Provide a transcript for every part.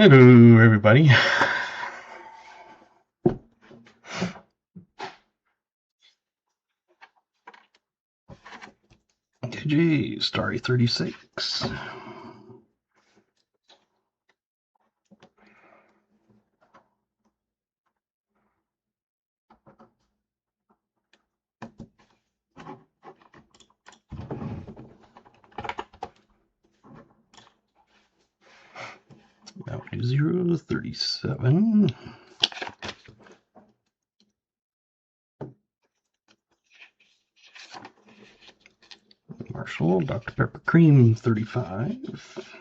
Hello, everybody. KJ, Starry 36. Now we do 037. Marshall, Dr. Pepper Cream 35.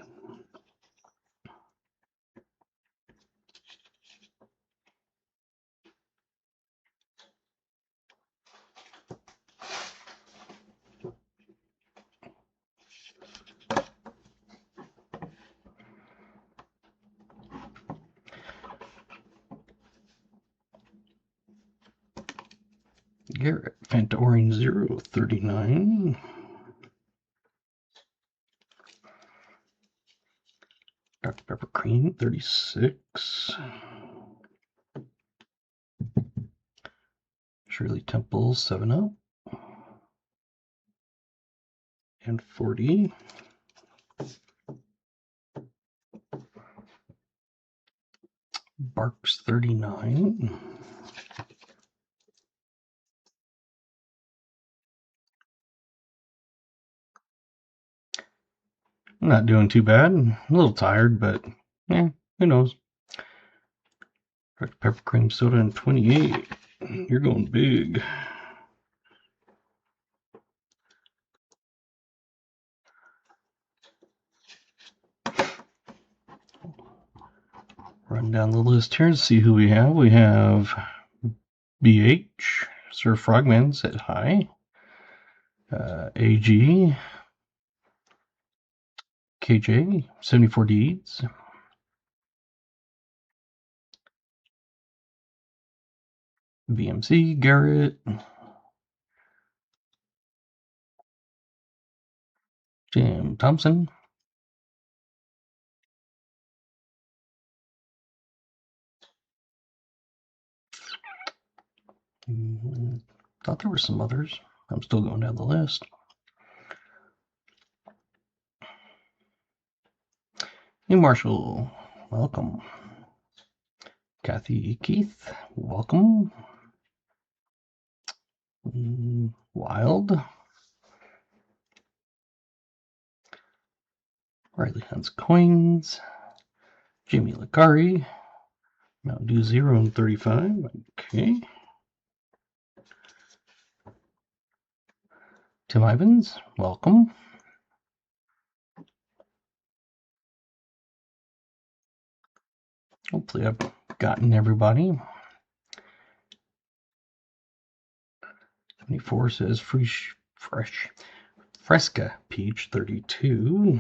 Garrett, Fanta Orange 039. Dr. Pepper Cream 36. Shirley Temple 7-Up. And 40. Barks 39. I'm not doing too bad. I'm a little tired, but who knows. Dr. Pepper Cream Soda and 28. You're going big. Run down the list here to see who we have. We have BH, Sir Frogman said hi. AG, KJ, 74 Deeds. VMC, Garrett. Jim Thompson. Thought there were some others. I'm still going down the list. Hey Marshall, welcome. Kathy Keith, welcome. Wild. Riley Hunt's Coins. Jamie Lacari. Mountain Dew 0 and 35. Okay. Tim Ivins, welcome. Hopefully I've gotten everybody. 74 says fresh Fresca Peach 32.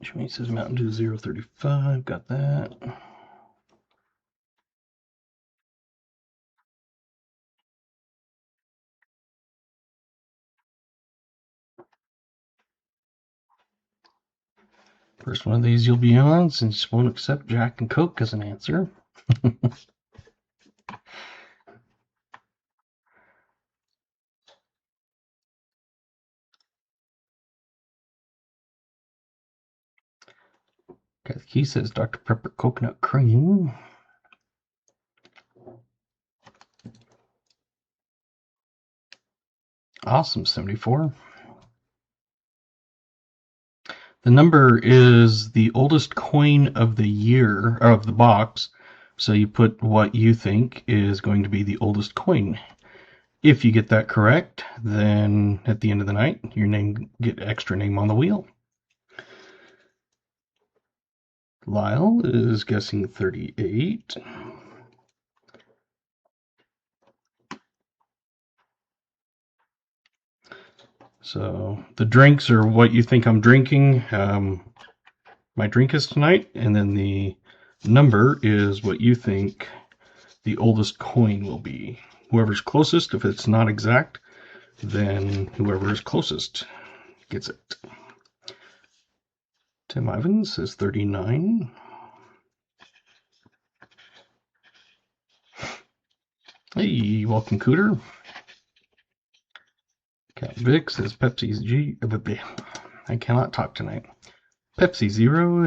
Jimmy says Mountain Dew 035. Got that. First one of these you'll be on, since you won't accept Jack and Coke as an answer. Kathy Key says Dr. Pepper Coconut Cream. Awesome, 74. The number is the oldest coin of the year, or of the box. So you put what you think is going to be the oldest coin. If you get that correct, then at the end of the night, your name get extra name on the wheel. Lyle is guessing 38. So the drinks are what you think I'm drinking. my drink is tonight, and then the number is what you think the oldest coin will be. Whoever's closest, if it's not exact, then whoever is closest gets it. Tim Ivins says 39. Hey, welcome, Cooter. Cat Vic says Pepsi's G. I cannot talk tonight. Pepsi Zero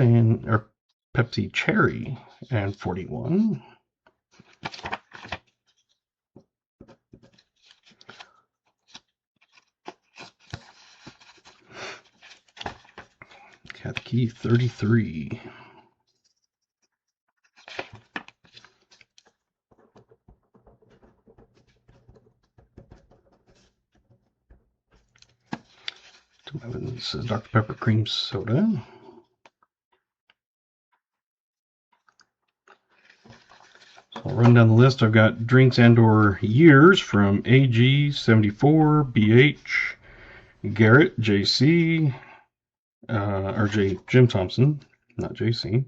or Pepsi Cherry and 41. Cat Key 33. This is Dr. Pepper Cream Soda. So I'll run down the list. I've got drinks and or years from AG 74, BH, Garrett, JC, or Jim Thompson, not JC.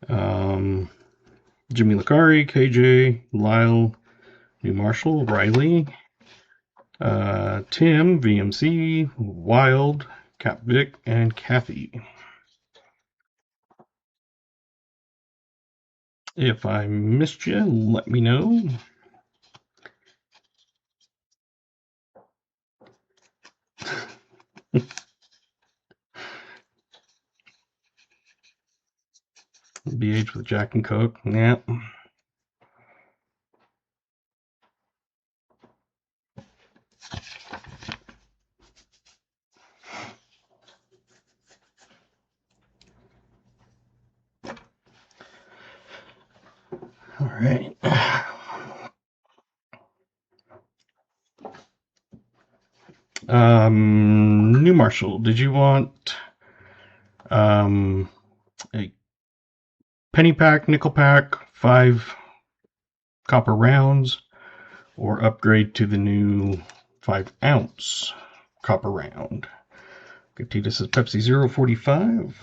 Jimmy Licari, KJ, Lyle, New Marshall, Riley, Tim, VMC, Wild, Cap Vic, and Kathy. If I missed you, let me know. BH with Jack and Coke. Yeah. All right. New Marshall, did you want a penny pack, nickel pack, 5 copper rounds, or upgrade to the new 5-ounce copper round? Gatita says Pepsi 045.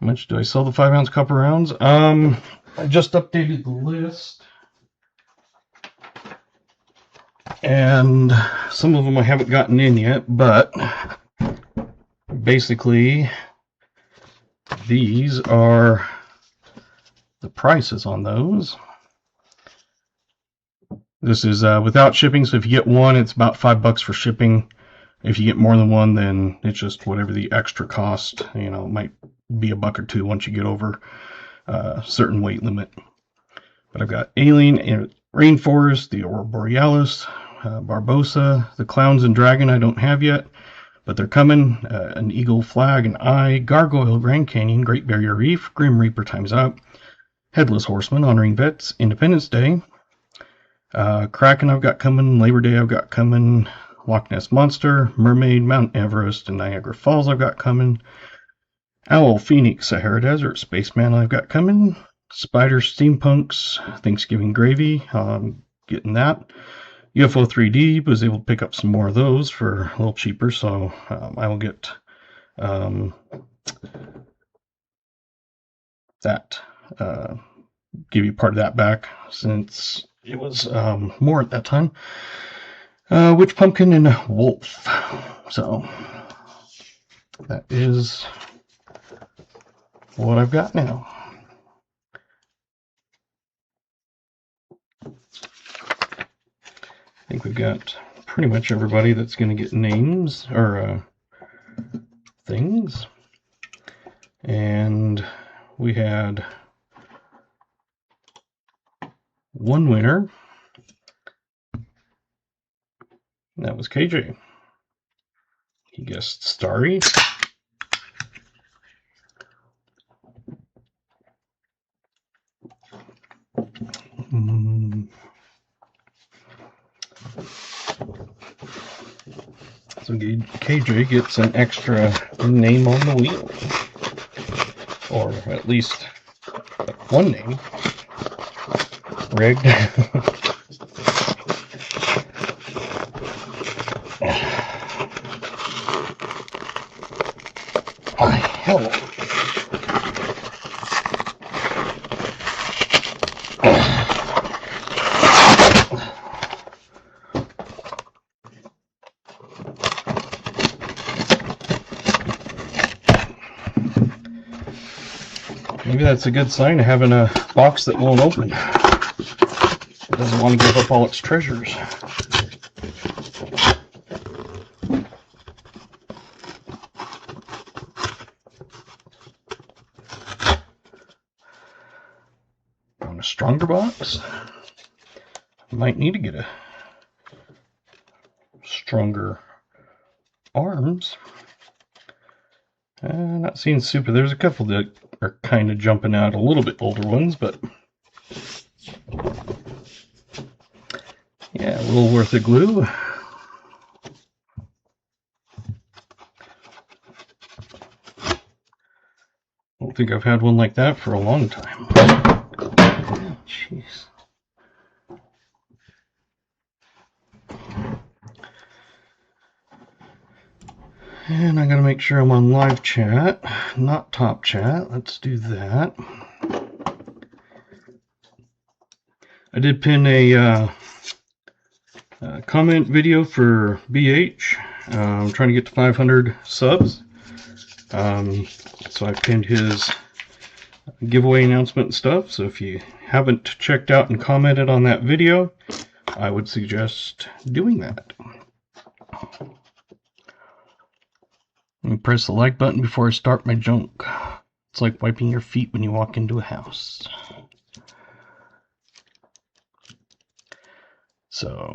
How much do I sell the 5-ounce copper rounds? I just updated the list. And some of them I haven't gotten in yet, but basically these are the prices on those. This is without shipping, so if you get one, it's about $5 for shipping. If you get more than one, then it's just whatever the extra cost. You know, it might be $1 or $2 once you get over a certain weight limit. But I've got Alien and Rainforest, the Aurora Borealis, Barbosa, the Clowns and Dragon I don't have yet, but they're coming. An Eagle Flag, an Eye, Gargoyle, Grand Canyon, Great Barrier Reef, Grim Reaper Time's Up, Headless Horseman, Honoring Vets, Independence Day, Kraken I've got coming, Labor Day I've got coming, Loch Ness Monster, Mermaid, Mount Everest, and Niagara Falls I've got coming, Owl, Phoenix, Sahara Desert, Spaceman I've got coming, Spider, Steampunks, Thanksgiving Gravy, getting that. UFO 3D, was able to pick up some more of those for a little cheaper, so I will get that, give you part of that back since it was more at that time. Witch Pumpkin and Wolf. So that is what I've got now. I think we've got pretty much everybody that's going to get names or things. And we had one winner. That was KJ. He guessed Starry. So KJ gets an extra name on the wheel, or at least one name. Rigged. Oh, hell. Maybe that's a good sign of having a box that won't open. It doesn't want to give up all its treasures. On a stronger box, I might need to get a stronger arms. Not seeing super. There's a couple that are kind of jumping out, a little bit older ones, but yeah, a little worth of glue. I don't think I've had one like that for a long time. Oh, jeez. And I gotta make sure I'm on live chat, not top chat. Let's do that. I did pin a comment video for BH. I'm trying to get to 500 subs. So I pinned his giveaway announcement and stuff. So if you haven't checked out and commented on that video, I would suggest doing that. Let me press the like button before I start my junk. It's like wiping your feet when you walk into a house. So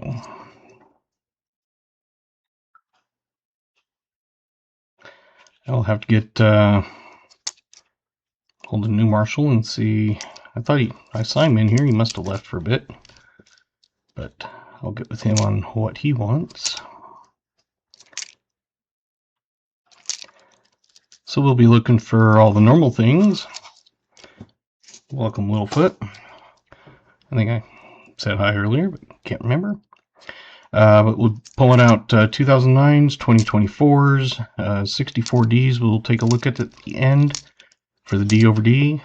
I'll have to get hold a new marshal and see. I thought I saw him in here. He must have left for a bit, but I'll get with him on what he wants. So we'll be looking for all the normal things. Welcome, Littlefoot. I think I said hi earlier, but can't remember. But we'll pulling out 2009s, 2024s, 64Ds. We'll take a look at the end for the D over D.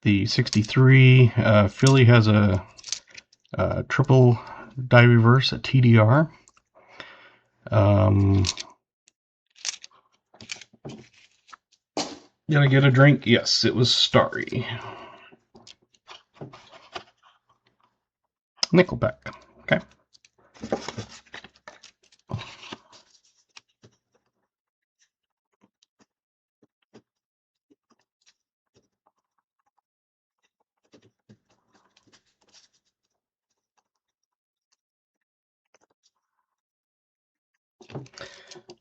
The 63 Philly has a triple die reverse, a TDR. Did I get a drink? Yes, it was Starry. Nickelback. Okay.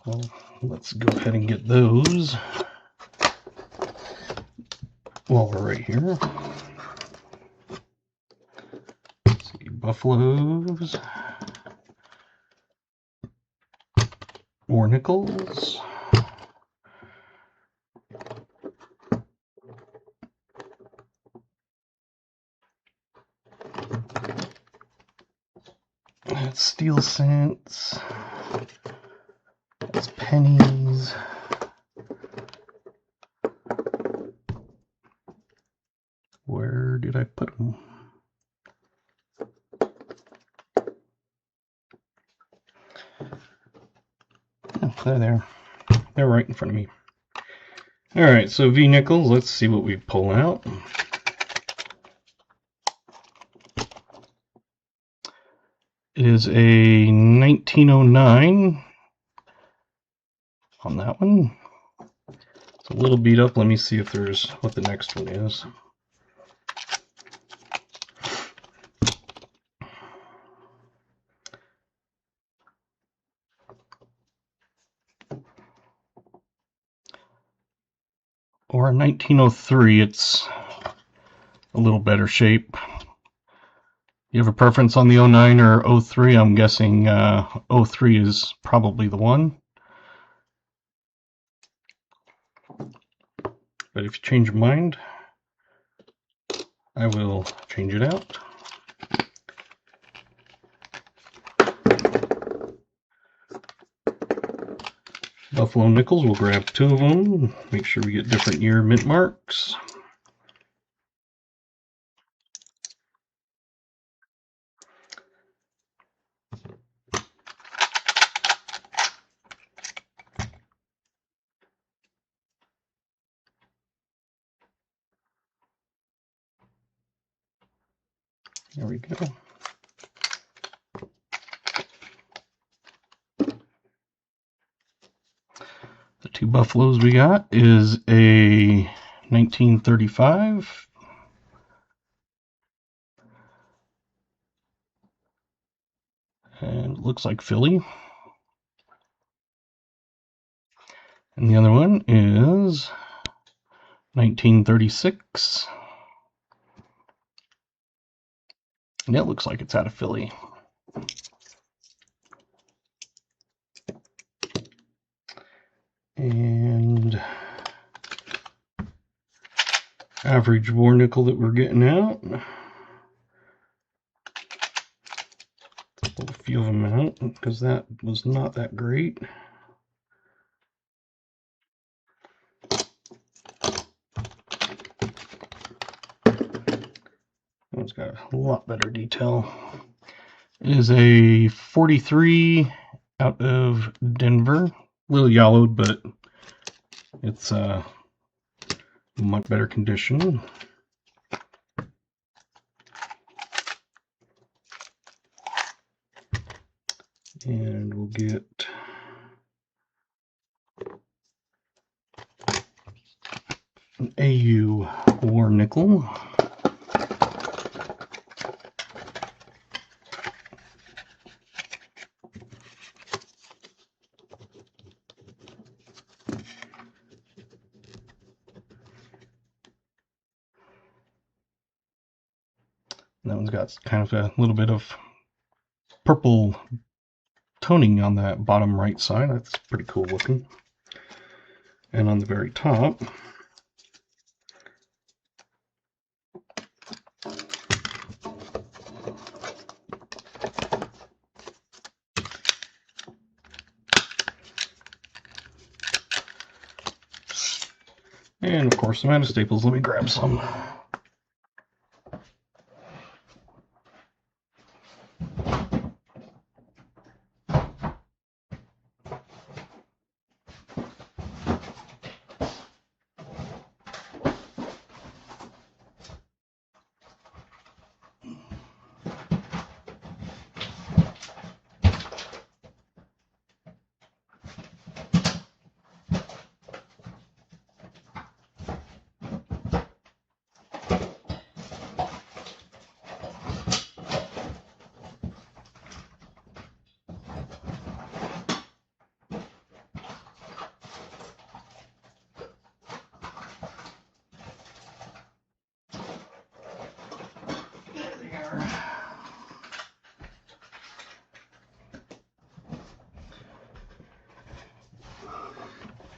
Well, let's go ahead and get those while we're right here. Let's see, Buffaloes, or nickels. That's steel cents. That's pennies. Where did I put them? Oh, they're there. They're right in front of me. All right, so V nickels. Let's see what we pull out. It is a 1909 on that one. It's a little beat up. Let me see if there's what the next one is. Or 1903. It's a little better shape. You have a preference on the 09 or 03? I'm guessing 03 is probably the one. But if you change your mind, I will change it out. Buffalo nickels, we'll grab 2 of them. Make sure we get different year mint marks. There we go. The 2 buffaloes we got is a 1935 and it looks like Philly. And the other one is 1936. And it looks like it's out of Philly. And average war nickel that we're getting out. Pull a few of them out because that was not that great. That one's got a lot better detail. It is a 43 out of Denver. A little yellowed, but it's much better condition. And we'll get an AU war nickel. That one's got kind of a little bit of purple toning on that bottom right side. That's pretty cool looking. And on the very top, and of course I'm out of staples. Let me grab some.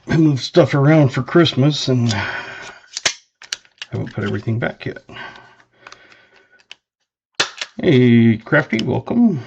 I moved stuff around for Christmas and haven't put everything back yet. Hey, Crafty, welcome.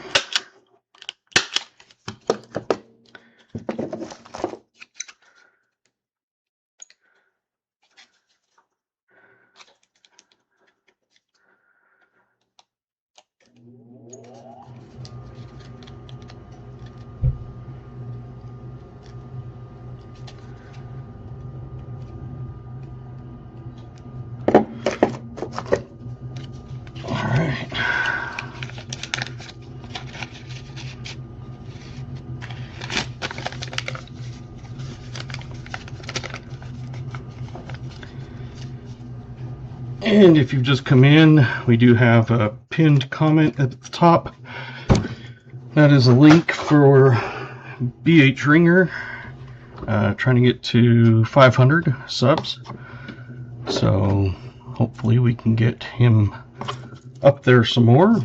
And if you've just come in, we do have a pinned comment at the top. That is a link for BH Ringer, trying to get to 500 subs. So hopefully we can get him up there some more.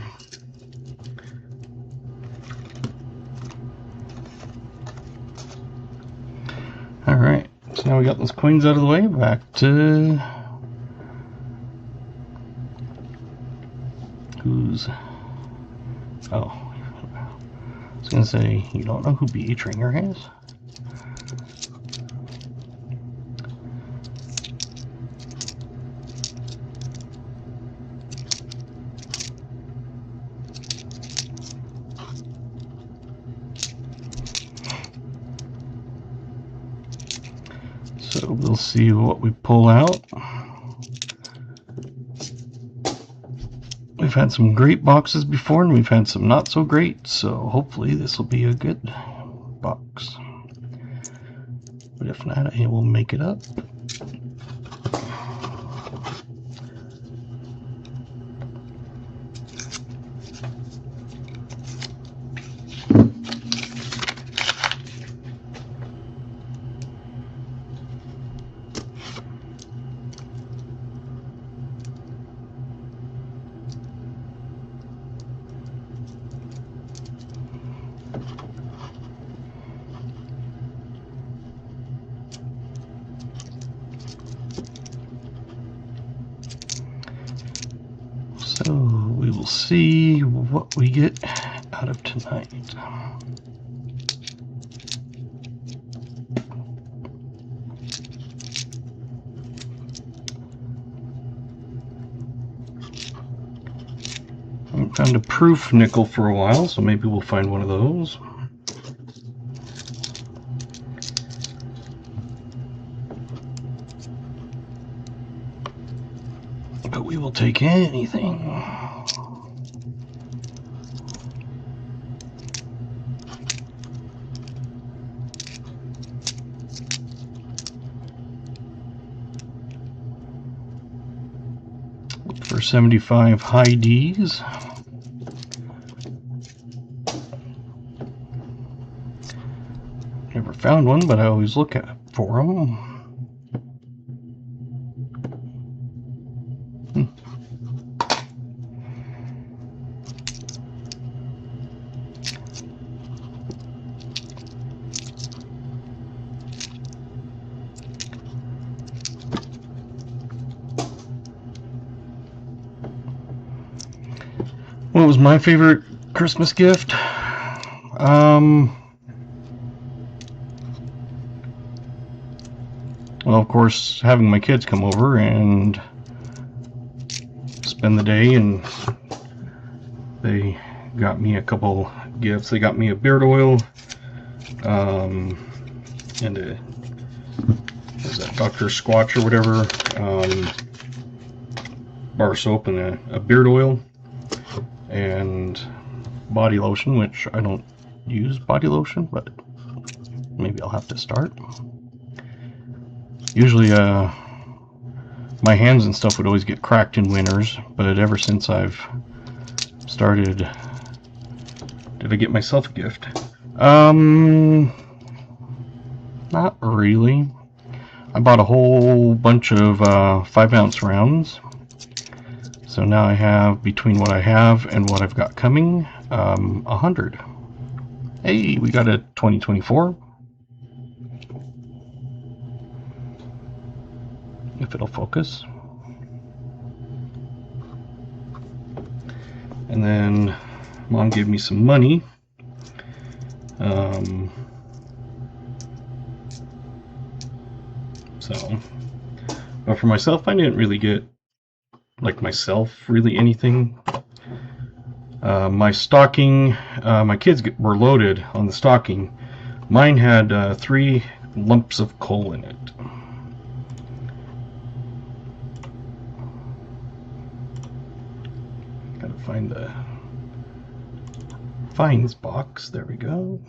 Alright, so now we got those coins out of the way, back to who's... Oh, I was gonna say, you don't know who B.H. Ringer is? So we'll see what we pull out. We've had some great boxes before and we've had some not so great, so hopefully this will be a good box. But if not, I will make it up. So we will see what we get out of tonight. I haven't found a proof nickel for a while, so maybe we'll find one of those. But we will take anything. Look for 75 high Ds. Never found one, but I always look at for them. What was my favorite Christmas gift? Well, of course, having my kids come over and spend the day, and they got me a couple gifts. They got me a beard oil, and a, what is that, Dr. Squatch or whatever, bar soap and a beard oil, and body lotion, which I don't use body lotion, but maybe I'll have to start. Usually my hands and stuff would always get cracked in winters, but ever since I've started... Did I get myself a gift? Not really. I bought a whole bunch of 5-ounce rounds. So now I have, between what I have and what I've got coming, 100. Hey, we got a 2024. If it'll focus. And then Mom gave me some money. But for myself, I didn't really get, like myself, really anything. My stocking, my kids were loaded on the stocking. Mine had 3 lumps of coal in it. Gotta find the fines box. There we go.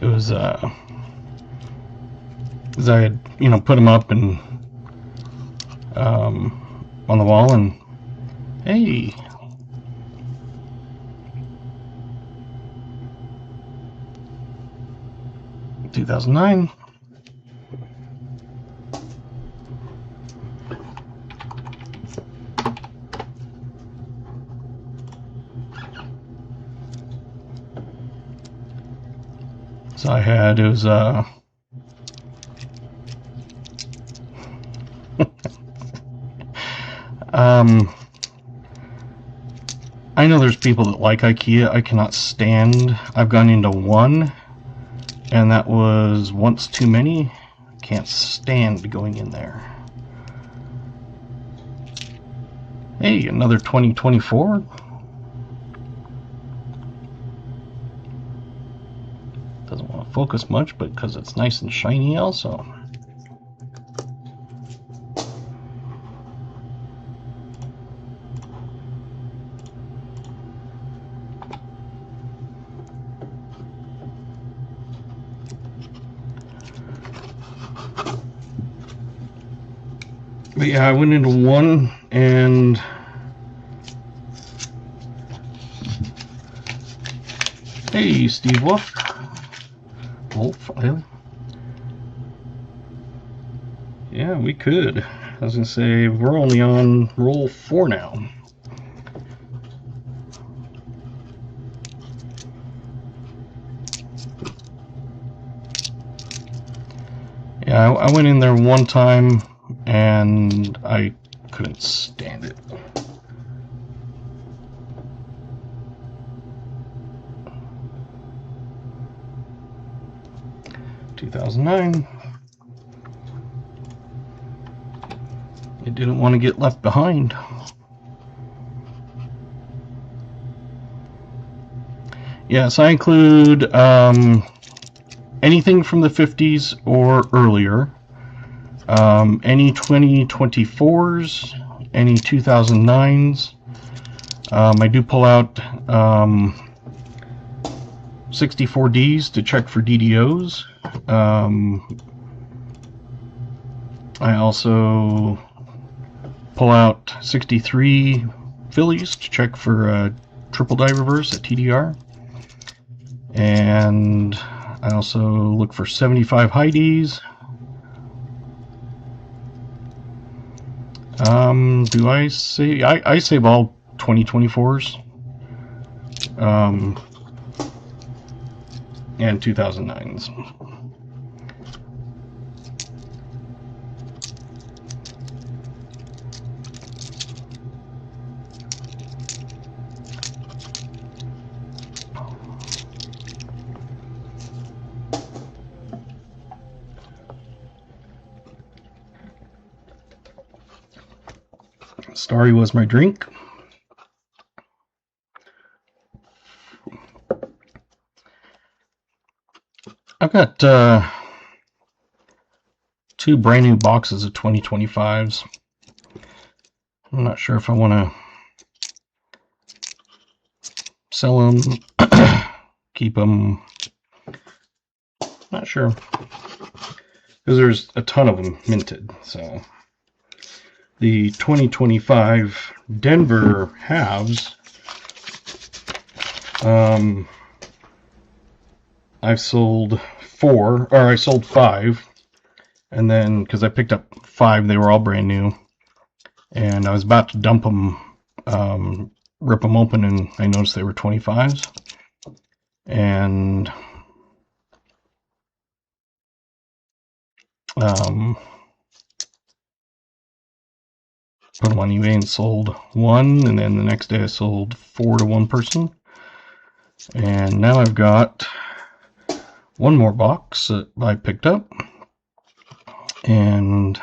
It was, as I had, put them up and on the wall, and hey, 2009. So I had, it was, I know there's people that like IKEA. I cannot stand. I've gone into one, and that was once too many. Can't stand going in there. Hey, another 2024. Doesn't want to focus much, but because it's nice and shiny also. But yeah, I went into one, and hey, Steve Wolf. Really? Yeah, we could. I was gonna say we're only on roll 4 now. Yeah, I went in there one time and I couldn't stand it. (2009). It didn't want to get left behind. Yes, I include anything from the 50s or earlier, any 2024s, any 2009s. I do pull out 64Ds to check for DDOs. I also pull out 63 Phillies to check for triple die reverse at TDR. And I also look for 75 high Ds. Do I save? I save all 2024s. And 2009s. Starry was my drink. I've got 2 brand new boxes of 2025s. I'm not sure if I want to sell them, keep them. Not sure, because there's a ton of them minted. So the 2025 Denver halves, I've sold 4, or I sold 5, and then because I picked up 5, they were all brand new, and I was about to dump them, rip them open, and I noticed they were 25s, and put them on eBay and sold 1, and then the next day I sold 4 to one person, and now I've got 1 more box that I picked up, and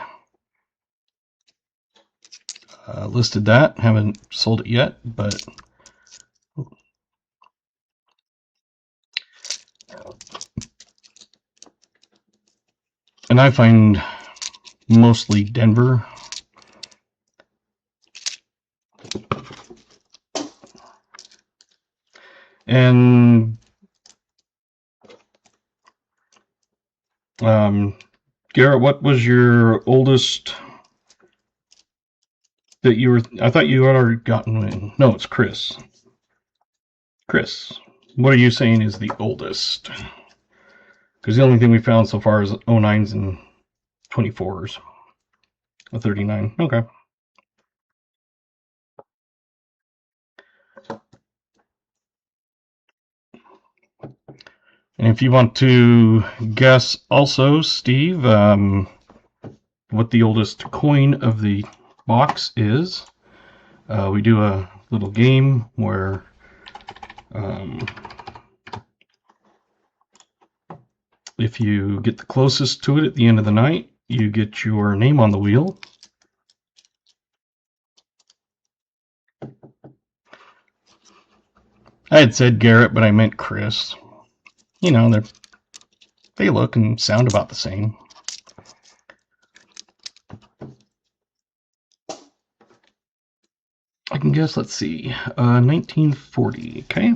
listed that. Haven't sold it yet, but and I find mostly Denver. And Garrett, what was your oldest that you were? I thought you had already gotten in. No, it's Chris. Chris, what are you saying is the oldest? Because the only thing we found so far is 09s and 24s. A 39. Okay. And if you want to guess also, Steve, what the oldest coin of the box is, we do a little game where if you get the closest to it at the end of the night, you get your name on the wheel. I had said Garrett, but I meant Chris. You know, they look and sound about the same. I can guess, let's see, 1940, okay?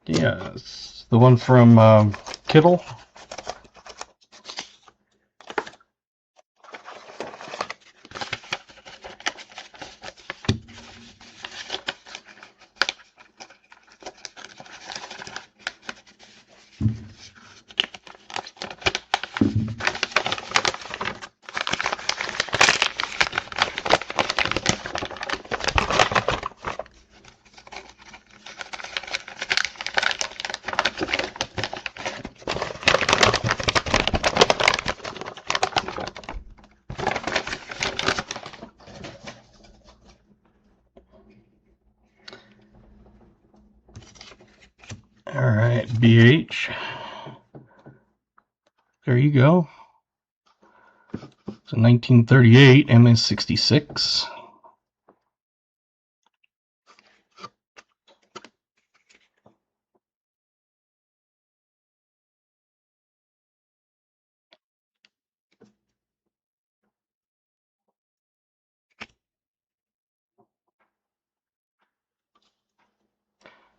Yes, the one from Kittle. All right, BH. There you go. So 1938 MS66.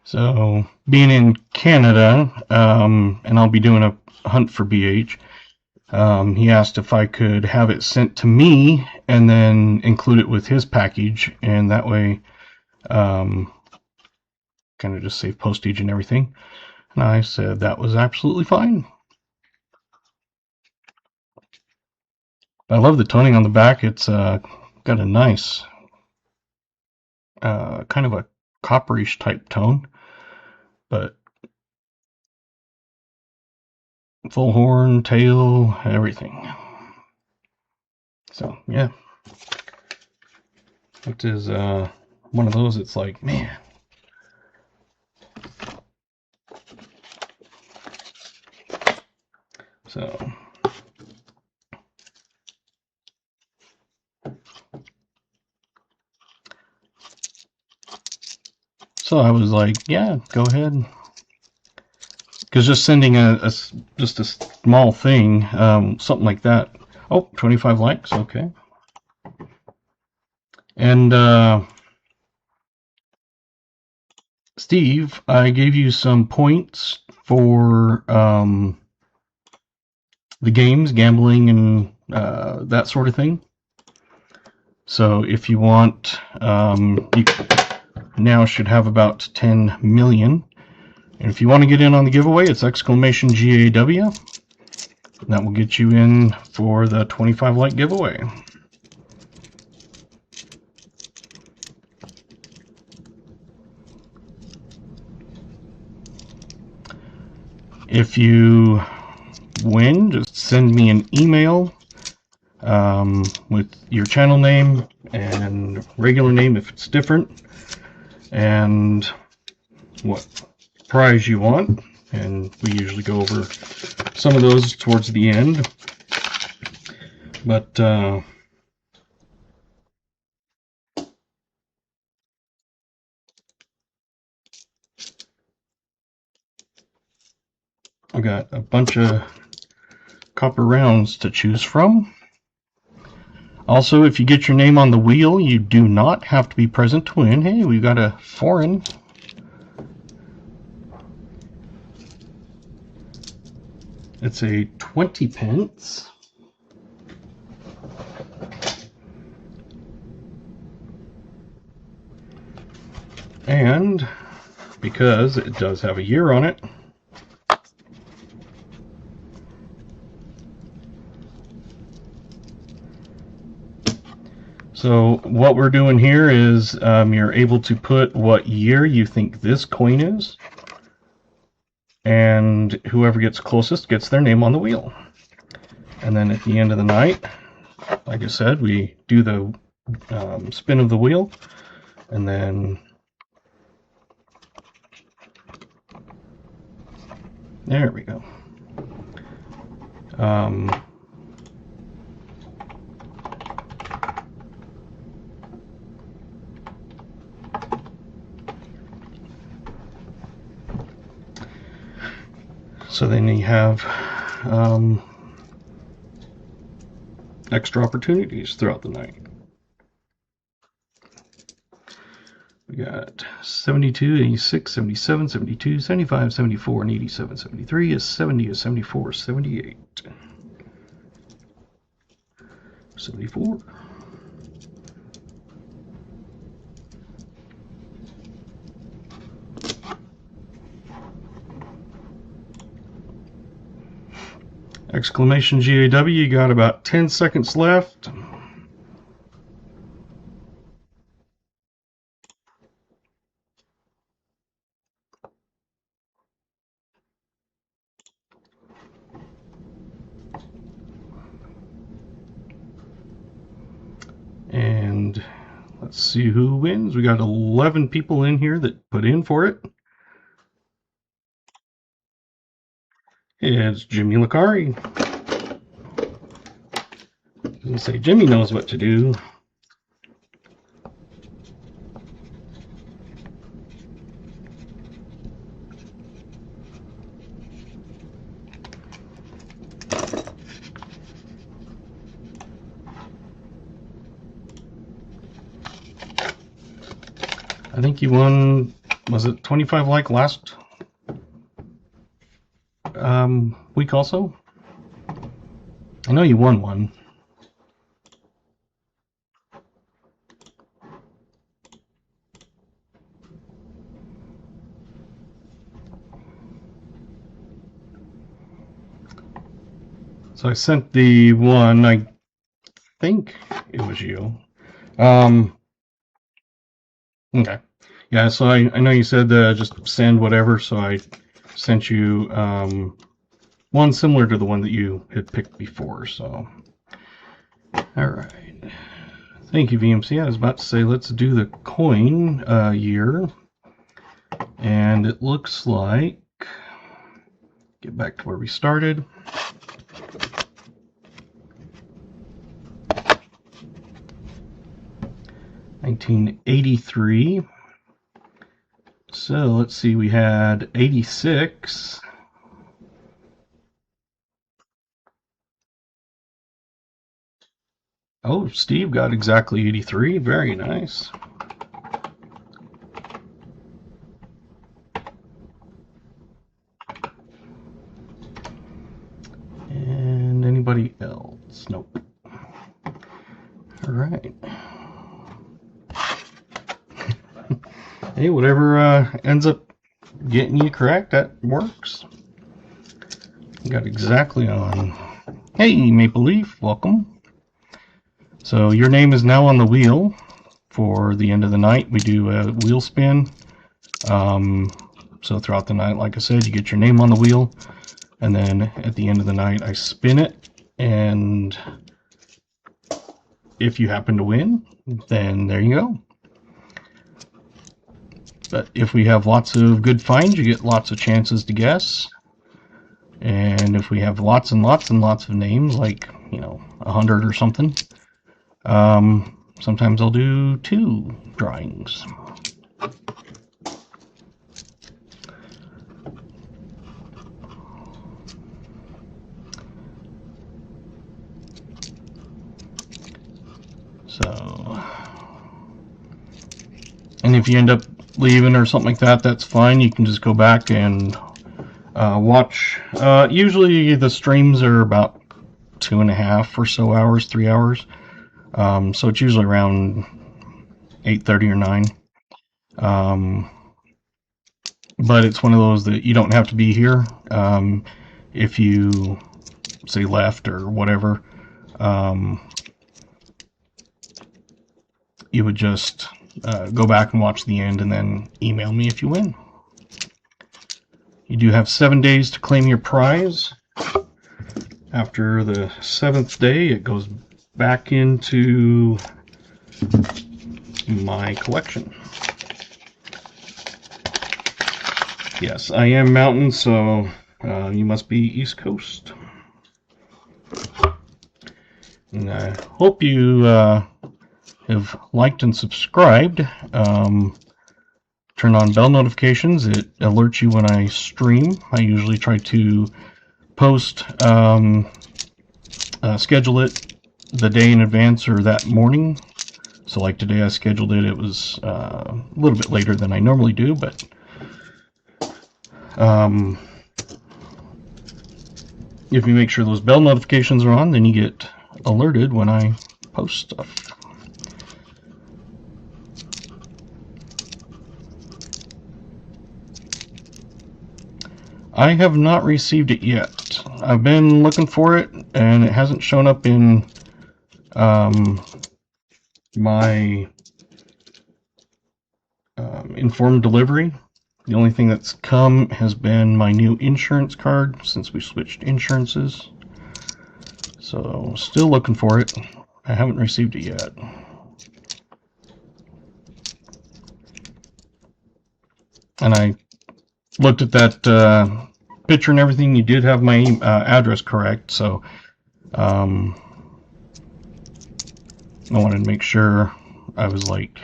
So, being in Canada, and I'll be doing a hunt for BH, he asked if I could have it sent to me and then include it with his package, and that way, kind of just save postage and everything. And I said that was absolutely fine. I love the toning on the back. It's got a nice, kind of a copperish type tone, but full horn, tail, everything. So, yeah. It is one of those, it's like, man. So, I was like, yeah, go ahead. Because just sending just a small thing, something like that. Oh, 25 likes, okay. And Steve, I gave you some points for the games, gambling, and that sort of thing. So if you want, you now should have about 10 million. And if you want to get in on the giveaway, it's exclamation GAW. That will get you in for the 25 like giveaway. If you win, just send me an email with your channel name and regular name if it's different, and what prize you want. And we usually go over some of those towards the end. But I got a bunch of copper rounds to choose from. Also, if you get your name on the wheel, you do not have to be present to win. Hey, we've got a foreign. It's a 20 pence. And because it does have a year on it, so what we're doing here is you're able to put what year you think this coin is, and whoever gets closest gets their name on the wheel. And then at the end of the night, like I said, we do the spin of the wheel, and then there we go. So then you have extra opportunities throughout the night. We got 72, 86, 77, 72, 75, 74, and 87, 73, a 70, a 74, 78, 74. Exclamation GAW, you got about 10 seconds left. And let's see who wins. We got 11 people in here that put in for it. It's Jimmy Lacari. Doesn't say Jimmy knows what to do. I think you won, was it 25 like last week also? I know you won one. So I sent the one, I think it was you. Okay. Yeah, so I know you said just send whatever, so I sent you one similar to the one that you had picked before, so. Alright. Thank you, VMC. I was about to say, let's do the coin year. And it looks like, get back to where we started. $1983. So let's see, we had 86. Oh, Steve got exactly 83. Very nice. And anybody else? Nope. All right. Hey, whatever ends up getting you correct, that works. You got exactly on. Hey, Maple Leaf, welcome. So your name is now on the wheel for the end of the night. We do a wheel spin. So throughout the night, like I said, you get your name on the wheel. And then at the end of the night, I spin it. And if you happen to win, then there you go. But if we have lots of good finds, you get lots of chances to guess. And if we have lots and lots and lots of names, like, 100 or something, sometimes I'll do 2 drawings. So, and if you end up leaving or something like that, that's fine. You can just go back and watch. Usually the streams are about 2.5 or so hours, 3 hours. So it's usually around 8:30 or 9. But it's one of those that you don't have to be here. If you say left or whatever, you would just go back and watch the end and then email me if you win. You do have 7 days to claim your prize. After the 7th day, it goes back into my collection. Yes, I am mountain, so you must be East Coast. And I hope you have liked and subscribed. Turn on bell notifications. It alerts you when I stream. I usually try to post, schedule it the day in advance or that morning. So like today I scheduled it. It was a little bit later than I normally do, but if you make sure those bell notifications are on, then you get alerted when I post stuff. I have not received it yet. I've been looking for it, and it hasn't shown up in my informed delivery. The only thing that's come has been my new insurance card since we switched insurances. So, still looking for it. I haven't received it yet. And I looked at that picture and everything. You did have my address correct, so I wanted to make sure. I was like,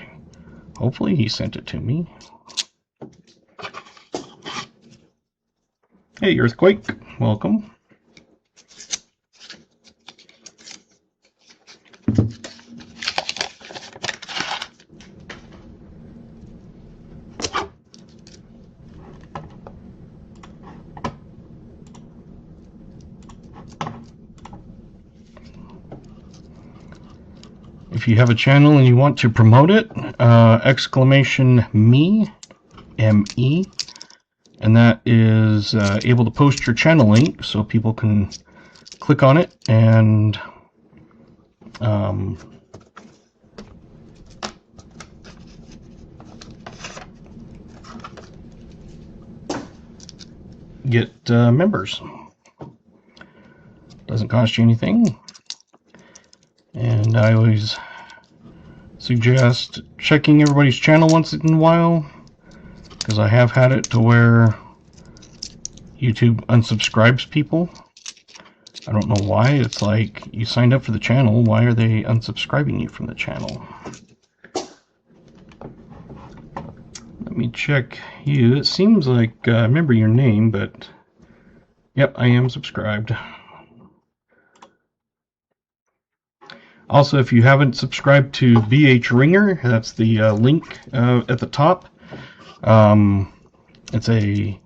hopefully he sent it to me. Hey, Earthquake, welcome. If you have a channel and you want to promote it, exclamation me, M-E, and that is able to post your channel link so people can click on it and get members. Doesn't cost you anything. And I always suggest checking everybody's channel once in a while, because I have had it to where YouTube unsubscribes people. I don't know why. It's like, you signed up for the channel, why are they unsubscribing you from the channel? Let me check you. It seems like I remember your name, but yep, I am subscribed. Also, if you haven't subscribed to BH Ringer, that's the link at the top. It's a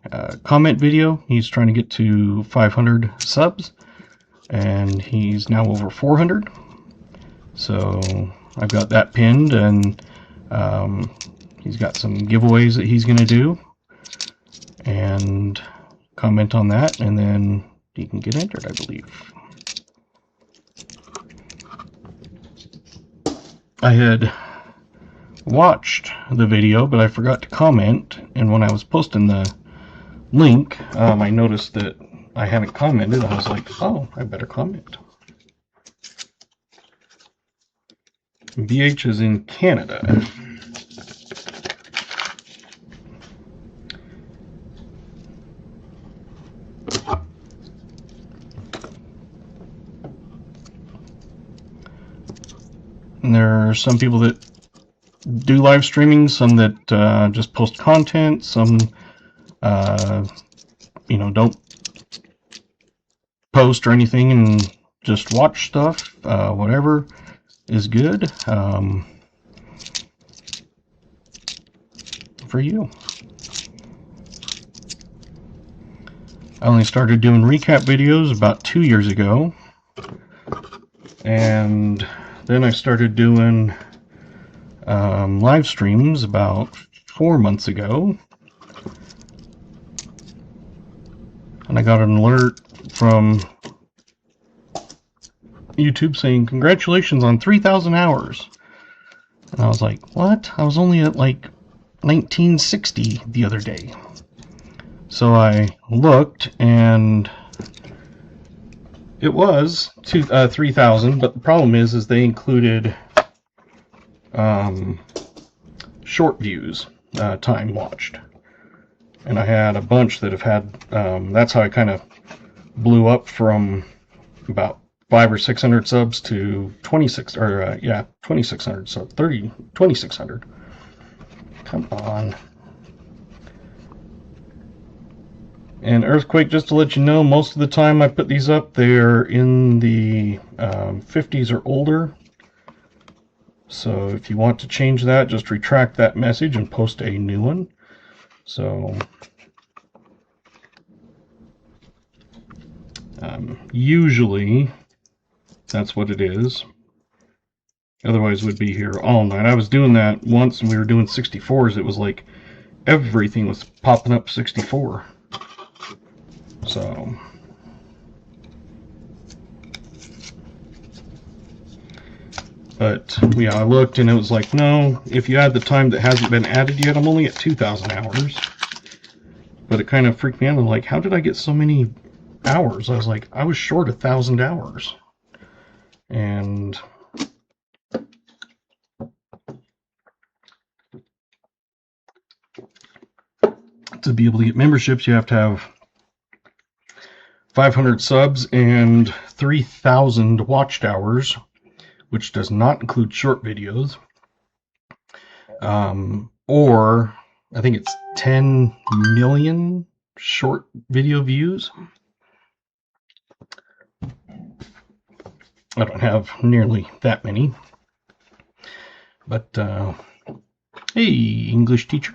comment video. He's trying to get to 500 subs, and he's now over 400. So I've got that pinned, and he's got some giveaways that he's going to do. And comment on that, and then you can get entered, I believe. I had watched the video, but I forgot to comment, and when I was posting the link, I noticed that I hadn't commented. I was like, oh, I better comment. BH is in Canada. And there are some people that do live streaming, some that just post content, some you know, don't post or anything and just watch stuff, whatever. is good for you. I only started doing recap videos about 2 years ago, and then I started doing live streams about 4 months ago, and I got an alert from YouTube saying congratulations on 3,000 hours, and I was like, what? I was only at like 1960 the other day. So I looked, and it was 3,000, but the problem is they included short views, time watched, and I had a bunch that have had. That's how I kind of blew up from about 500 or 600 subs to 2,600 subs, 2,600. Come on. And Earthquake, just to let you know, most of the time I put these up, they're in the 50s or older. So if you want to change that, just retract that message and post a new one. So usually that's what it is. Otherwise we'd be here all night. I was doing that once and we were doing 64s. It was like everything was popping up 64. So but yeah, I looked and it was like, no, if you add the time that hasn't been added yet, I'm only at 2,000 hours. But it kind of freaked me out. I'm like, how did I get so many hours? I was like, I was short 1,000 hours. And to be able to get memberships, you have to have 500 subs and 3,000 watched hours, which does not include short videos. Or I think it's 10 million short video views. I don't have nearly that many. But, hey, English teacher.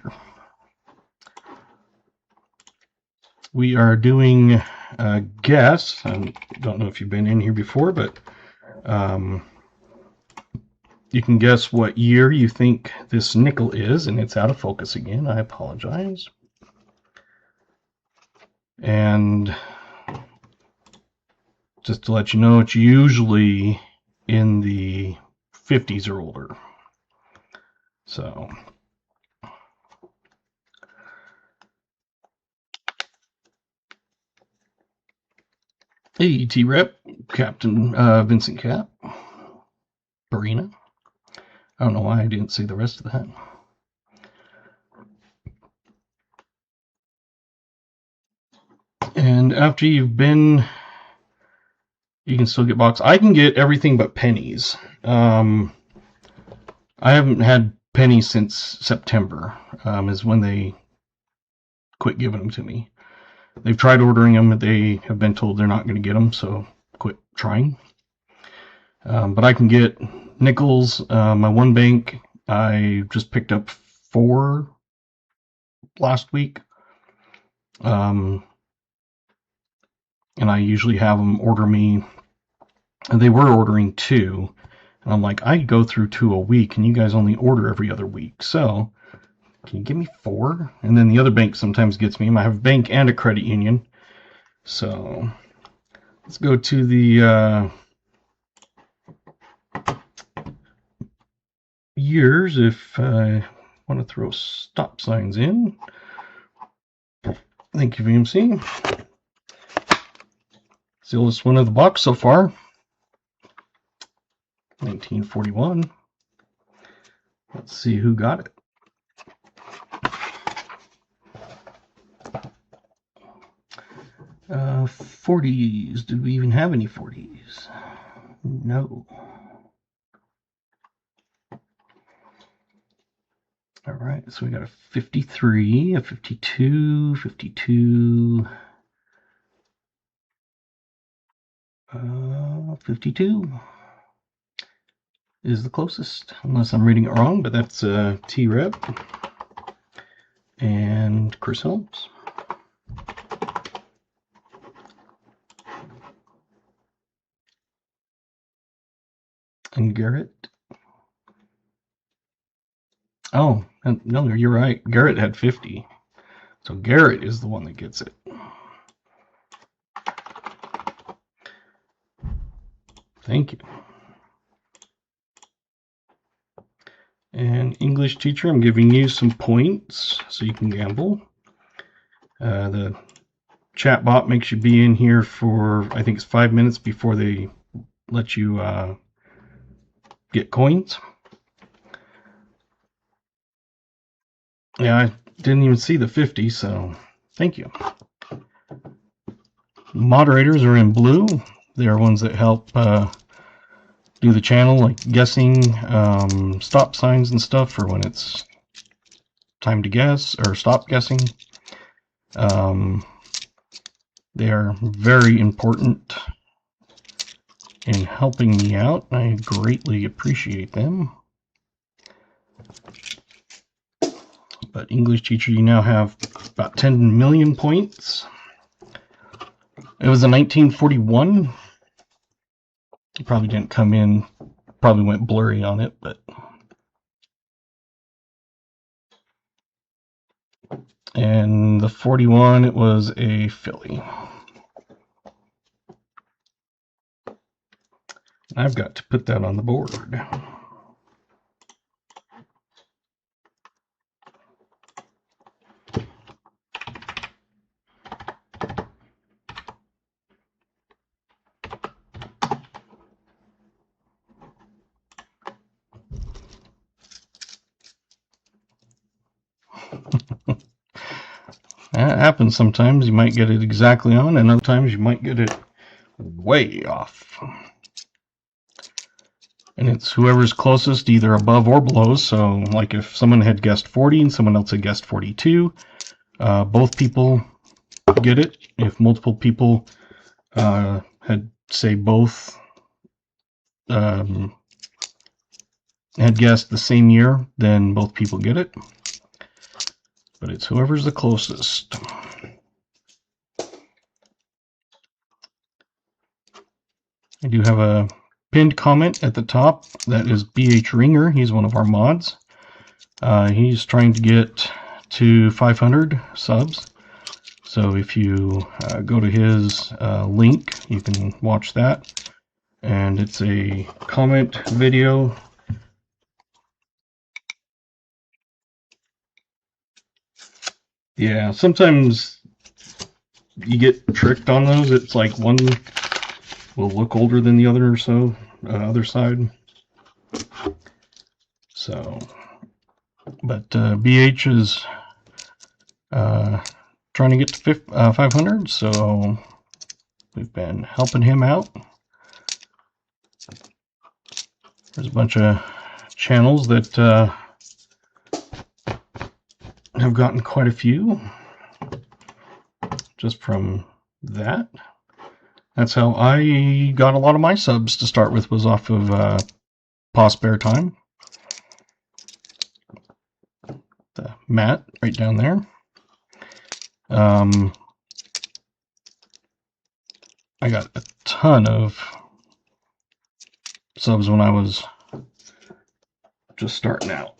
We are doing a guess. I don't know if you've been in here before, but you can guess what year you think this nickel is, and it's out of focus again. I apologize. And just to let you know, it's usually in the 50s or older. So hey, T-Rep, Captain Vincent Cap, Barina. I don't know why I didn't see the rest of that. And after you've been, you can still get box. I can get everything but pennies. I haven't had pennies since September, is when they quit giving them to me. They've tried ordering them, but they have been told they're not going to get them, so quit trying. But I can get nickels. My one bank, I just picked up 4 last week. And I usually have them order me, and they were ordering 2. And I'm like, I go through 2 a week, and you guys only order every other week. So can you give me 4? And then the other bank sometimes gets me. I have a bank and a credit union. So let's go to the years if I want to throw stop signs in. Thank you, VMC. It's the oldest one of the box so far. 1941. Let's see who got it. Uh, 40s. Did we even have any 40s? No. All right, so we got a 53, a 52, 52, 52. is the closest, unless I'm reading it wrong, but that's T-Rev and Chris Holmes. And Garrett. Oh, no, you're right. Garrett had 50. So Garrett is the one that gets it. Thank you. And English teacher, I'm giving you some points so you can gamble. The chat bot makes you be in here for, I think it's 5 minutes before they let you get coins. Yeah, I didn't even see the 50, so thank you. Moderators are in blue. They are ones that help do the channel, like guessing stop signs and stuff for when it's time to guess or stop guessing. They are very important in helping me out. I greatly appreciate them. But English teacher, you now have about 10 million points. It was in 1941. It probably didn't come in, probably went blurry on it, but. And the 41, it was a filly. I've got to put that on the board. That happens sometimes. You might get it exactly on, and other times you might get it way off. And it's whoever's closest, either above or below. So, like if someone had guessed 40 and someone else had guessed 42, both people get it. If multiple people had, say, both had guessed the same year, then both people get it. But it's whoever's the closest. I do have a pinned comment at the top. That is BH Ringer. He's one of our mods. He's trying to get to 500 subs. So if you go to his link, you can watch that. And it's a comment video. Yeah, sometimes you get tricked on those. It's like one will look older than the other or so, other side. So, but BH is trying to get to 500, so we've been helping him out. There's a bunch of channels that have gotten quite a few just from that. That's how I got a lot of my subs to start with, was off of Paw Spare Time. The Matt right down there. I got a ton of subs when I was just starting out.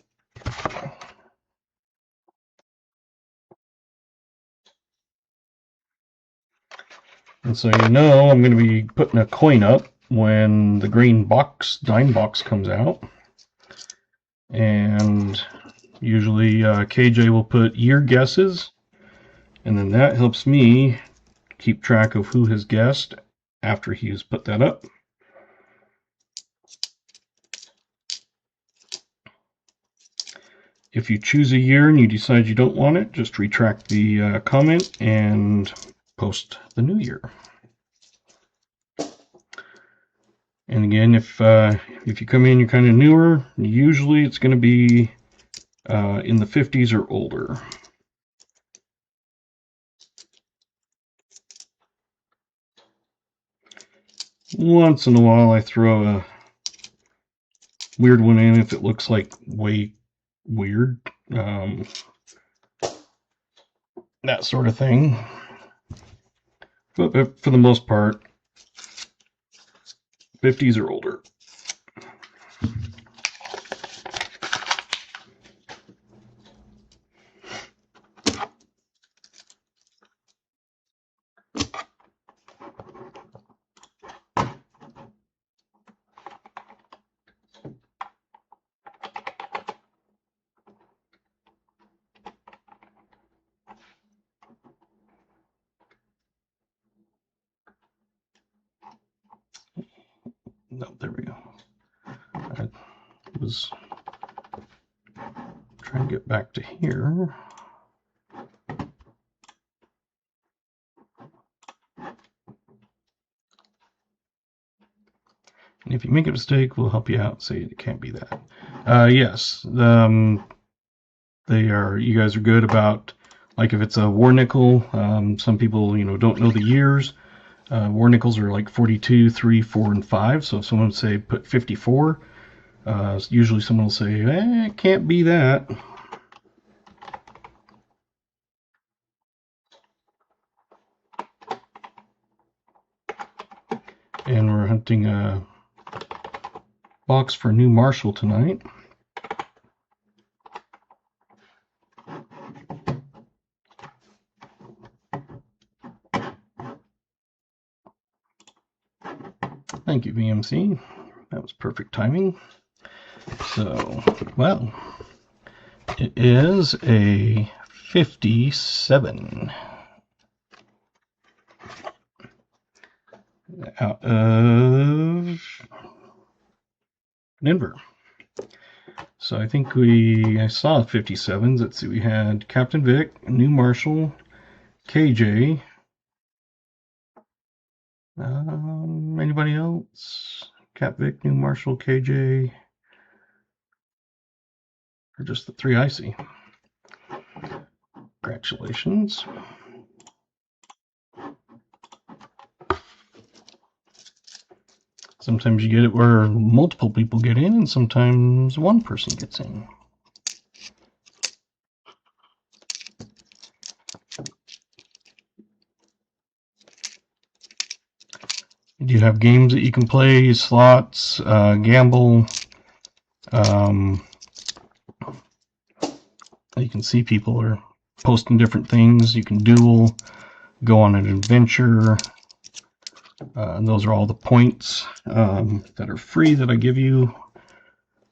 And so you know I'm going to be putting a coin up when the green box, dime box, comes out. And usually KJ will put year guesses, and then that helps me keep track of who has guessed after he's put that up. If you choose a year and you decide you don't want it, just retract the comment and post the new year. And again, if you come in, you're kind of newer, usually it's going to be in the 50s or older. Once in a while I throw weird one in if it looks like way weird. That sort of thing. But for the most part, 50s or older. No, there we go. I was trying to get back to here. And if you make a mistake, we'll help you out. Say it can't be that. Yes, they are. You guys are good about, like, if it's a war nickel. Some people, don't know the years. War nickels are like 42, 3, 4, and 5. So if someone say put 54, usually someone will say, it can't be that. And we're hunting a box for New Marshall tonight. Thank you, VMC. That was perfect timing. So, well, it is a 57 out of Denver. So I think I saw 57s. Let's see, we had Captain Vic, New Marshall, KJ. Anybody else? Cap Vic, New Marshall, KJ. Or just the 3 I see. Congratulations. Sometimes you get it where multiple people get in, and sometimes one person gets in. You have games that you can play, slots, gamble. You can see people are posting different things. You can duel, go on an adventure. And those are all the points that are free that I give you.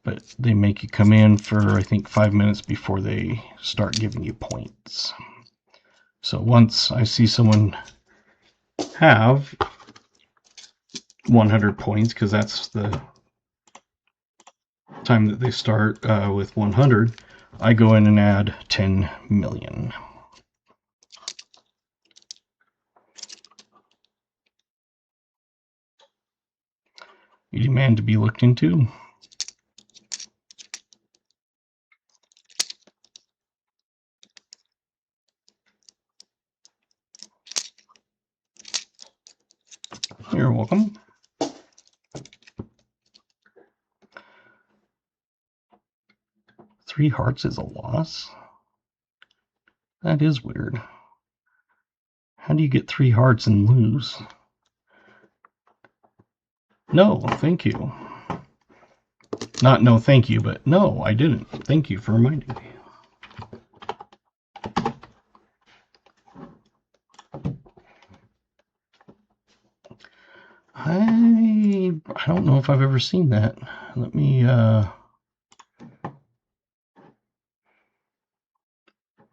But they make you come in for, I think, 5 minutes before they start giving you points. So once I see someone have 100 points, because that's the time that they start with 100, I go in and add 10 million. You demand to be looked into. You're welcome. Three hearts is a loss? That is weird. How do you get 3 hearts and lose? No, thank you. Not no thank you, but no, I didn't. Thank you for reminding me. I don't know if I've ever seen that. Let me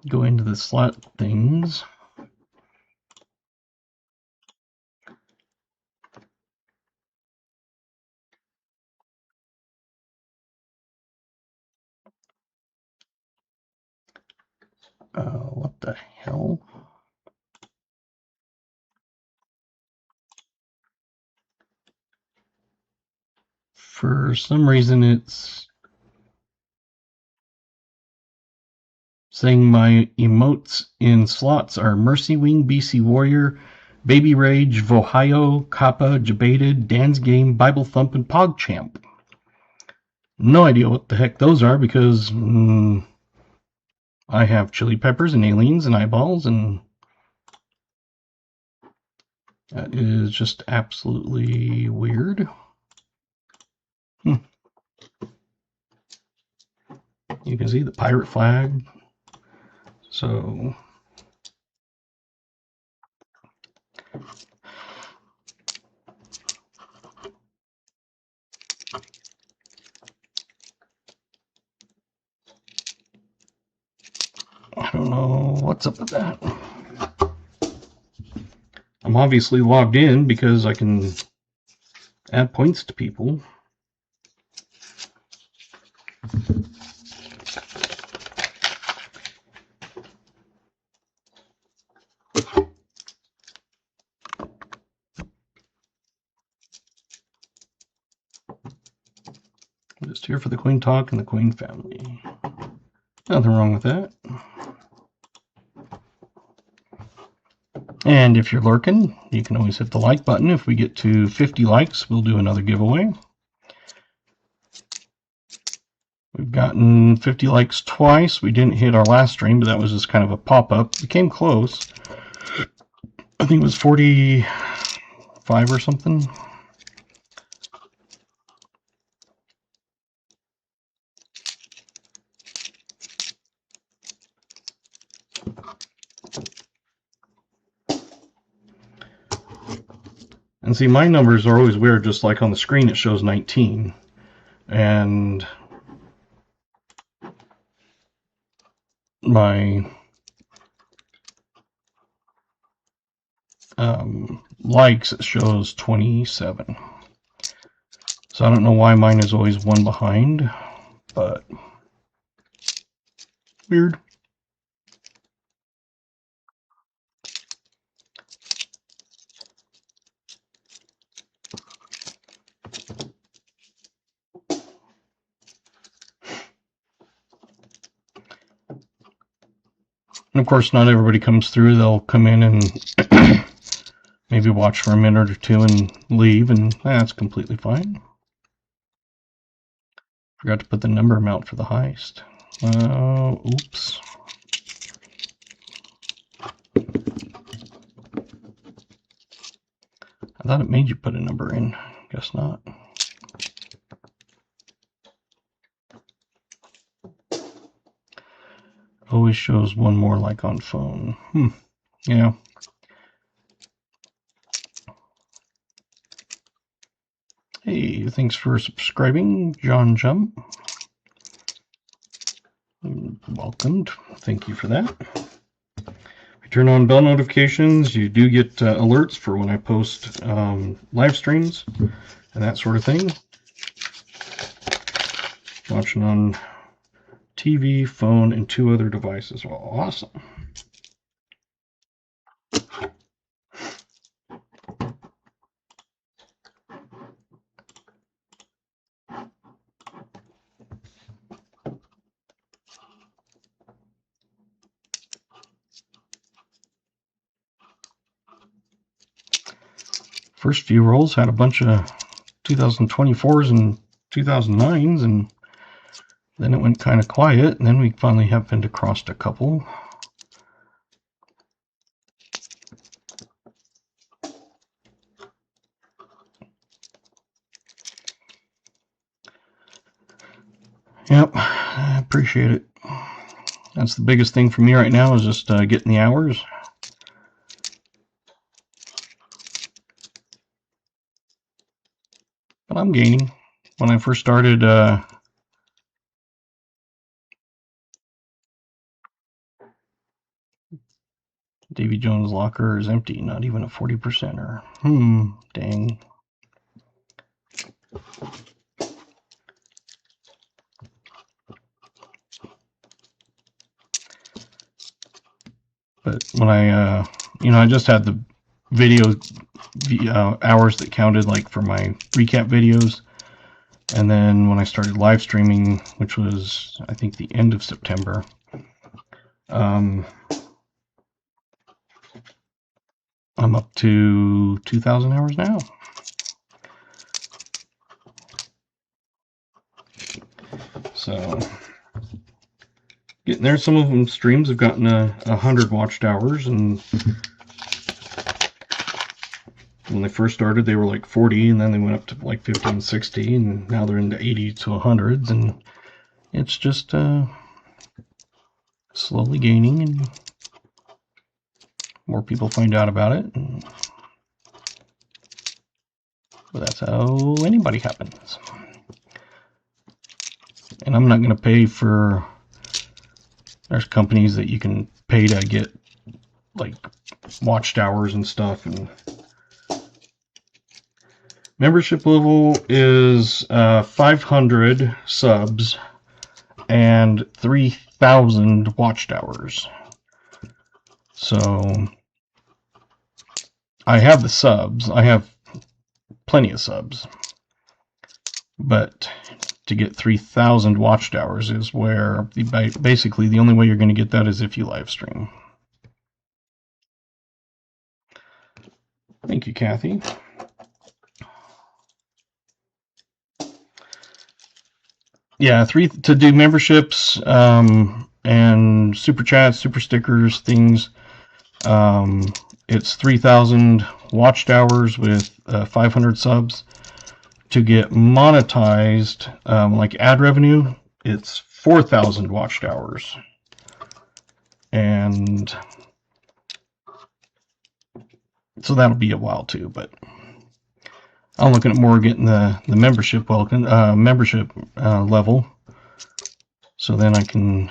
go into the slot things. What the hell? For some reason, it's saying my emotes in slots are Mercy Wing, BC Warrior, Baby Rage, Vohio, Kappa, Jebaited, Dan's Game, Bible Thump, and PogChamp. No idea what the heck those are because I have chili peppers and aliens and eyeballs, and that is just absolutely weird. You can see the pirate flag. So I don't know what's up with that. I'm obviously logged in because I can add points to people. I'm just here for the Queen Talk and the Queen family. Nothing wrong with that. And if you're lurking, you can always hit the like button. If we get to 50 likes, we'll do another giveaway. We've gotten 50 likes twice. We didn't hit our last stream, but that was just kind of a pop-up. We came close. I think it was 45 or something. And see, my numbers are always weird, just like on the screen it shows 19. And my likes, it shows 27. So I don't know why mine is always one behind, but weird. And of course, not everybody comes through. They'll come in and maybe watch for a minute or two and leave, and that's completely fine. Forgot to put the number amount for the heist. Oops. I thought it made you put a number in. Guess not. Always shows one more like on phone. Yeah. Hey, thanks for subscribing, John Jump. Welcomed. Thank you for that. If you turn on bell notifications, you do get alerts for when I post live streams and that sort of thing. Watching on TV, phone, and 2 other devices. Well, awesome. First few rolls had a bunch of 2024s and 2009s, and then it went kind of quiet, and then we finally happened across a couple. Yep, I appreciate it. That's the biggest thing for me right now, is just getting the hours. But I'm gaining. When I first started, Davy Jones' locker is empty, not even a 40%er. Dang. But when I just had the video hours that counted, like for my recap videos. And then when I started live streaming, which was, I think, the end of September, I'm up to 2,000 hours now. So getting there. Some of them streams have gotten 100 watched hours, and when they first started they were like 40, and then they went up to like 50 and 60, and now they're into 80 to 100s, and it's just slowly gaining, and more people find out about it, but that's how anybody happens. And I'm not going to pay for, there's companies that you can pay to get like watched hours and stuff, and membership level is 500 subs and 3,000 watched hours. So I have the subs, I have plenty of subs, but to get 3,000 watched hours is where basically the only way you're going to get that is if you live stream. Thank you, Kathy. Yeah, to do memberships and super chats, super stickers, things. It's 3,000 watched hours with 500 subs. To get monetized, like ad revenue, it's 4,000 watched hours. And so that'll be a while too, but I'm looking at more getting the membership level, so then I can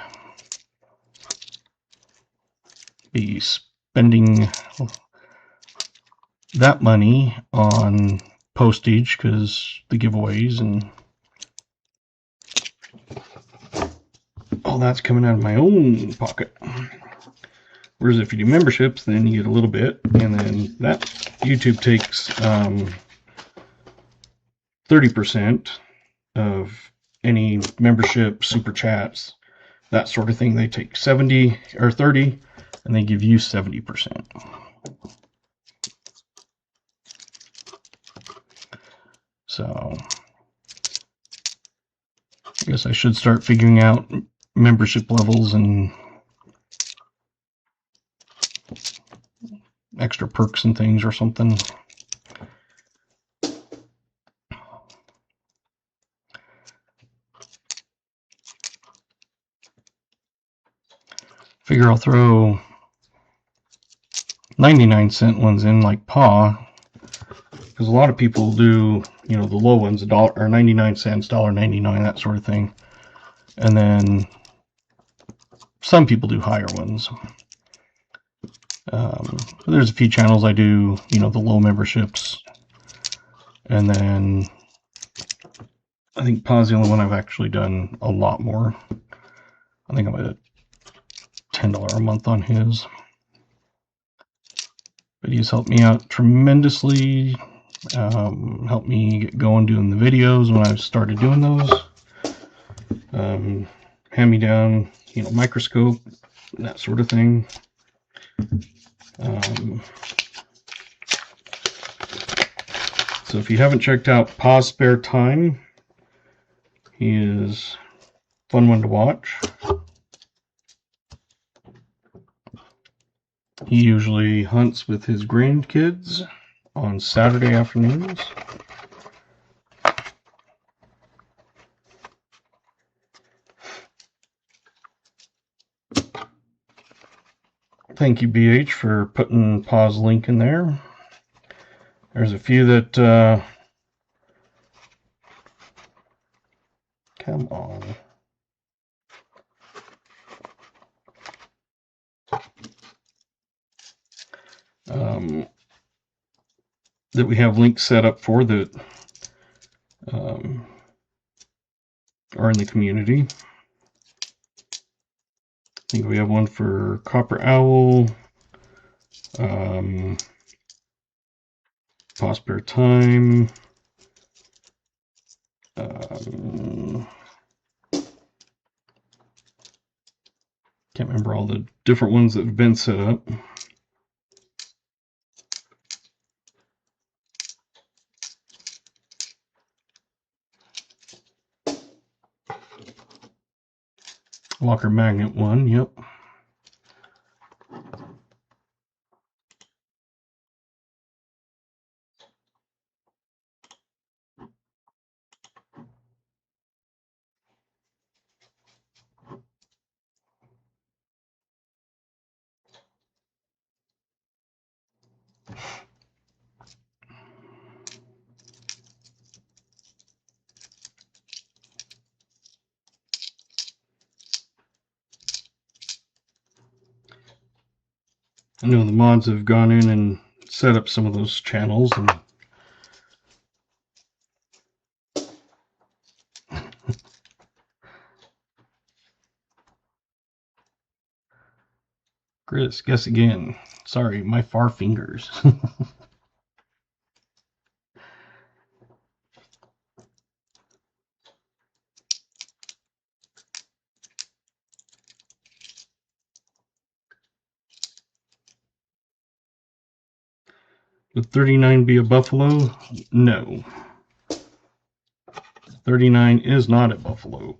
be spending that money on postage, because the giveaways and all that's coming out of my own pocket. Whereas if you do memberships, then you get a little bit, and then that YouTube takes 30% of any membership, super chats, that sort of thing. They take 70 or 30, and they give you 70%. So I guess I should start figuring out membership levels and extra perks and things or something. Figure I'll throw 99-cent ones in, like paw, because a lot of people do, you know, the low ones, $1 or 99 cents, $1.99, that sort of thing, and then some people do higher ones. There's a few channels I do, you know, the low memberships, and then I think Paw's the only one I've actually done a lot more. I think I'm at $10 a month on his. But he's helped me out tremendously, helped me get going doing the videos when I started doing those. Hand me down, you know, microscope, that sort of thing. So if you haven't checked out Paw's Spare Time, he is a fun one to watch. He usually hunts with his grandkids on Saturday afternoons. Thank you, BH, for putting Paw's link in there. There's a few that, come on. That we have links set up for that are in the community. I think we have one for Copper Owl, Paw's Spare Time, can't remember all the different ones that have been set up. Walker magnet one, yep. I know the mods have gone in and set up some of those channels, and Chris, guess again. Sorry, my far fingers. Would 39 be a buffalo? No. 39 is not a buffalo.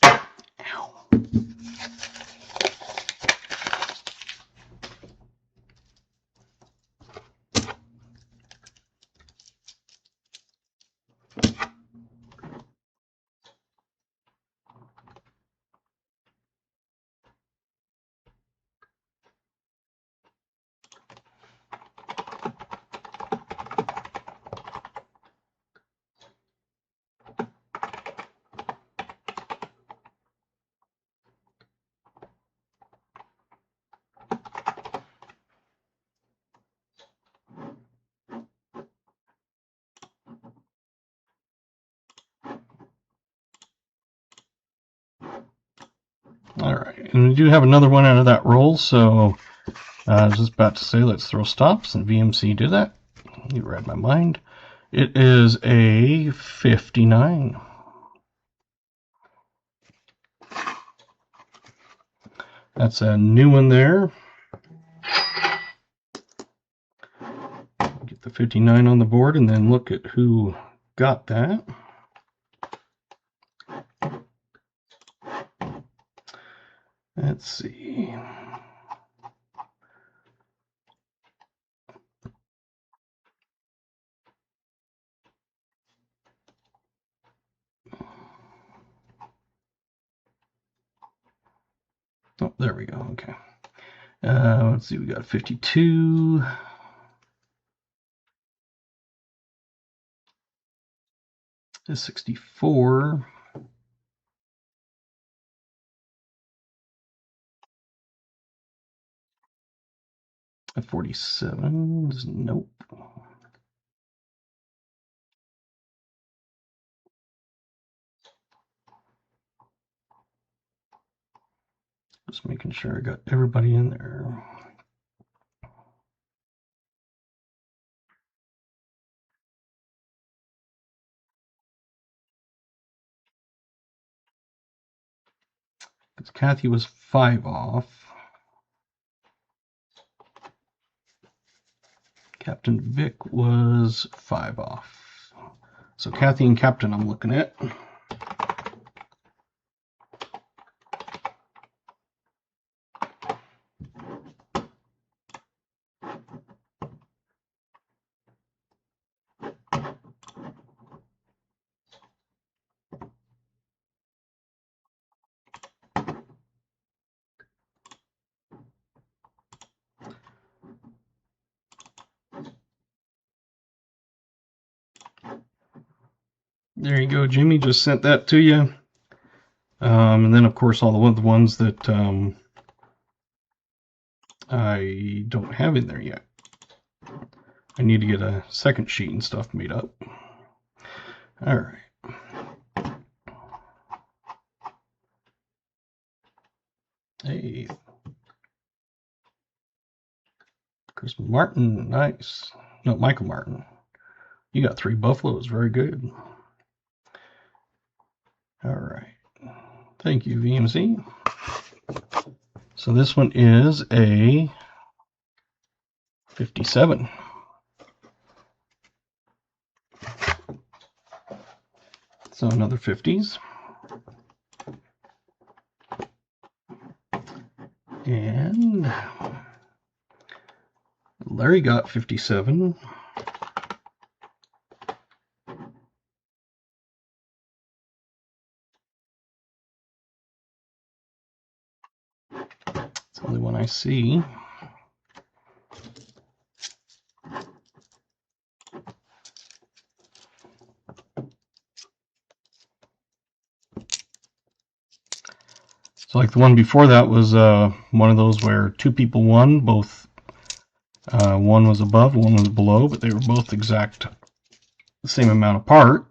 Ow. All right, and we do have another one out of that roll, so I was just about to say let's throw stops, and VMC did that. You read my mind. It is a 59. That's a new one there. Get the 59 on the board and then look at who got that. Let's see. Oh, there we go. Okay. Let's see. We got 52. A 64. A 47. Nope. Just making sure I got everybody in there. Because Kathy was 5 off. Captain Vic was 5 off. So Kathy and Captain I'm looking at. There you go, Jimmy. Just sent that to you. And then, of course, all the ones that I don't have in there yet. I need to get a second sheet and stuff made up. All right. Hey. Chris Martin, nice. No, Michael Martin. You got 3 buffaloes. Very good. All right. Thank you, VMC. So this one is a 57. So another 50s. And Larry got 57. It's the only one I see. So like the one before that was one of those where two people won, both one was above, one was below, but they were both exact the same amount apart.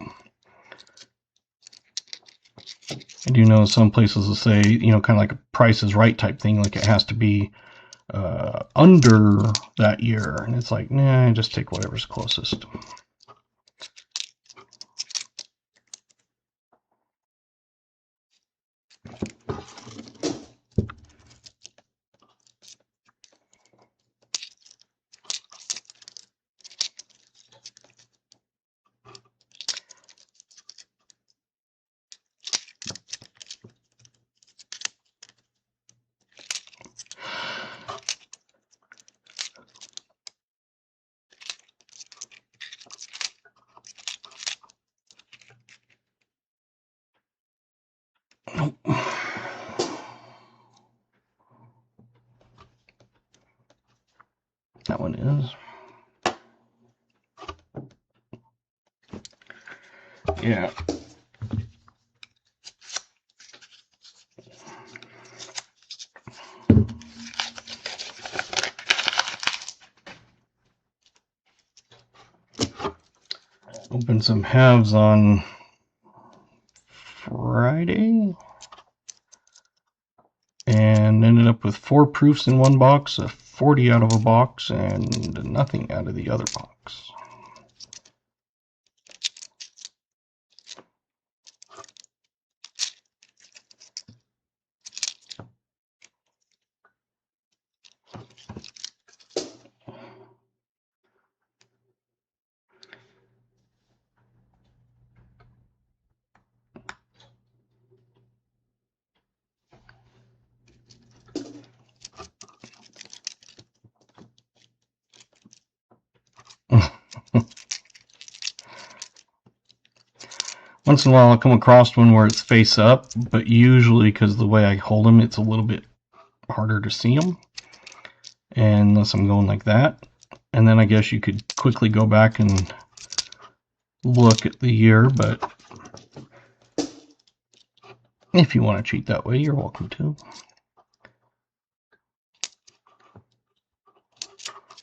I do know some places will say, you know, kind of like a Price is Right type thing, like it has to be under that year, and it's like, nah, just take whatever's closest. Nope. That one is. Yeah. Opened some halves on Friday and ended up with 4 proofs in one box, a 40 out of a box, and nothing out of the other box. Once in a while I'll come across one where it's face up, but usually because the way I hold them, it's a little bit harder to see them, and unless I'm going like that. And then I guess you could quickly go back and look at the year, but if you want to cheat that way, you're welcome to.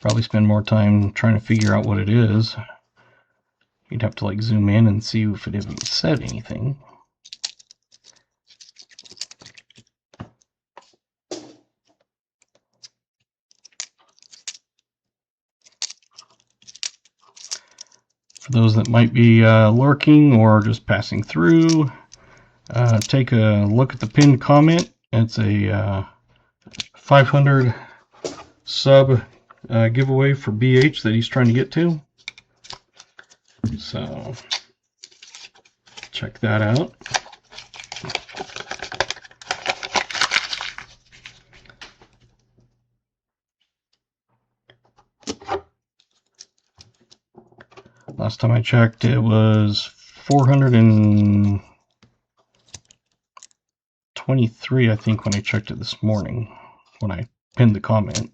Probably spend more time trying to figure out what it is. You'd have to like zoom in and see if it even said anything. For those that might be lurking or just passing through, take a look at the pinned comment. It's a 500 sub giveaway for BH that he's trying to get to. So check that out. Last time I checked, it was 423, I think, when I checked it this morning, when I pinned the comment.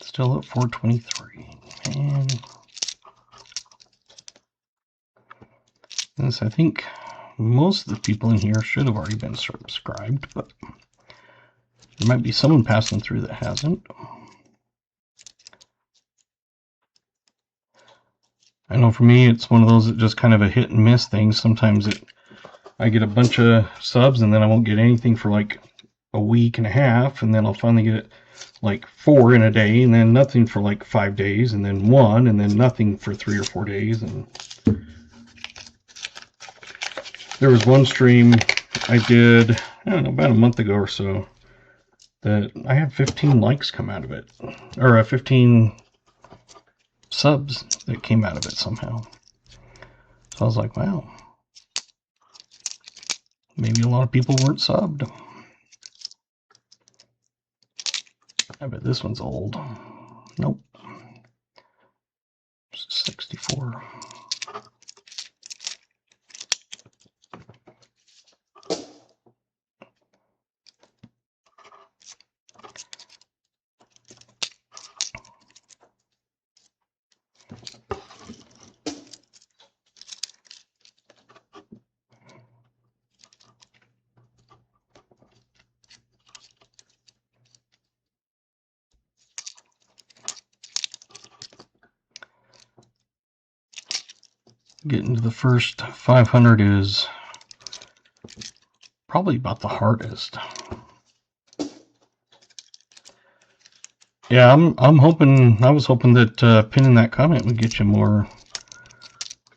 Still at 423. And this, I think most of the people in here should have already been subscribed, but there might be someone passing through that hasn't. I know for me, it's one of those that just kind of a hit and miss thing. Sometimes I get a bunch of subs and then I won't get anything for like a week and a half, and then I'll finally get like 4 in a day, and then nothing for like 5 days, and then 1, and then nothing for 3 or 4 days. And there was one stream I did, I don't know, about a month ago or so, that I had 15 likes come out of it, or 15 subs that came out of it somehow. So I was like, wow, maybe a lot of people weren't subbed. I bet this one's old. Nope. 64. Getting to the first 500 is probably about the hardest. Yeah, I'm hoping. I was hoping that pinning that comment would get you more.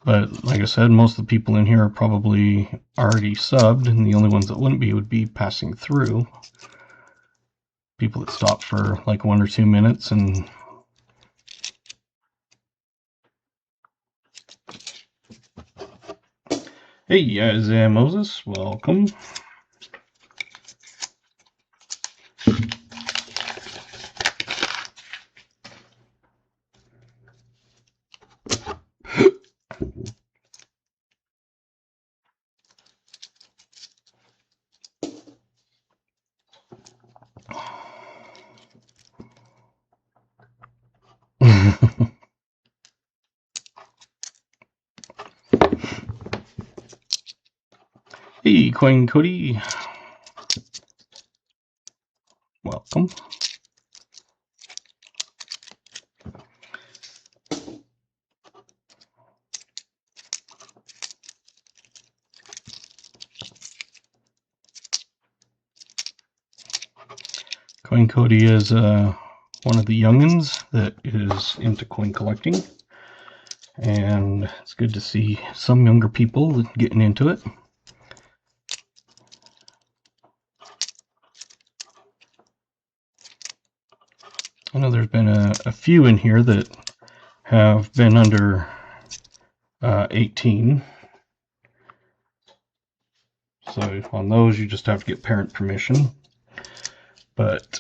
But like I said, most of the people in here are probably already subbed, and the only ones that wouldn't be would be passing through. People that stop for like 1 or 2 minutes and. Hey, Isaiah Moses, welcome. Hey, Coin Cody. Welcome. Coin Cody is one of the youngins that is into coin collecting, and it's good to see some younger people getting into it. I know there's been a few in here that have been under 18. So on those, you just have to get parent permission. But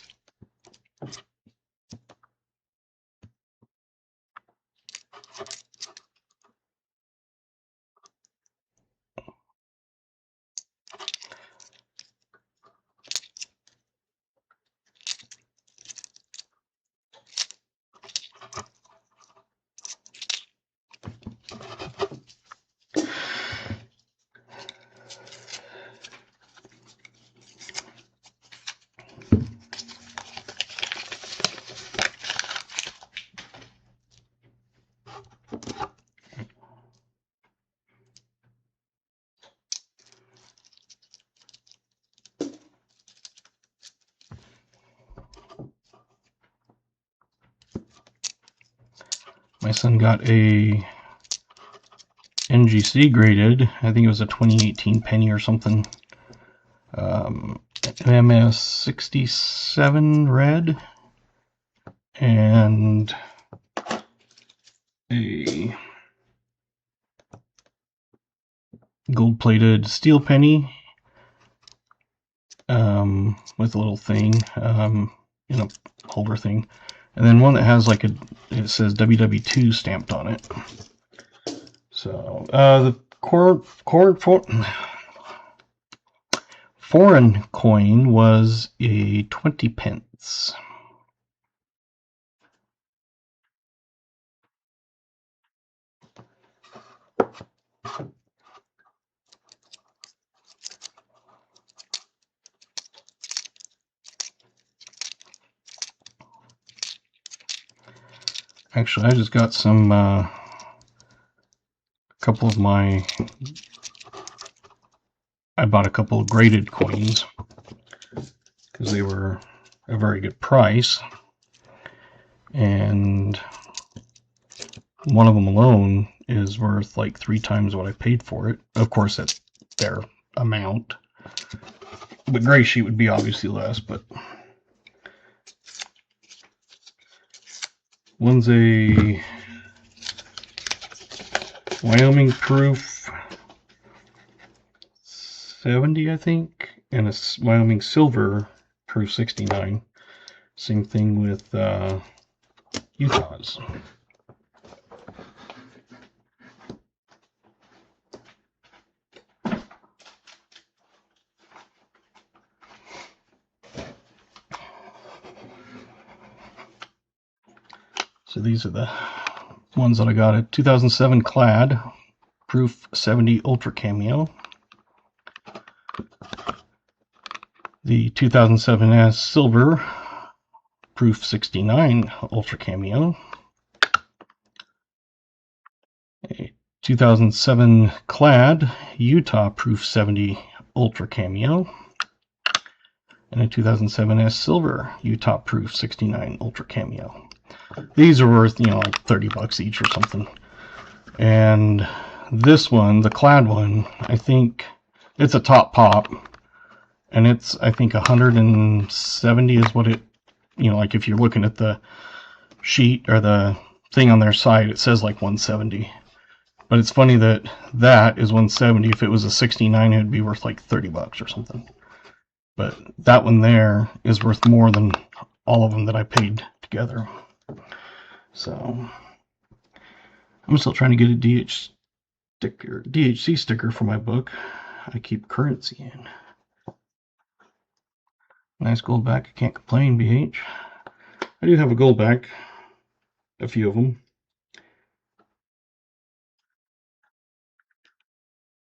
my son got a NGC graded. I think it was a 2018 penny or something. MS 67 red and a gold-plated steel penny with a little thing in a holder thing, and then one that has like it says WW2 stamped on it. So the foreign coin was a 20 pence. Actually, I just got some couple of I bought a couple of graded coins because they were a very good price, and one of them alone is worth like 3 times what I paid for it. Of course, that's their amount. The gray sheet would be obviously less, but one's a Wyoming proof 70, I think, and a Wyoming silver proof 69. Same thing with Utah's. So these are the ones that I got at 2007 Clad, proof 70 Ultra Cameo. The 2007 S Silver, proof 69 Ultra Cameo. A 2007 Clad, Utah, proof 70 Ultra Cameo. And a 2007 S Silver, Utah, proof 69 Ultra Cameo. These are worth, like $30 each or something. And this one, the Clad one, I think it's a top pop, and it's, I think, 170 is what it, like if you're looking at the sheet or the thing on their site, it says like 170. But it's funny that that is 170. If it was a 69, it would be worth like $30 or something. But that one there is worth more than all of them that I paid together. So I'm still trying to get a DHC sticker for my book. I keep currency in. Nice gold back. I can't complain, BH. I do have a gold back, a few of them.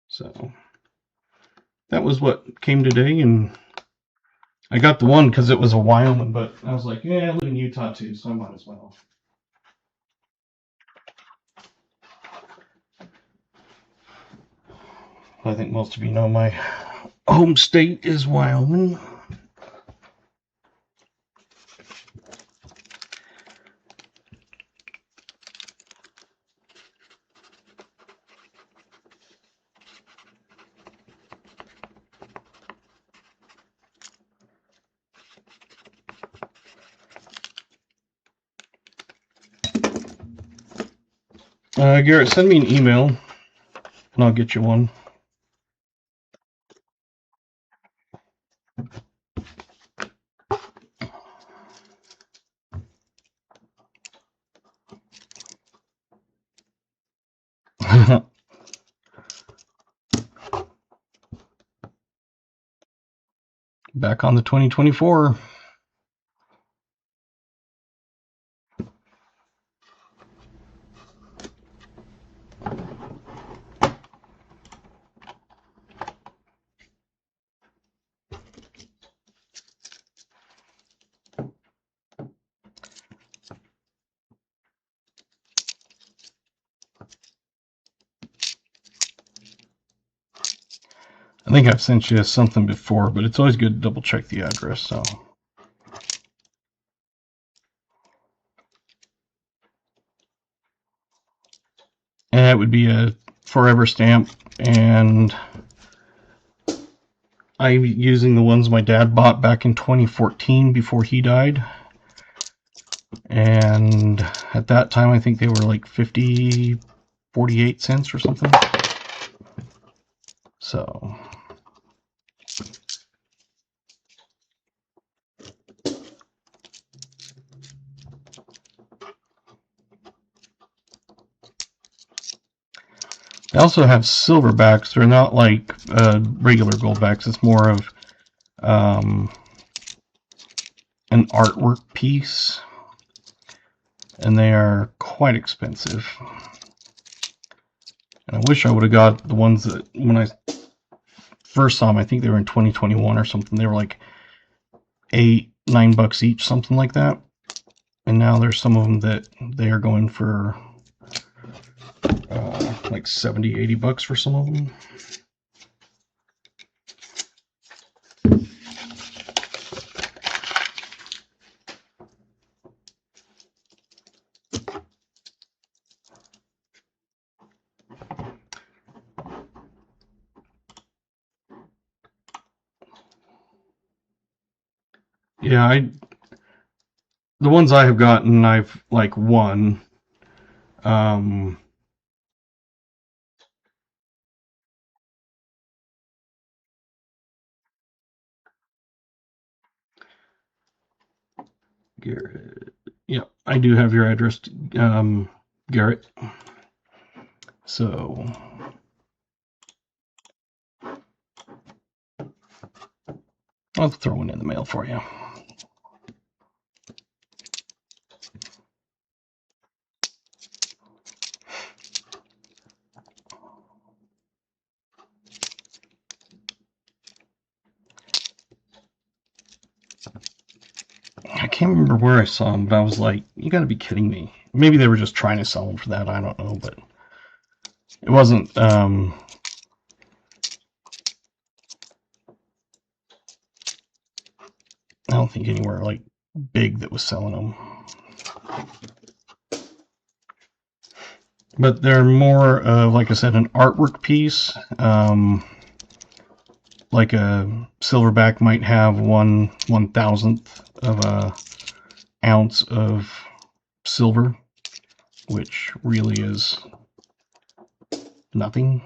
So that was what came today, and I got the one because it was a Wyoming, but I was like, yeah, I live in Utah too, so I might as well. I think most of you know my home state is Wyoming. Garrett, send me an email and I'll get you one. Back on the 2024. I think I've sent you something before, but it's always good to double check the address. So, and it would be a forever stamp, and I'm using the ones my dad bought back in 2014 before he died. And at that time, I think they were like 48 cents or something. So they also have silverbacks. They're not like regular goldbacks. It's more of an artwork piece, and they are quite expensive. And I wish I would have got the ones that when I first saw them, I think they were in 2021 or something. They were like $8-9 each, something like that. And now there's some of them that they are going for like 70, 80 bucks for some of them. Yeah, the ones I have gotten, I've like won. Garrett. Yeah, I do have your address, Garrett. So I'll throw one in the mail for you. I can't remember where I saw them, but I was like, you gotta be kidding me. Maybe they were just trying to sell them for that, I don't know, but it wasn't, I don't think anywhere like big that was selling them. But they're more of, like I said, an artwork piece. Like a silverback might have 1/1000th of a ounce of silver, which really is nothing.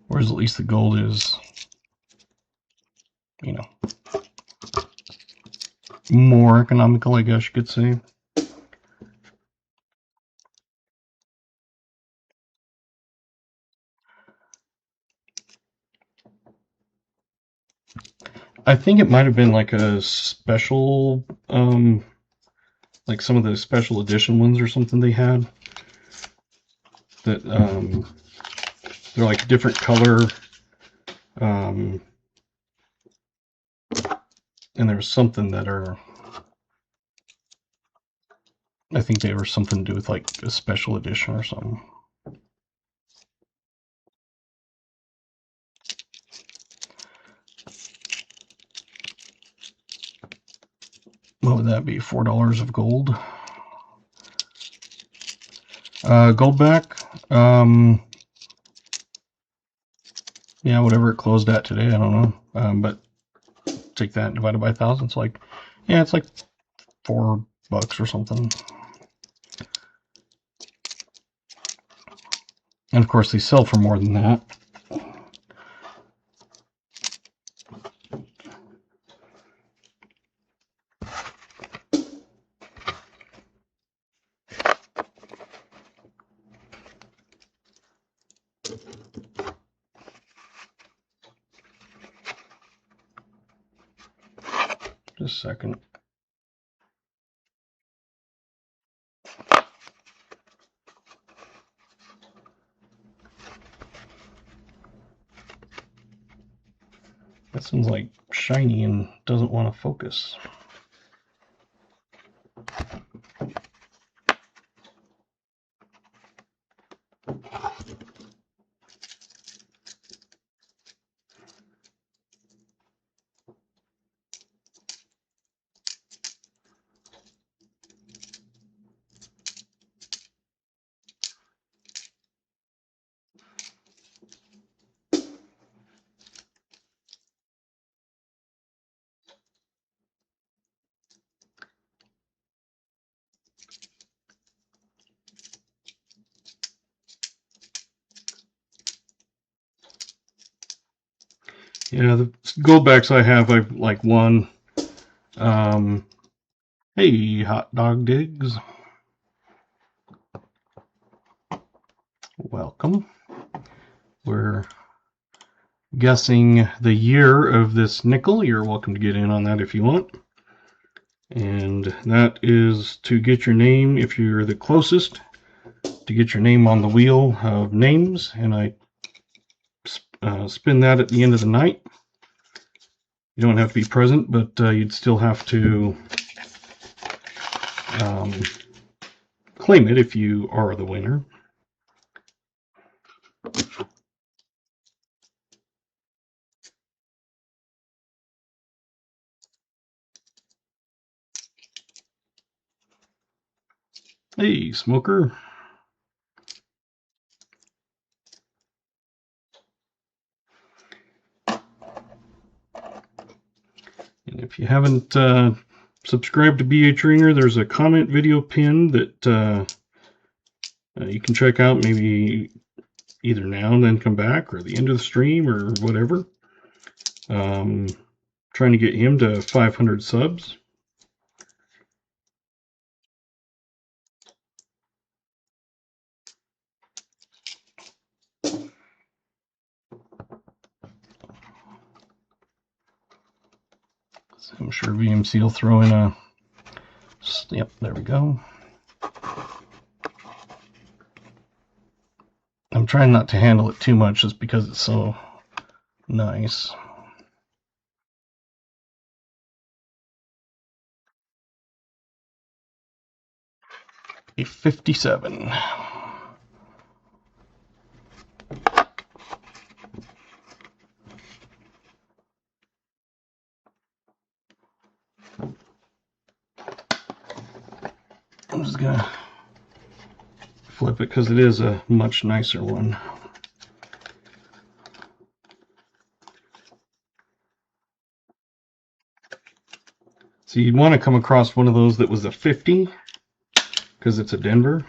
Whereas at least the gold is, you know, more economical, I guess you could say. I think it might have been like a special, like some of the special edition ones or something they had. That they're like different color, and there's something that are, I think they were something to do with like a special edition or something. What would that be? $4 of gold. Goldback. Yeah, whatever it closed at today, I don't know. But take that and divide it by 1,000. It's like, yeah, it's like $4 or something. And of course, they sell for more than that. Just a second. That sounds like shiny and doesn't want to focus. Yeah, the goldbacks I have, I've like won. Hey, Hot Dog Digs. Welcome. We're guessing the year of this nickel. You're welcome to get in on that if you want. And that is to get your name, if you're the closest, to get your name on the wheel of names. And I spin that at the end of the night. You don't have to be present, but you'd still have to claim it if you are the winner. Hey, smoker. And if you haven't subscribed to BH Ringer, there's a comment video pin that you can check out maybe either now and then come back, or the end of the stream, or whatever. Trying to get him to 500 subs. So I'm sure VMC will throw in a... Yep, there we go. I'm trying not to handle it too much just because it's so nice. A 57. I'm just gonna flip it because it is a much nicer one. So you'd want to come across one of those that was a 50 because it's a Denver.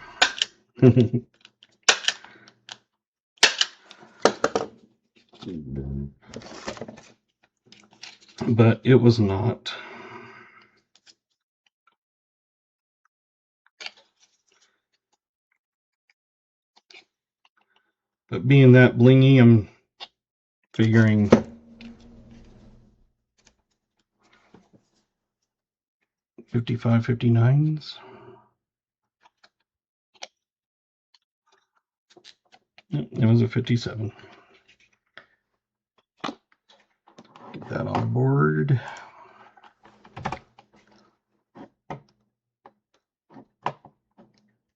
But it was not. But being that blingy, I'm figuring 55, 59s. It was a 57. Get that on board.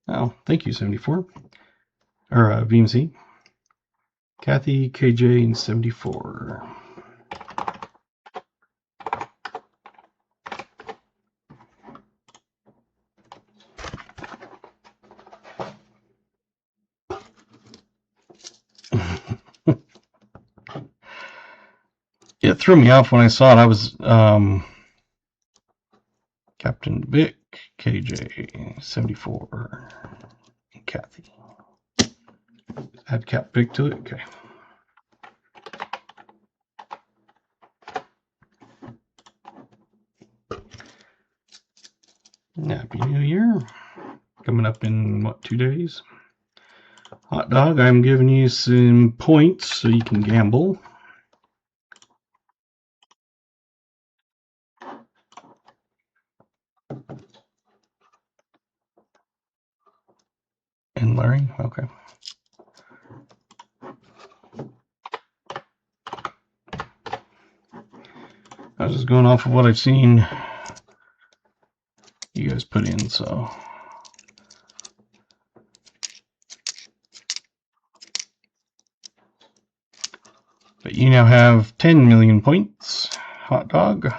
Oh, thank you, 74. Or VMC. Kathy, KJ, and 74. It threw me off when I saw it. I was Captain Vic, KJ, 74, and Kathy. Add Cap Vic to it? Okay. Happy New Year. Coming up in, what, 2 days? Hot dog, I'm giving you some points so you can gamble. And Larry? Okay. I was just going off of what I've seen you guys put in, so. But you now have 10 million points, hot dog,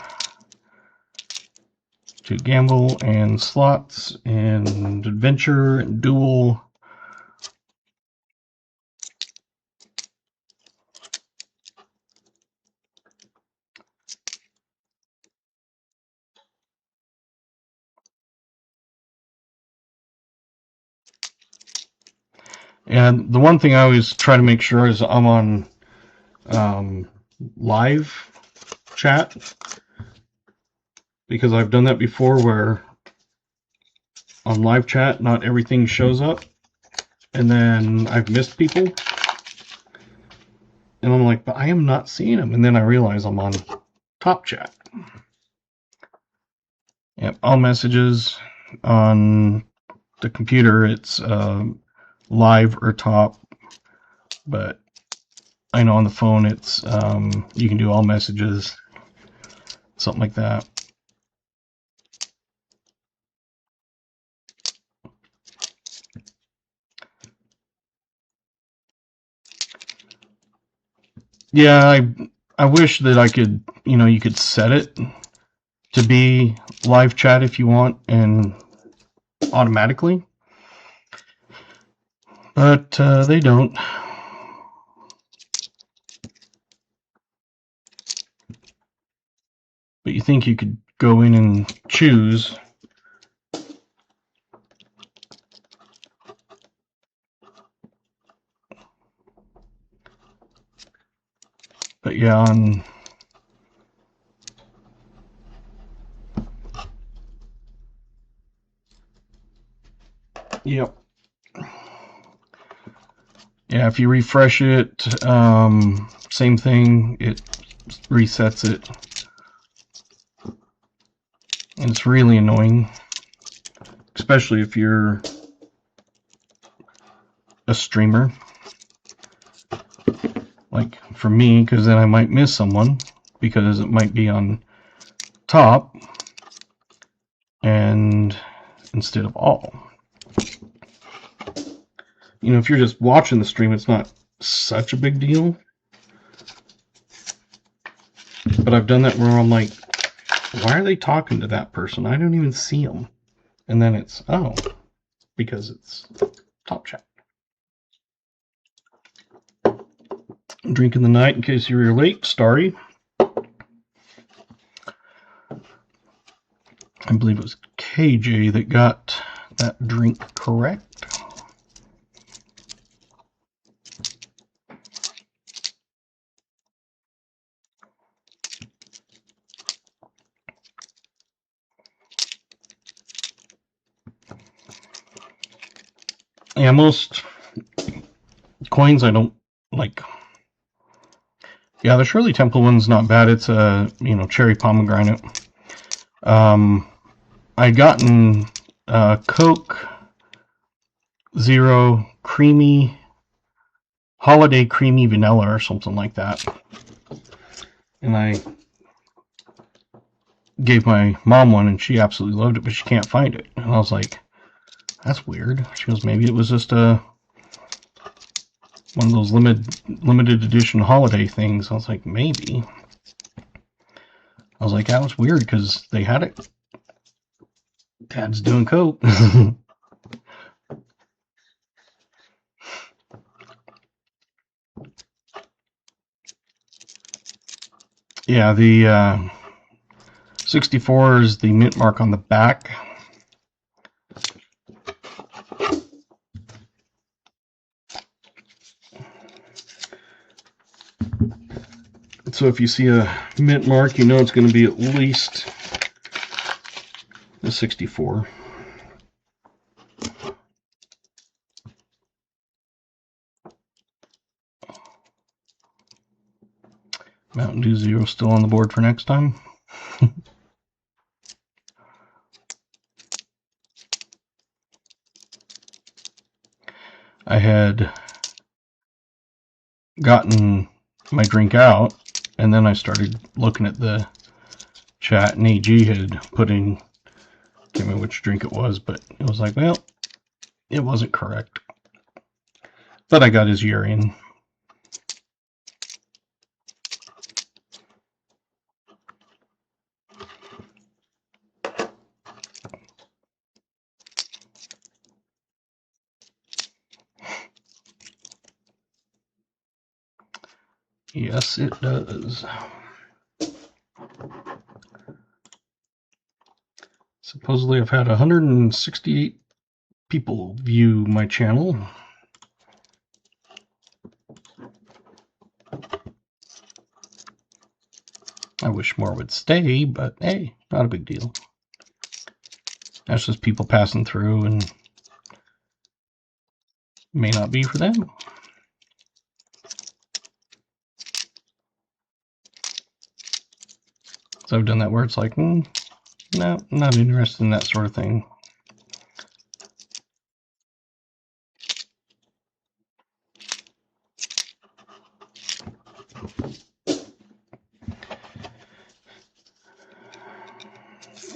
to gamble and slots and adventure and duel. And the one thing I always try to make sure is I'm on live chat, because I've done that before where on live chat not everything shows up, and then I've missed people, and I'm like, but I am not seeing them, and then I realize I'm on top chat. Yep, all messages on the computer, it's live or top, but I know on the phone it's you can do all messages, something like that. Yeah, I wish that I could, you could set it to be live chat if you want and automatically, but they don't. But you think you could go in and choose. But yeah, yep. Yeah, if you refresh it, same thing, it resets it. And it's really annoying, especially if you're a streamer. Like for me, because then I might miss someone because it might be on top and instead of all. If you're just watching the stream, it's not such a big deal. But I've done that where I'm like, why are they talking to that person? I don't even see them. And then it's, oh, because it's top chat. I'm drinking the night in case you were late. Starry. I believe it was KJ that got that drink correct. Yeah, most coins I don't like. Yeah, the Shirley Temple one's not bad. It's a cherry pomegranate. I'd gotten Coke Zero creamy holiday creamy vanilla or something like that, and I gave my mom one and she absolutely loved it, but she can't find it. And I was like, that's weird. She goes, maybe it was just one of those limited edition holiday things. I was like, maybe. I was like, that was weird because they had it. Dad's doing Coke. Yeah, the 64 is the mint mark on the back. So if you see a mint mark, you know it's going to be at least the 64. Mountain Dew Zero still on the board for next time. I had gotten my drink out, and then I started looking at the chat, and AG had put in, can't remember which drink it was, but it was like, well, it wasn't correct. But I got his year in. Yes, it does. Supposedly I've had 168 people view my channel. I wish more would stay, but hey, not a big deal. That's just people passing through and may not be for them. So I've done that where it's like, no, not interested in that sort of thing.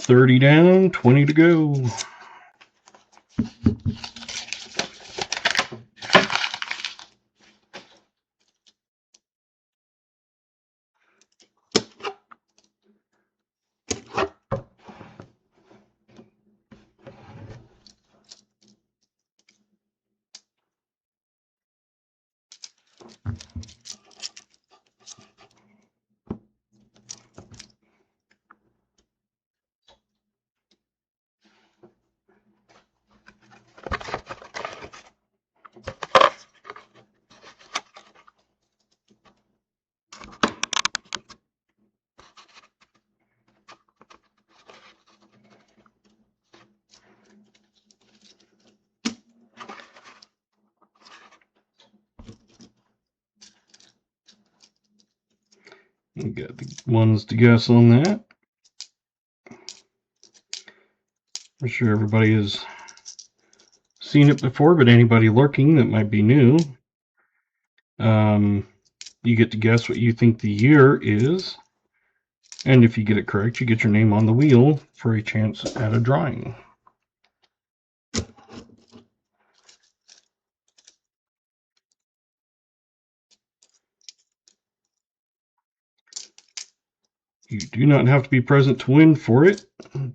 30 down, 20 to go. We got the ones to guess on that. I'm sure everybody has seen it before, but anybody lurking that might be new, you get to guess what you think the year is. And if you get it correct, you get your name on the wheel for a chance at a drawing. You do not have to be present to win for it,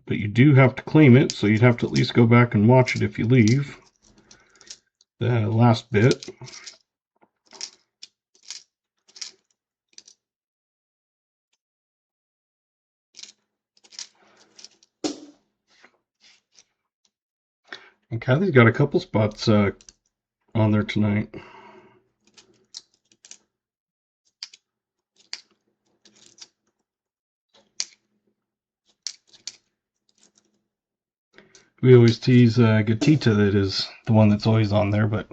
but you do have to claim it, so you'd have to at least go back and watch it if you leave the last bit. And Kathy's got a couple spots on there tonight. We always tease Gatita that is the one that's always on there, but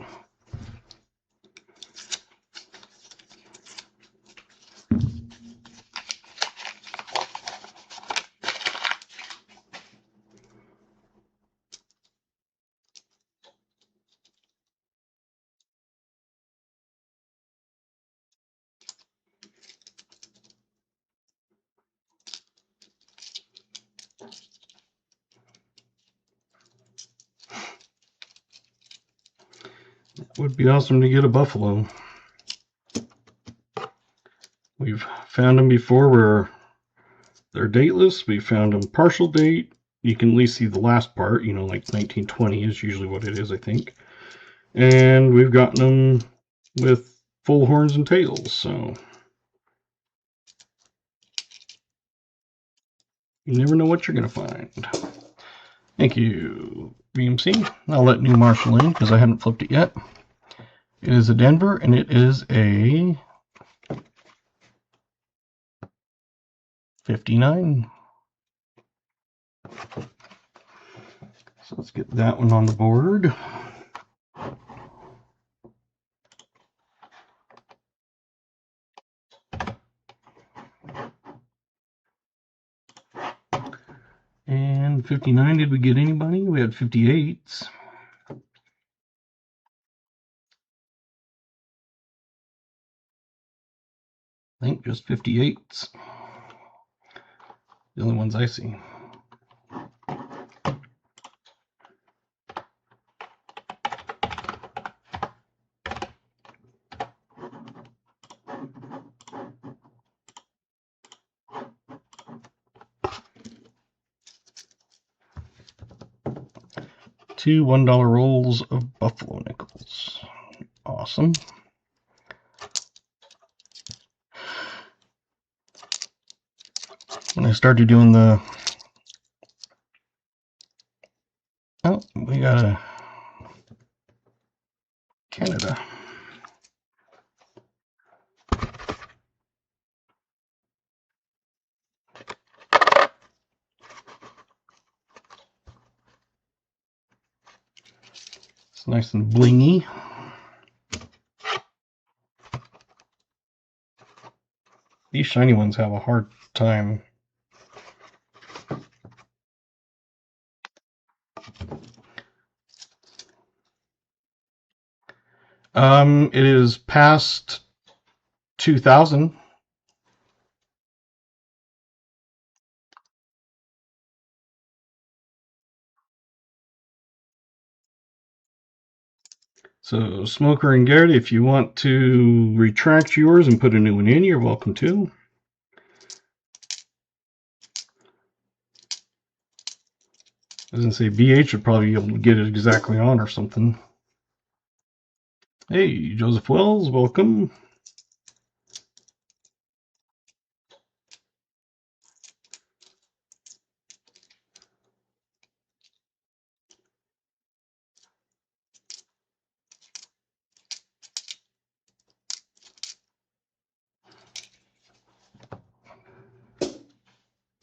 it would be awesome to get a buffalo. We've found them before where they're dateless. We found them partial date. You can at least see the last part, you know, like 1920 is usually what it is, I think. And we've gotten them with full horns and tails, so you never know what you're going to find. Thank you, VMC. I'll let New Marshall in because I haven't flipped it yet. It is a Denver, and it is a 59. So let's get that one on the board. And 59, did we get anybody? We had 58s. I think just 58s. The only ones I see. Two $1 rolls of Buffalo nickels. Awesome. When I started doing the... Oh, we got a Canada. It's nice and blingy. These shiny ones have a hard time. It is past 2000. So, Smoker and Garrett, if you want to retract yours and put a new one in, you're welcome to. I was going to say, BH would probably be able to get it exactly on or something. Hey, Joseph Wells, welcome.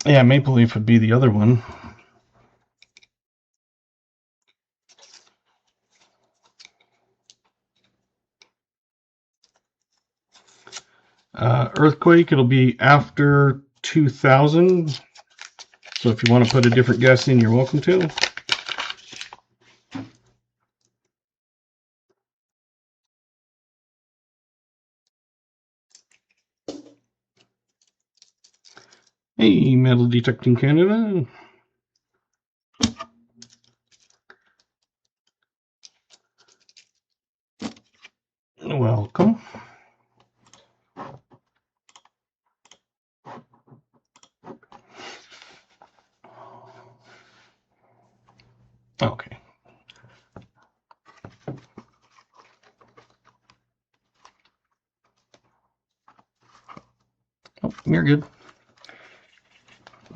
Yeah, Maple Leaf would be the other one. Earthquake, it'll be after 2000. So if you want to put a different guess in, you're welcome to. Hey, Metal Detecting Canada. Welcome. Okay. Oh, you're good.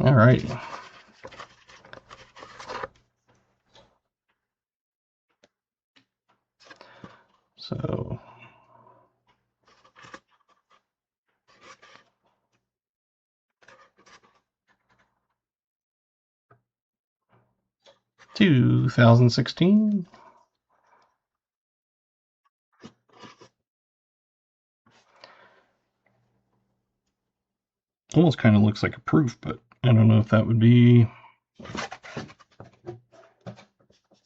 All right. So, $2016. Almost kind of looks like a proof, but I don't know if that would be.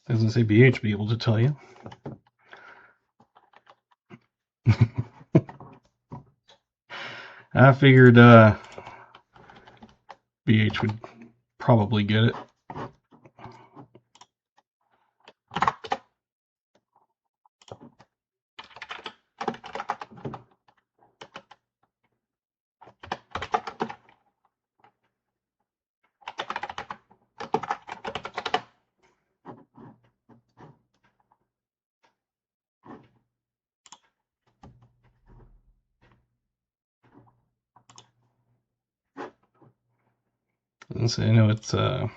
Doesn't say BH be able to tell you. I figured BH would probably get it. And so I know it's a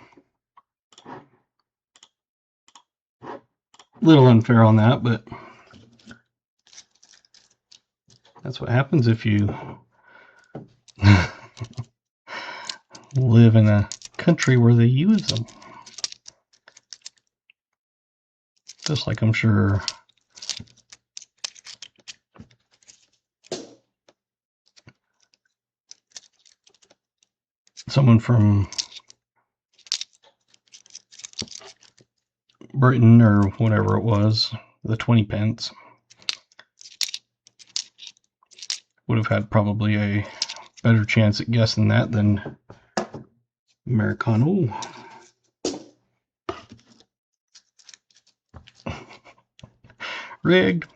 little unfair on that, but that's what happens if you live in a country where they use them. Just like I'm sure someone from Britain or whatever it was, the 20 pence, would have had probably a better chance at guessing that than Americano. Rigged.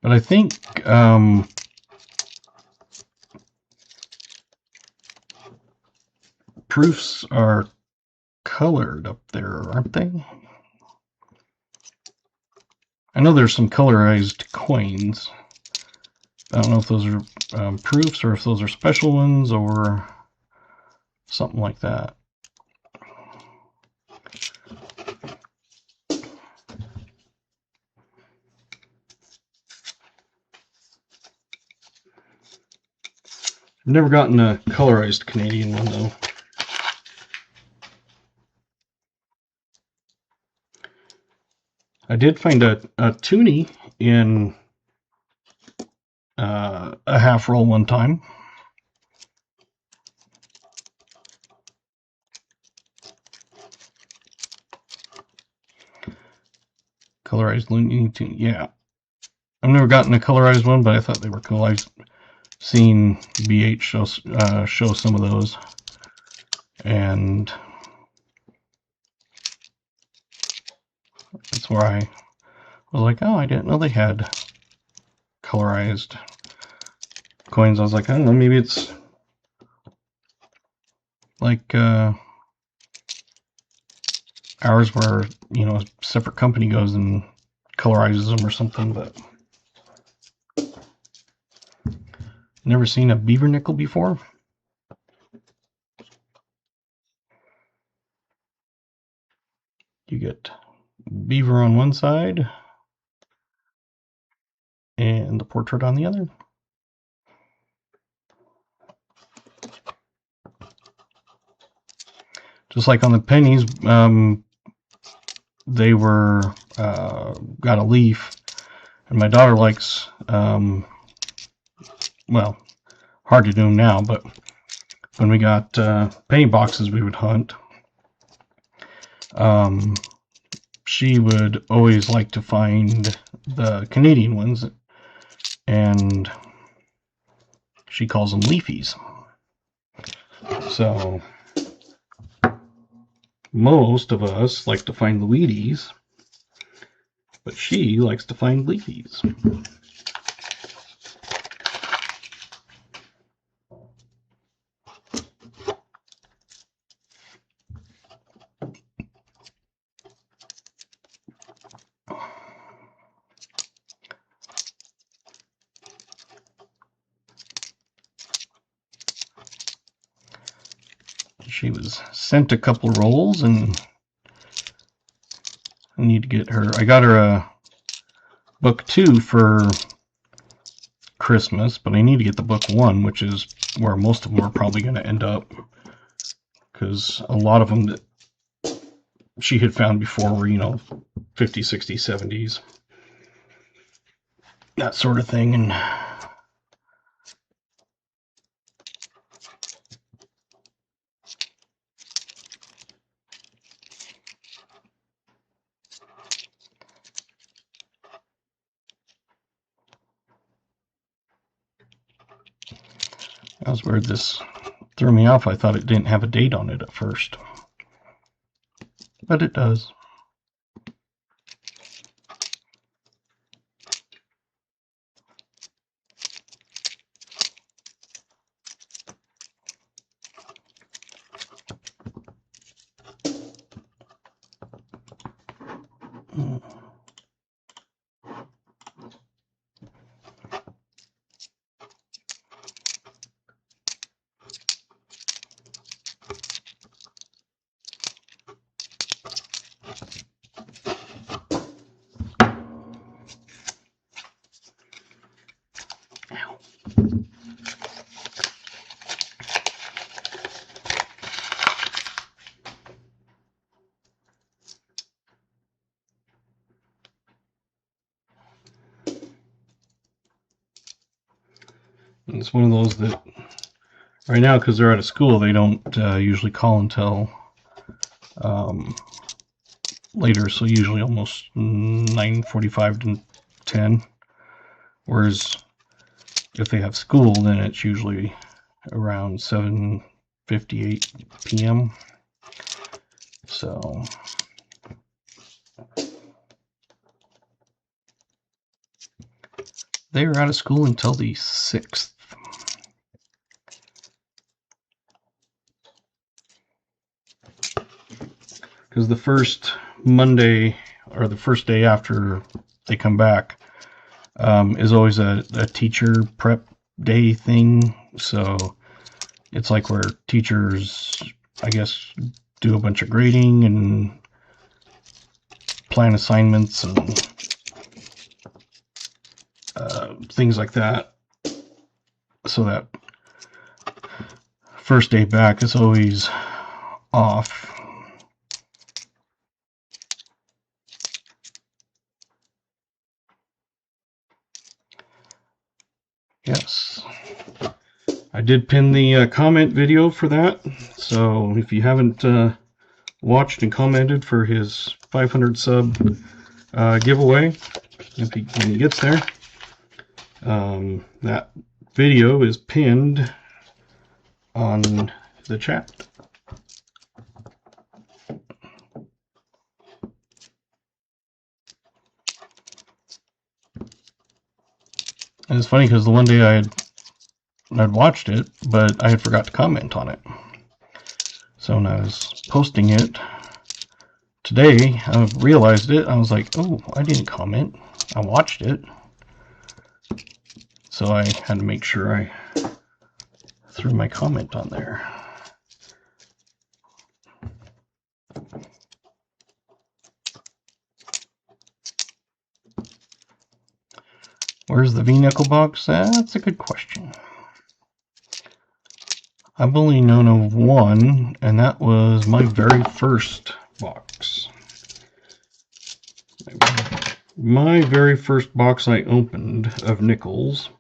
But I think proofs are colored up there, aren't they? I know there's some colorized coins. I don't know if those are proofs or if those are special ones or something like that. I've never gotten a colorized Canadian one though. I did find a toonie in a half roll one time. Colorized Looney Tune, yeah. I've never gotten a colorized one, but I thought they were cool. I've seen BH show some of those, and that's where I was like, oh, I didn't know they had colorized coins. I was like, I don't know, maybe it's like ours where, you know, a separate company goes and colorizes them or something, but never seen a beaver nickel before. You get beaver on one side and the portrait on the other. Just like on the pennies, they were got a leaf, and my daughter likes, well, hard to do them now, but when we got penny boxes we would hunt, she would always like to find the Canadian ones, and she calls them leafies. So most of us like to find Luigi's, but she likes to find leafies. She was sent a couple rolls, and I need to get her. I got her a book 2 for Christmas, but I need to get the book 1, which is where most of them are probably going to end up, because a lot of them that she had found before were, you know, 50s, 60s, 70s, that sort of thing. And that was where this threw me off. I thought it didn't have a date on it at first, but it does. And it's one of those that right now, because they're out of school, they don't usually call until later, so usually almost 9:45 to 10. Whereas if they have school, then it's usually around 7:58 p.m. So they are out of school until the 6th. Because the first Monday, or the first day after they come back, is always a teacher prep day thing. So it's like where teachers, I guess, do a bunch of grading and plan assignments and things like that. So that first day back is always off. Yes, I did pin the comment video for that, so if you haven't watched and commented for his 500 sub giveaway, when he gets there, That video is pinned on the chat. And it's funny because the one day I'd watched it, but I had forgot to comment on it. So when I was posting it today, I realized it. I was like, oh, I didn't comment. I watched it. So I had to make sure I threw my comment on there. Where's the V-nickel box? That's a good question. I've only known of one, and that was my very first box. My very first box I opened of nickels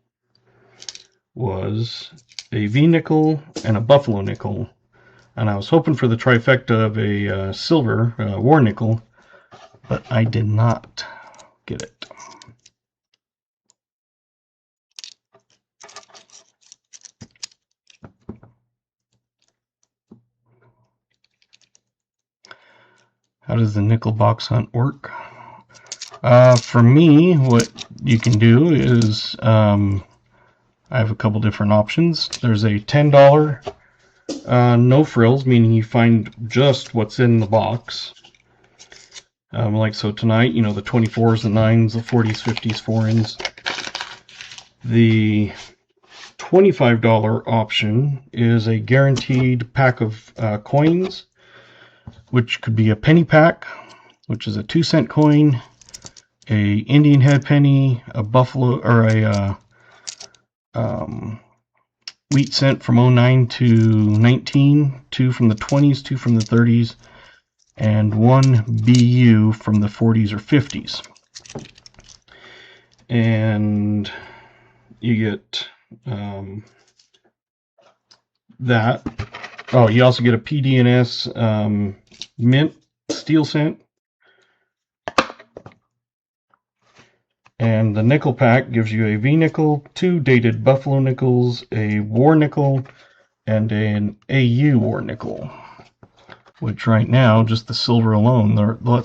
was a V-nickel and a buffalo nickel, and I was hoping for the trifecta of a silver war nickel, but I did not get it. How does the nickel box hunt work? For me, what you can do is I have a couple different options. There's a $10 no frills, meaning you find just what's in the box. Like so tonight, you know, the 24s, the 9s, the 40s, 50s, foreigns. The $25 option is a guaranteed pack of coins, which could be a penny pack, which is a 2-cent coin, a Indian head penny, a buffalo, or a wheat cent from 09 to 19, 2 from the 20s, 2 from the 30s, and 1 BU from the 40s or 50s. And you get that. Oh, you also get a PD&S mint steel cent. And the nickel pack gives you a V-nickel, 2 dated buffalo nickels, a war nickel, and an AU war nickel. Which right now, just the silver alone,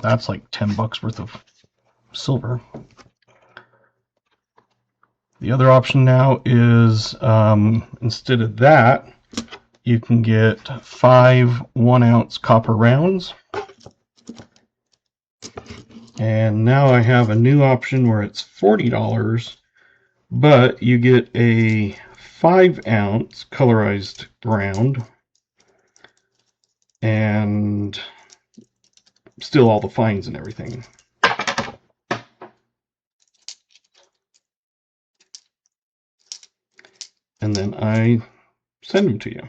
that's like $10 worth of silver. The other option now is, instead of that, you can get 5 1-ounce copper rounds. And now I have a new option where it's $40, but you get a 5-ounce colorized round and still all the fines and everything. And then I send them to you.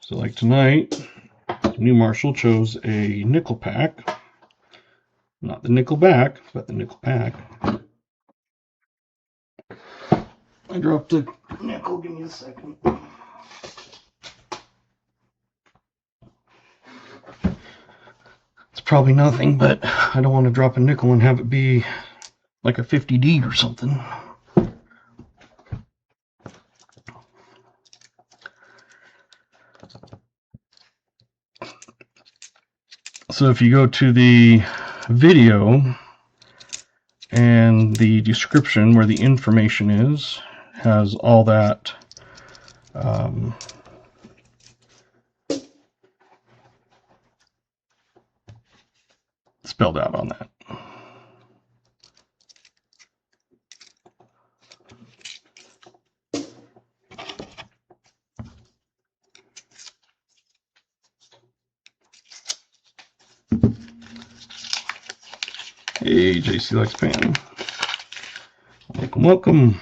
So like tonight, New Marshall chose a nickel pack. Not the nickel back, but the nickel pack. I dropped a nickel, give me a second. It's probably nothing, but I don't want to drop a nickel and have it be like a 50D or something. So if you go to the video and the description where the information is, has all that spelled out on that. Hey, JC Lex Pan. Welcome, welcome.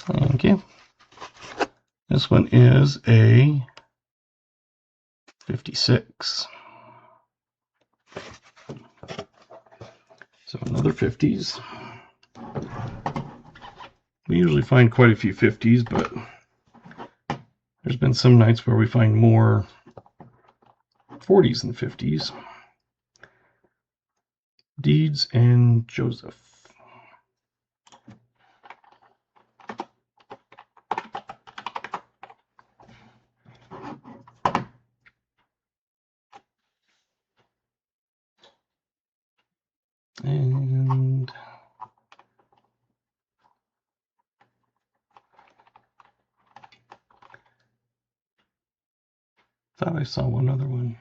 Thank you. This one is a 56. So another 50s. We usually find quite a few 50s, but there's been some nights where we find more 40s than 50s. Deeds and Joseph. And thought I saw one other one.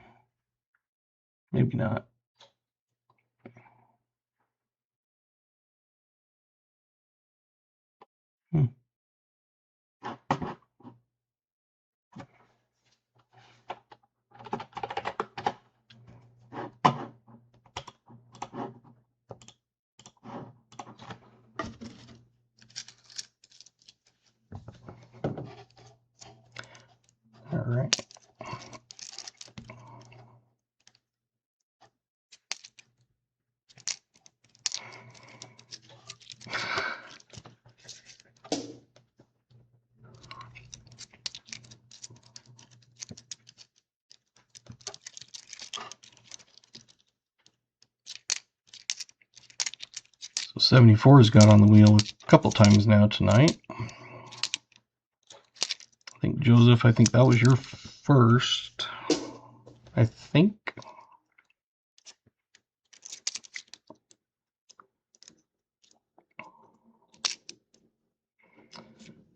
Maybe not. All right. So 74 has got on the wheel a couple times now tonight. I think Joseph, I think that was your first. I think.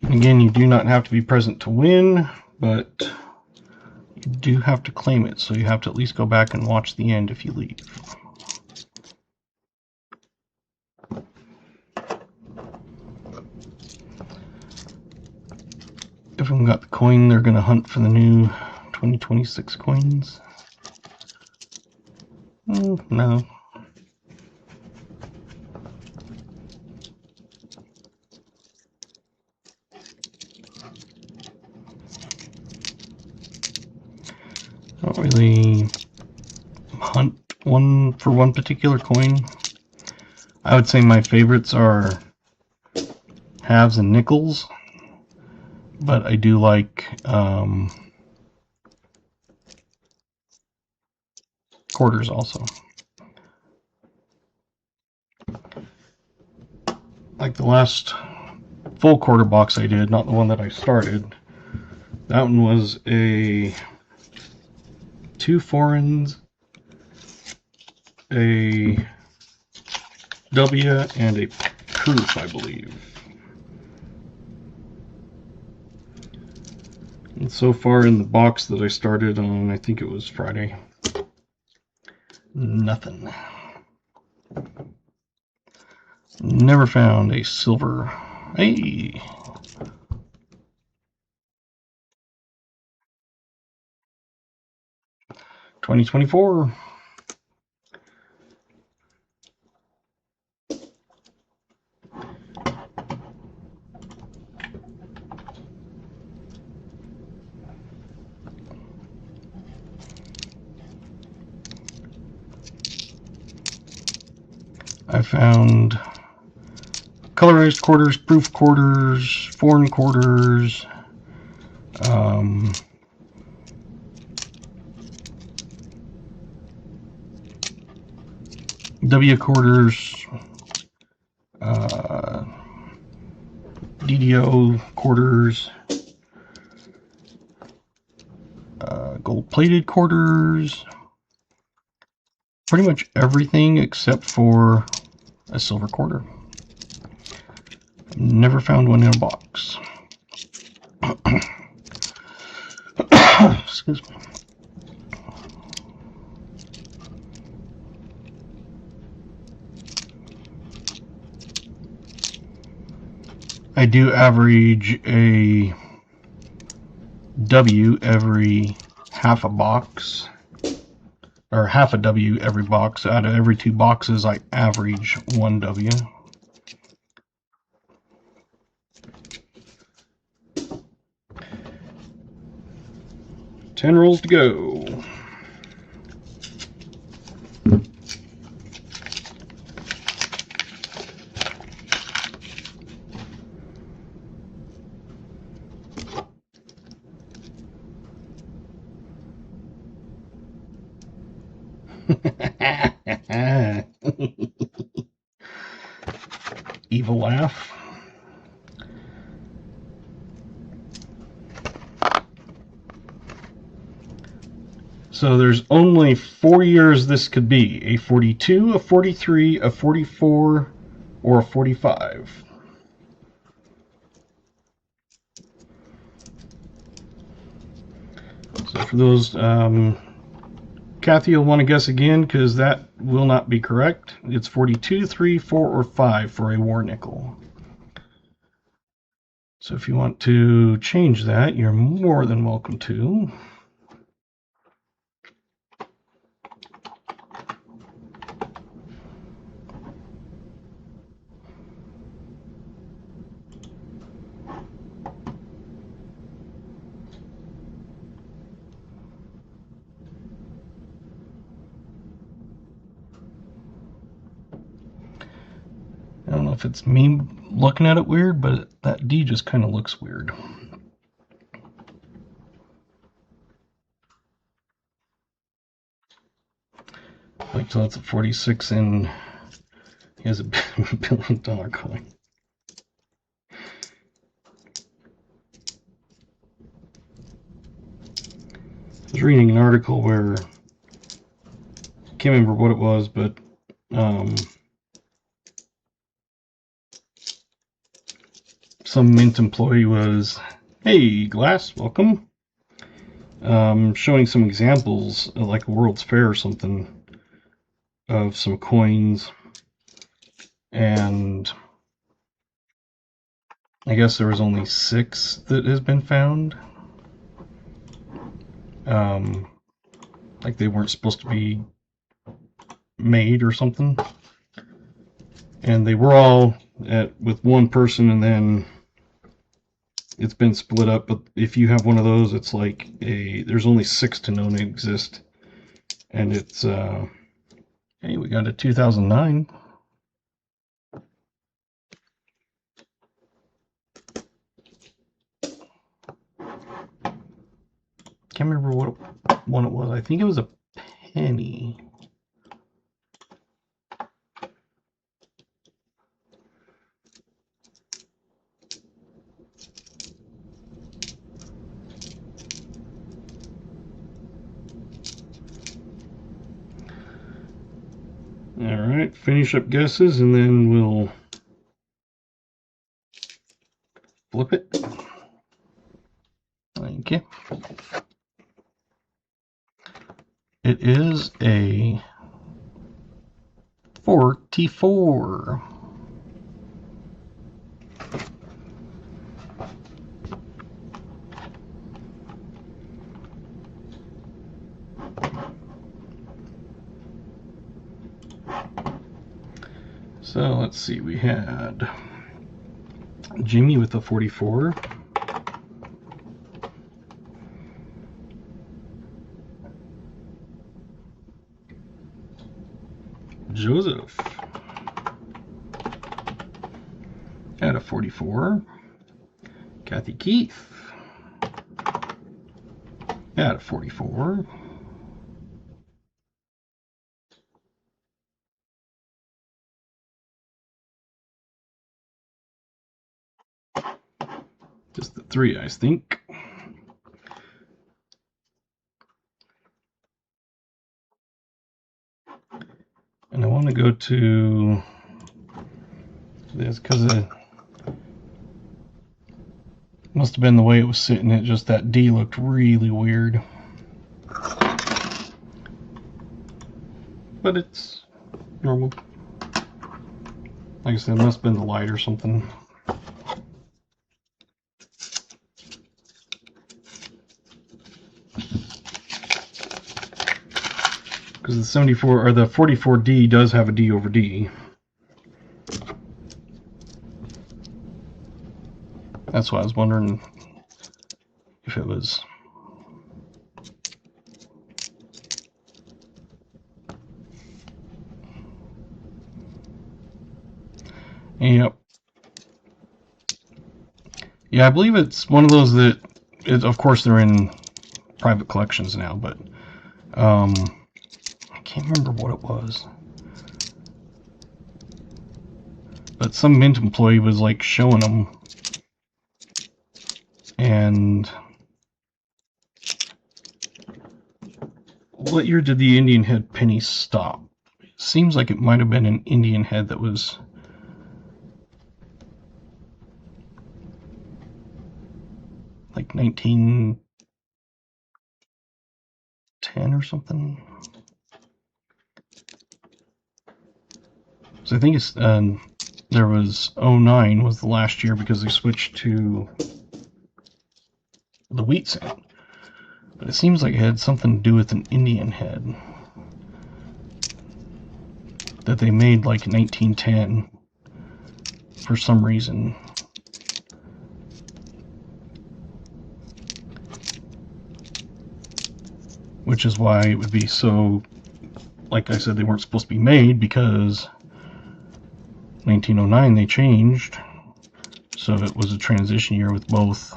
Again, you do not have to be present to win, but you do have to claim it, so you have to at least go back and watch the end if you leave. If everyone got the coin, they're going to hunt for the new 2026 coins. No. Don't really hunt one for one particular coin. I would say my favorites are halves and nickels, but I do like quarters also. Like the last full quarter box I did, not the one that I started, that one was a 2 foreigns, a W, and a proof, I believe. And so far in the box that I started on, I think it was Friday, nothing. Never found a silver. Hey! 2024. I found colorized quarters, proof quarters, foreign quarters, W quarters, DDO quarters, gold-plated quarters, pretty much everything except for a silver quarter. Never found one in a box. Excuse me. I do average a W every half a box, or half a W every box. Out of every 2 boxes, I average 1 W. $10 rolls to go. Evil laugh. So there's only 4 years this could be: a 42, a 43, a 44, or a 45. So for those, Kathy will want to guess again because that will not be correct. It's 42, 3, 4, or 5 for a war nickel. So if you want to change that, you're more than welcome to. I don't know if it's me looking at it weird, but that D just kind of looks weird. Like, so that's a 46 and he has a $1 billion coin. I was reading an article where, I can't remember what it was, but some Mint employee was, "Hey, Glass, welcome." Showing some examples, like a World's Fair or something, of some coins, and I guess there was only 6 that has been found. Like they weren't supposed to be made or something, and they were all with one person, and then it's been split up. But if you have one of those, it's like there's only 6 to known to exist, and it's hey, we got a 2009. Can't remember what one it was. I think it was a penny. Alright, finish up guesses and then we'll flip it. Thank you. It is a 44. So let's see, we had Jimmy with a 44. Joseph had a 44. Kathy Keith had a 44. Just the 3, I think. And I want to go to this because it must have been the way it was sitting. It just, that D looked really weird. But it's normal. Like I said, it must have been the light or something. Because the 74 or the 44D does have a D over D. That's why I was wondering if it was. Yep. Yeah, I believe it's one of those that, of course, they're in private collections now, but I can't remember what it was. But some mint employee was like showing them. And what year did the Indian head penny stop? It seems like it might have been an Indian head that was like 1910 or something. So I think it's there was 09 was the last year because they switched to the wheat sound. But it seems like it had something to do with an Indian head that they made like 1910 for some reason. Which is why it would be so, like I said, they weren't supposed to be made, because 1909 they changed, so it was a transition year with both.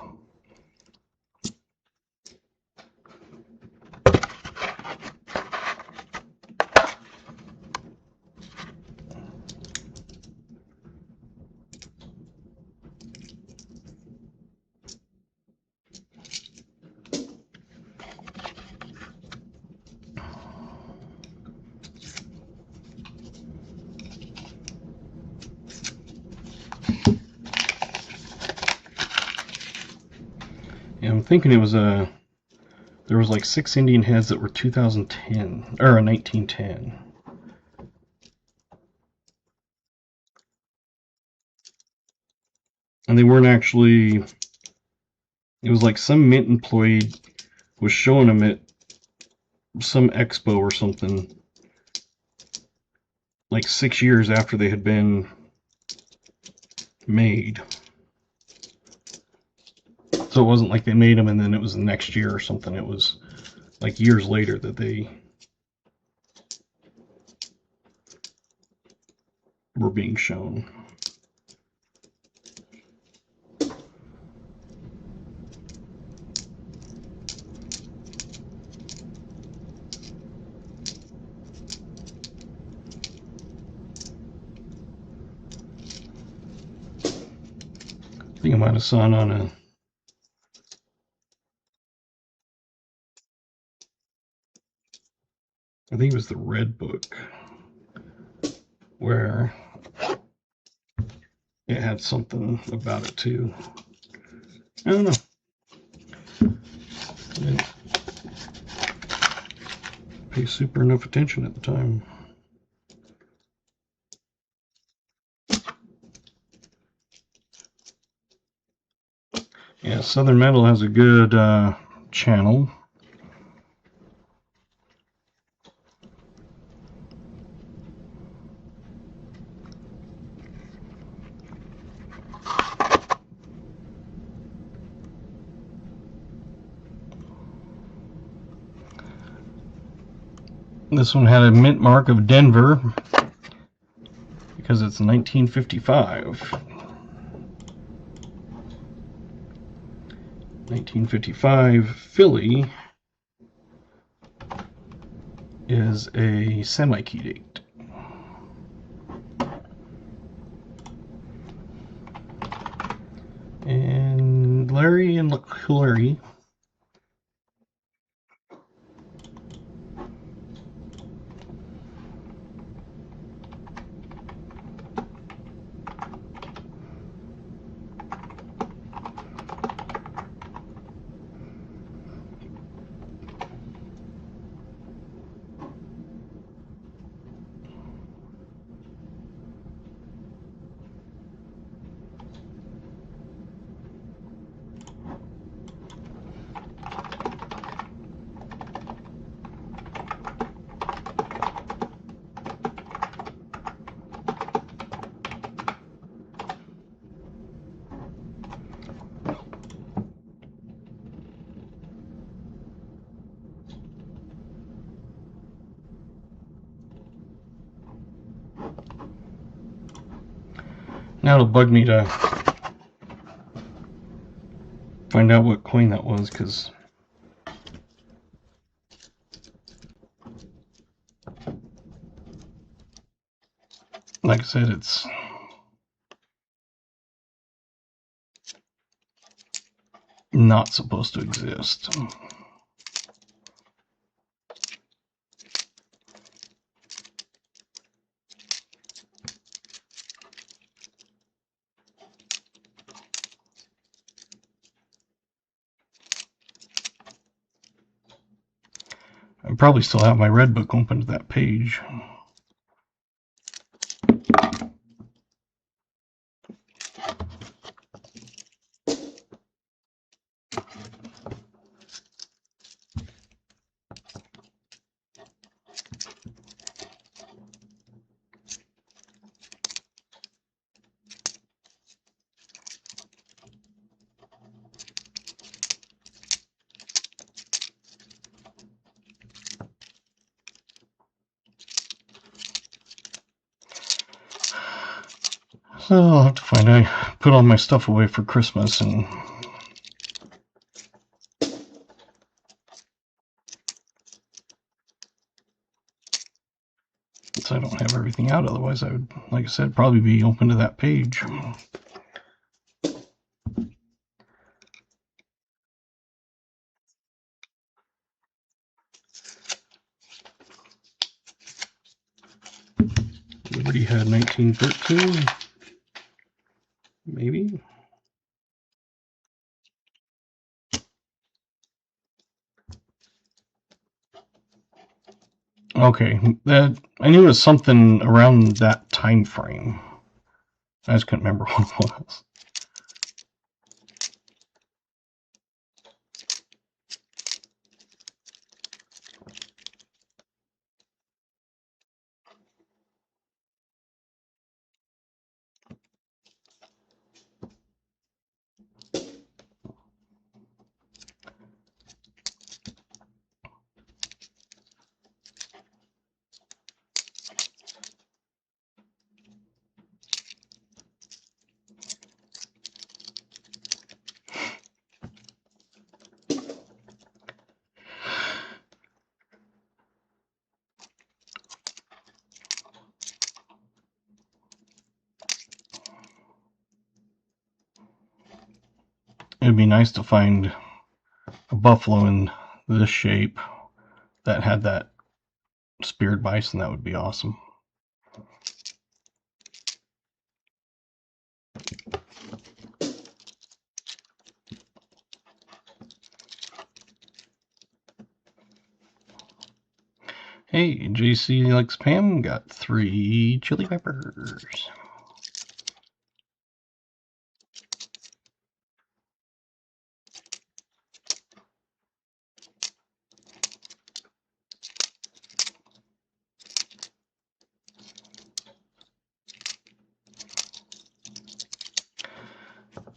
Yeah, I'm thinking it was there was like 6 Indian heads that were 2010 or 1910. And they weren't actually, it was like some mint employee was showing them at some expo or something like 6 years after they had been made. So it wasn't like they made them and then it was the next year or something. It was like years later that they were being shown. I think I might have saw it on a, I think it was the Red Book, where it had something about it too. I don't know. I didn't pay super enough attention at the time. Yeah, Southern Metal has a good channel. This one had a mint mark of Denver because it's 1955. 1955 Philly is a semi-key date. And Larry and Hillary Now it'll bug me to find out what coin that was, because Like I said, it's not supposed to exist. I probably still have my red book open to that page. So I'll have to find out. I put all my stuff away for Christmas, and so I don't have everything out. Otherwise, I would, like I said, probably be open to that page. Liberty had 1913, maybe. Okay, that I knew it was something around that time frame. I just couldn't remember what it was. It'd be nice to find a buffalo in this shape that had that speared bison. That would be awesome. Hey, JC likes Pam got 3 chili peppers.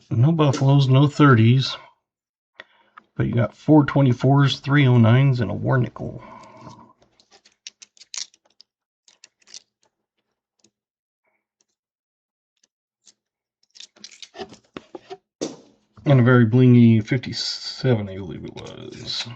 No buffaloes, no 30s. But you got 424s, 309s, and a war nickel. And a very blingy 57, I believe it was.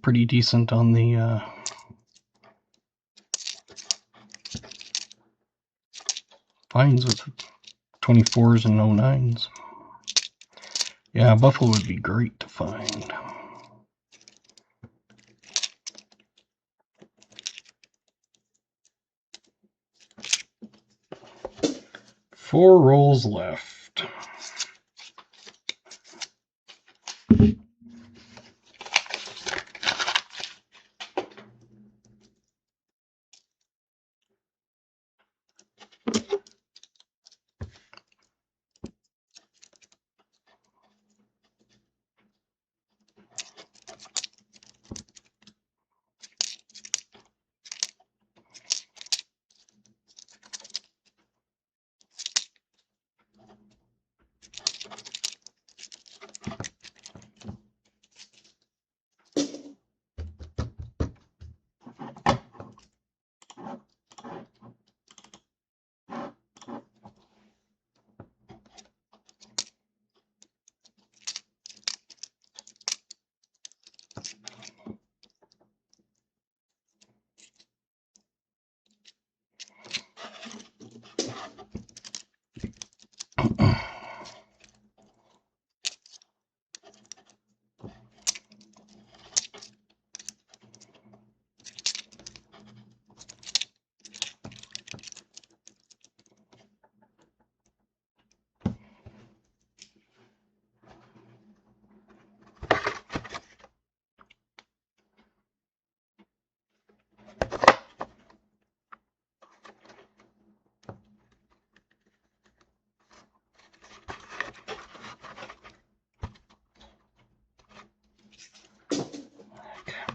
Pretty decent on the finds with 24s and 09s. Yeah, buffalo would be great to find. Four rolls left.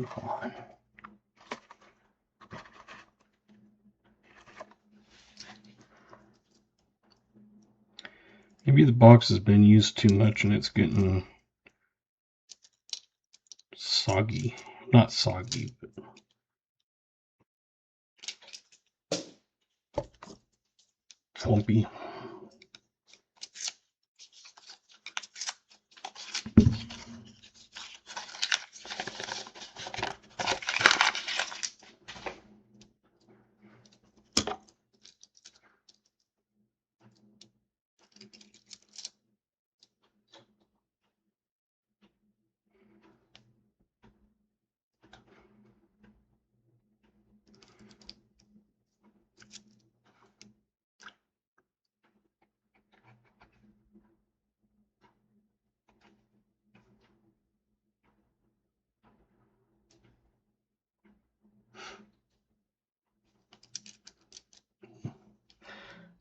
Come on. Maybe the box has been used too much and it's getting soggy. Not soggy, but flumpy.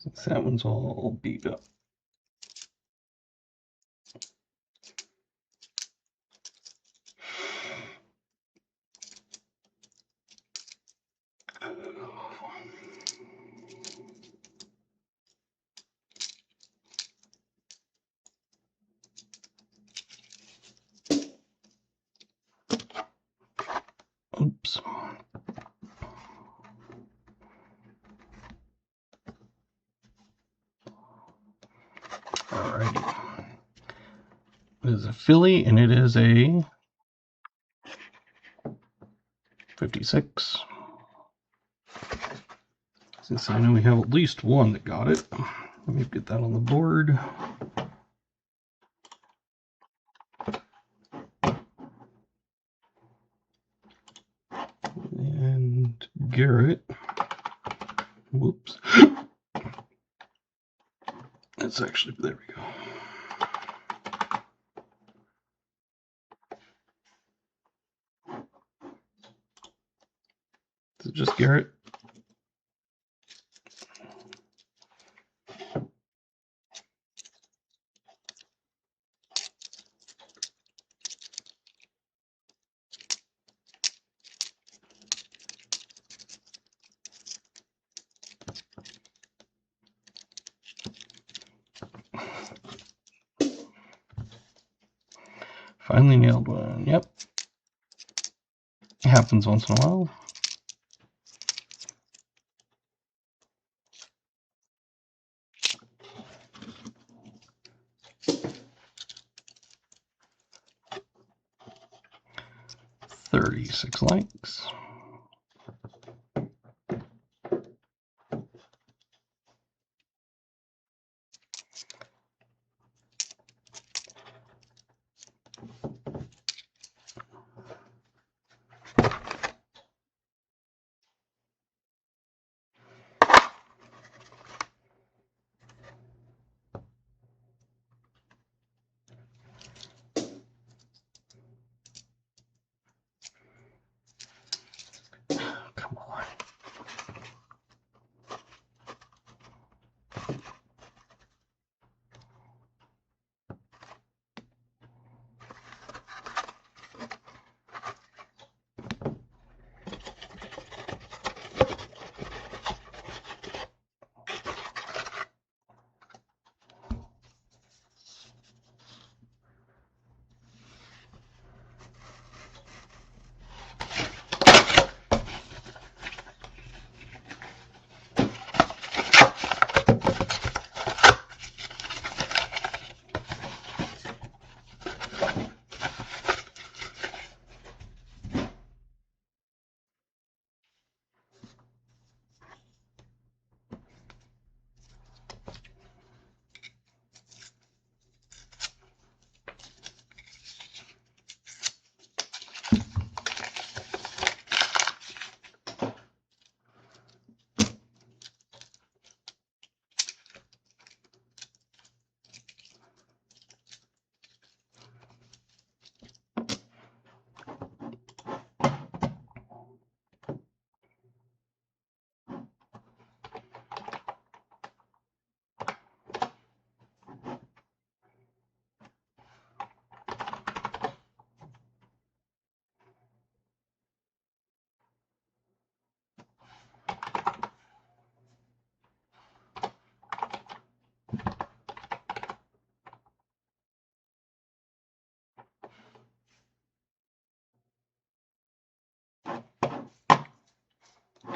Since that one's all beat up. Oops. Alrighty. It is a filly and it is a 56. Since I know we have at least one that got it, let me get that on the board. And Garrett. Whoops. That's actually, there we go. Is it just Garrett? Finally nailed one. Yep. It happens once in a while. $36 likes.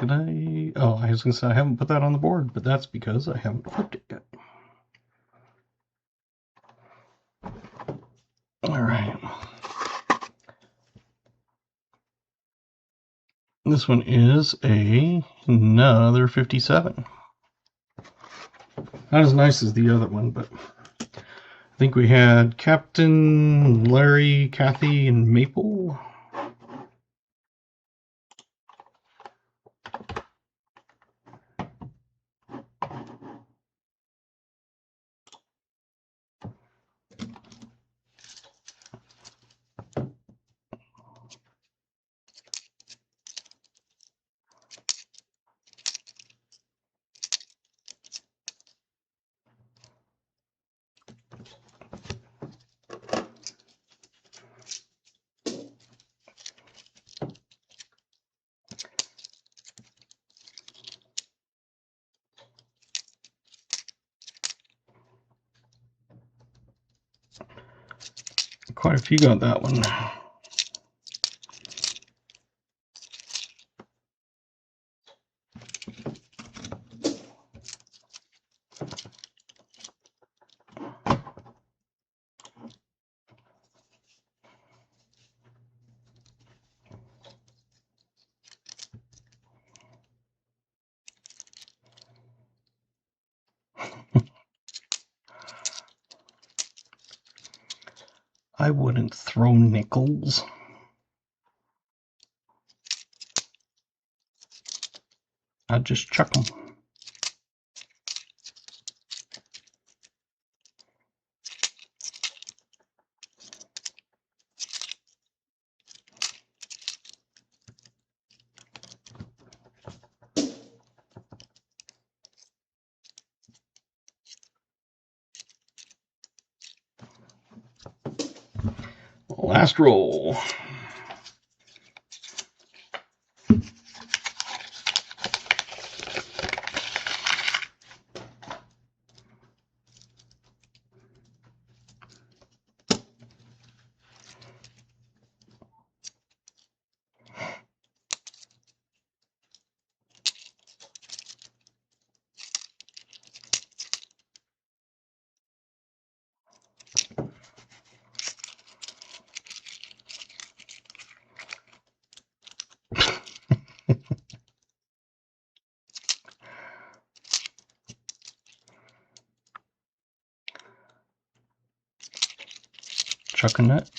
Could I? Oh, I was going to say I haven't put that on the board, but that's because I haven't flipped it yet. All right. This one is another 57. Not as nice as the other one, but I think we had Captain, Larry, Kathy, and Maple. Quite a few got that one. I wouldn't throw nickels. I'd just chuck them. Last roll. Chucking it.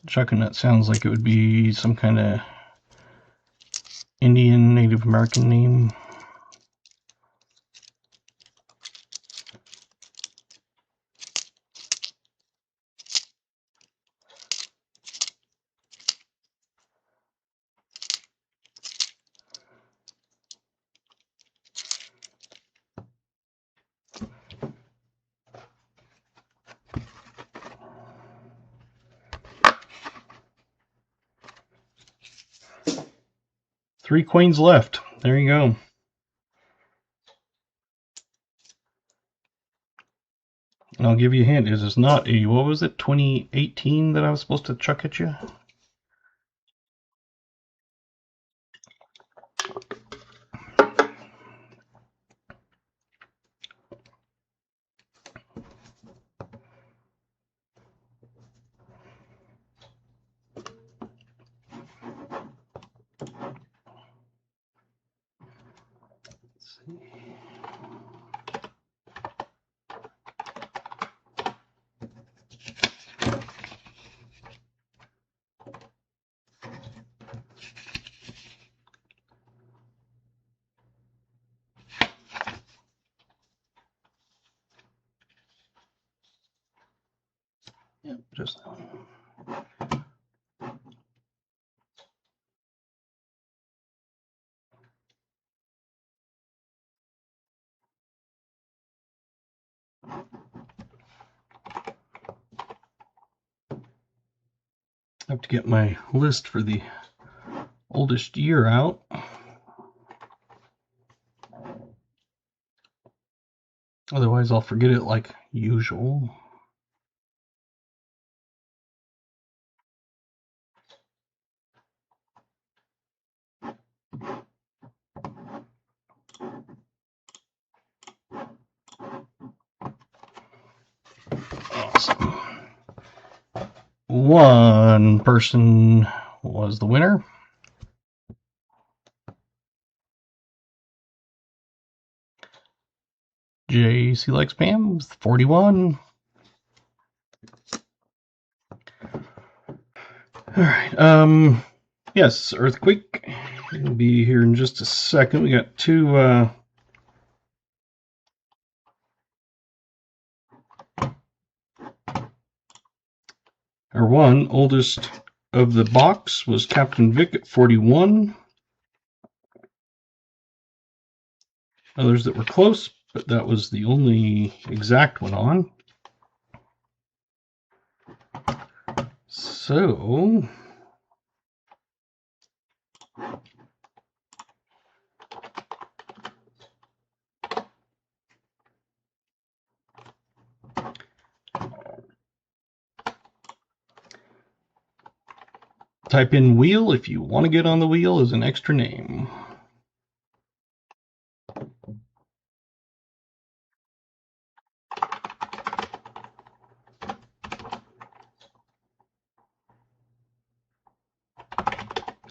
Chuckanut sounds like it would be some kind of Indian Native American name. Three coins left. There you go. And I'll give you a hint. It is not a, what was it, 2018 that I was supposed to chuck at you? Let's see. Yep, just that one. I have to get my list for the oldest year out. Otherwise, I'll forget it like usual. Awesome. One person was the winner. JC Likes Pam, 41. Alright, yes, earthquake. It'll be here in just a second. We got two, one oldest of the box was Captain Vic at 41. Others that were close, but that was the only exact one on. So, type in wheel if you want to get on the wheel as an extra name.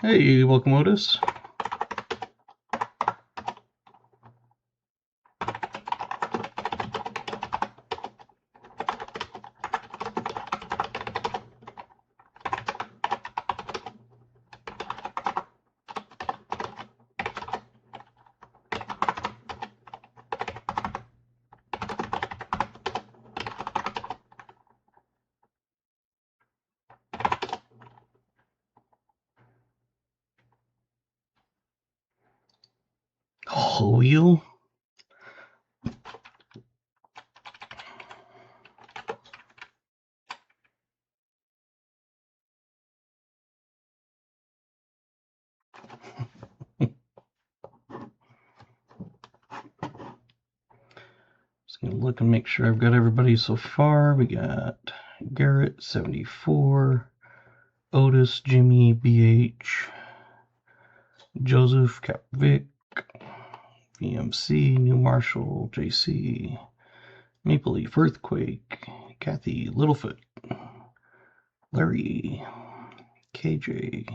Hey, welcome, Otis. Wheel. Just gonna look and make sure I've got everybody so far. We got Garrett, 74, Otis, Jimmy, BH, Joseph, Cap Vic, VMC, New Marshall, JC, Maple Leaf, Earthquake, Kathy, Littlefoot, Larry, KJ.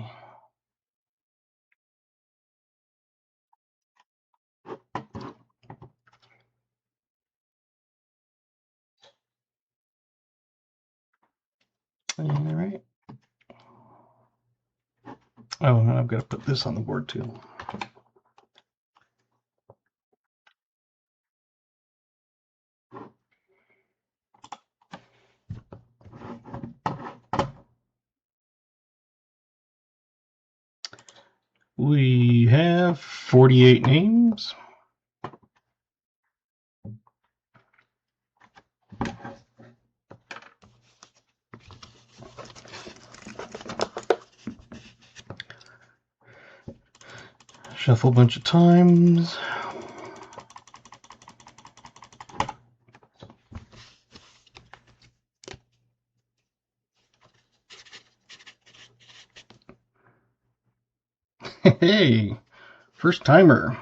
All right. Oh, and I've got to put this on the board too. We have 48 names. Shuffle a bunch of times. Hey, first timer.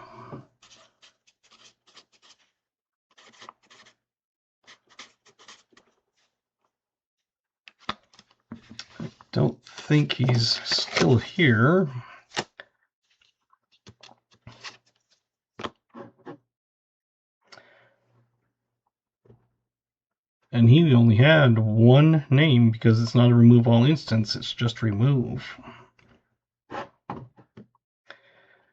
Don't think he's still here. And he only had one name because it's not a remove all instance, it's just remove.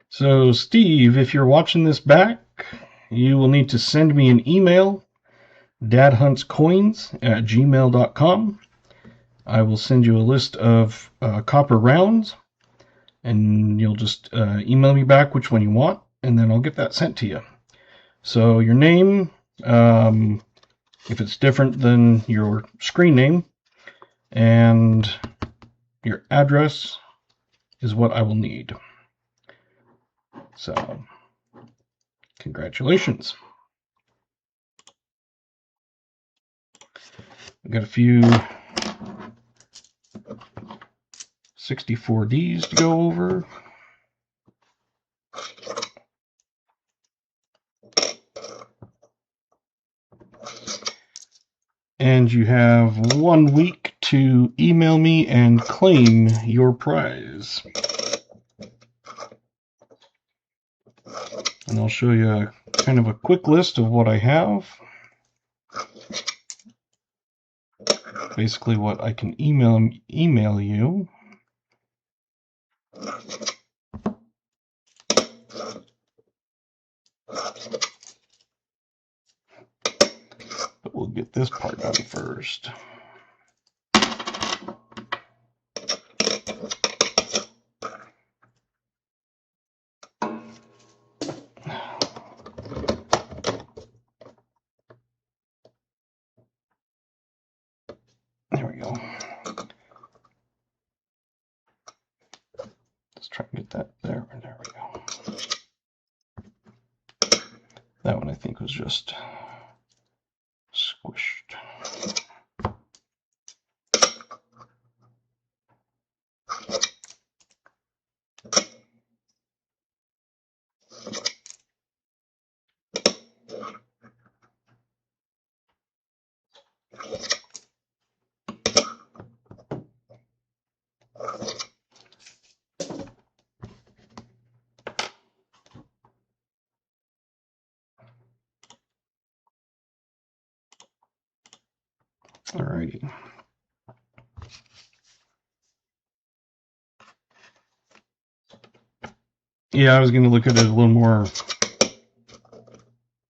So, Steve, if you're watching this back, you will need to send me an email, dadhuntscoins@gmail.com. I will send you a list of copper rounds, and you'll just email me back which one you want, and then I'll get that sent to you. So your name, if it's different than your screen name, and your address is what I will need. So, congratulations. We've got a few 64Ds to go over. And you have 1 week to email me and claim your prize. And I'll show you kind of a quick list of what I have. Basically what I can email you. But we'll get this part done first. There we go. Let's try and get that there. There we go. That one I think was just squished. Alrighty. Yeah, I was going to look at it a little more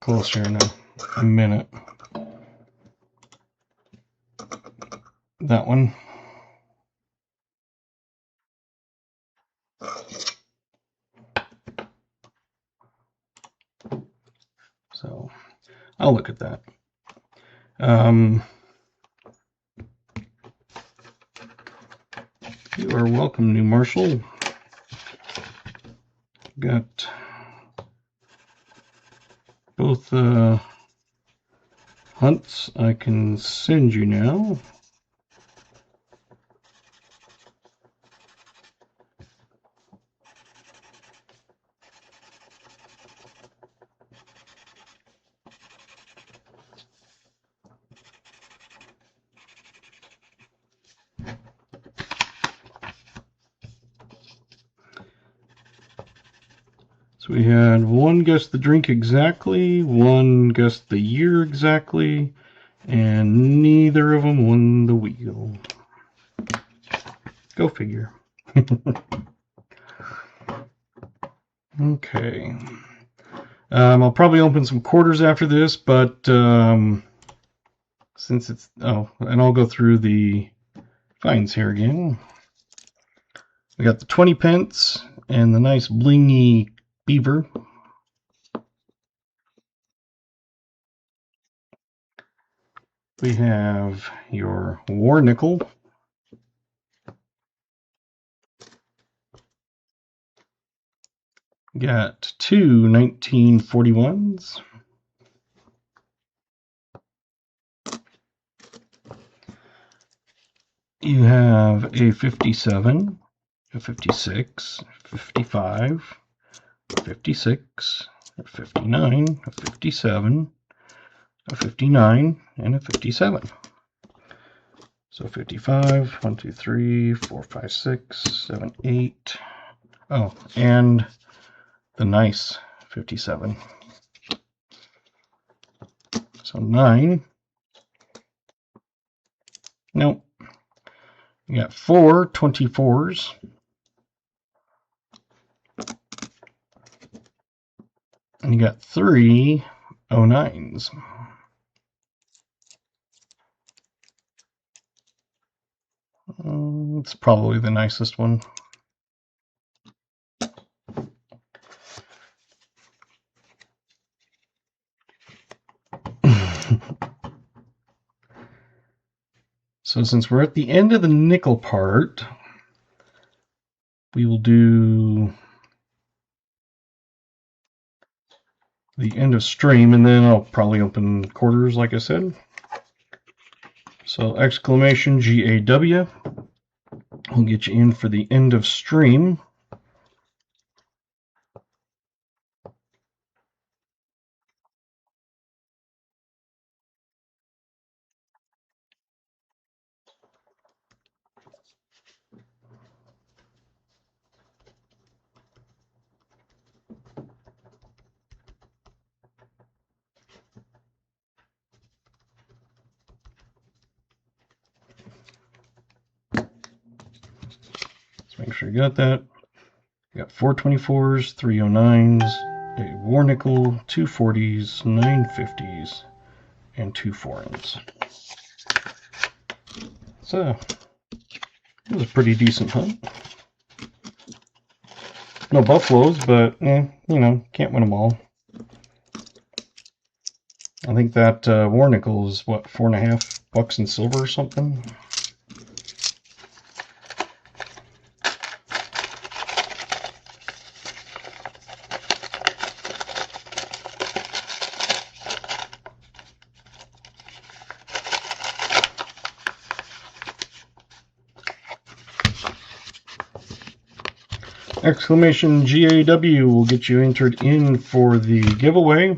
closer in a minute. That one. So I'll look at that. You are welcome, New Marshall. Got both hunts I can send you now. So we had one guess the drink exactly, one guessed the year exactly, and neither of them won the wheel. Go figure. Okay. I'll probably open some quarters after this, but since it's... Oh, and I'll go through the fines here again. We got the 20 pence and the nice blingy beaver. We have your war nickel. Got two 1941s. You have a 57, a 56, a 55, a 56, a 59, a 57, a 59, and a 57. So 55, 1, 2, 3, 4, 5, 6, 7, 8. Oh, and the nice 57. So 9. Nope. You got 4 24s. And you got 3 09s. It's probably the nicest one. So since we're at the end of the nickel part, we will do the end of stream, and then I'll probably open quarters like I said. So exclamation GAW will get you in for the end of stream. Let's make sure you got that. You got 424s, 309s, a Warnickel, 240s, 950s, and 2 foreigns. So, it was a pretty decent hunt. No buffaloes, but, you know, can't win them all. I think that Warnickel is, what, $4.50 in silver or something? Exclamation GAW will get you entered in for the giveaway.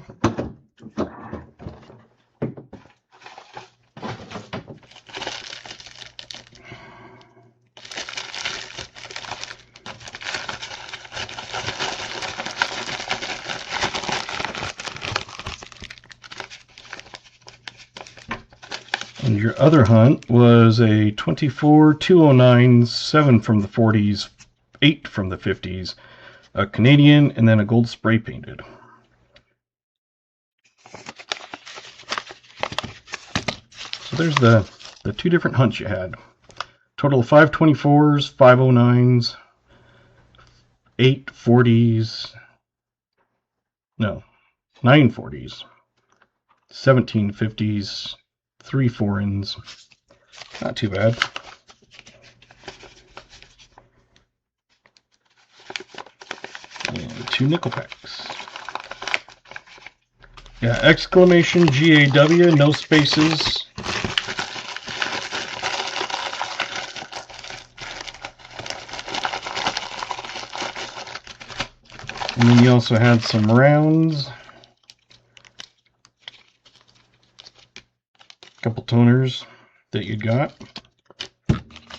And your other hunt was a 24, 209, 7 from the 40s, 8 from the 50s, a Canadian, and then a gold spray painted. So there's the 2 different hunts you had. Total of 524s, 509s, 8 40s, no, 9 40s, 17 50s, 3 foreigns. Not too bad. And 2 nickel packs. Yeah, exclamation GAW, no spaces. And then you also had some rounds. Couple toners that you got.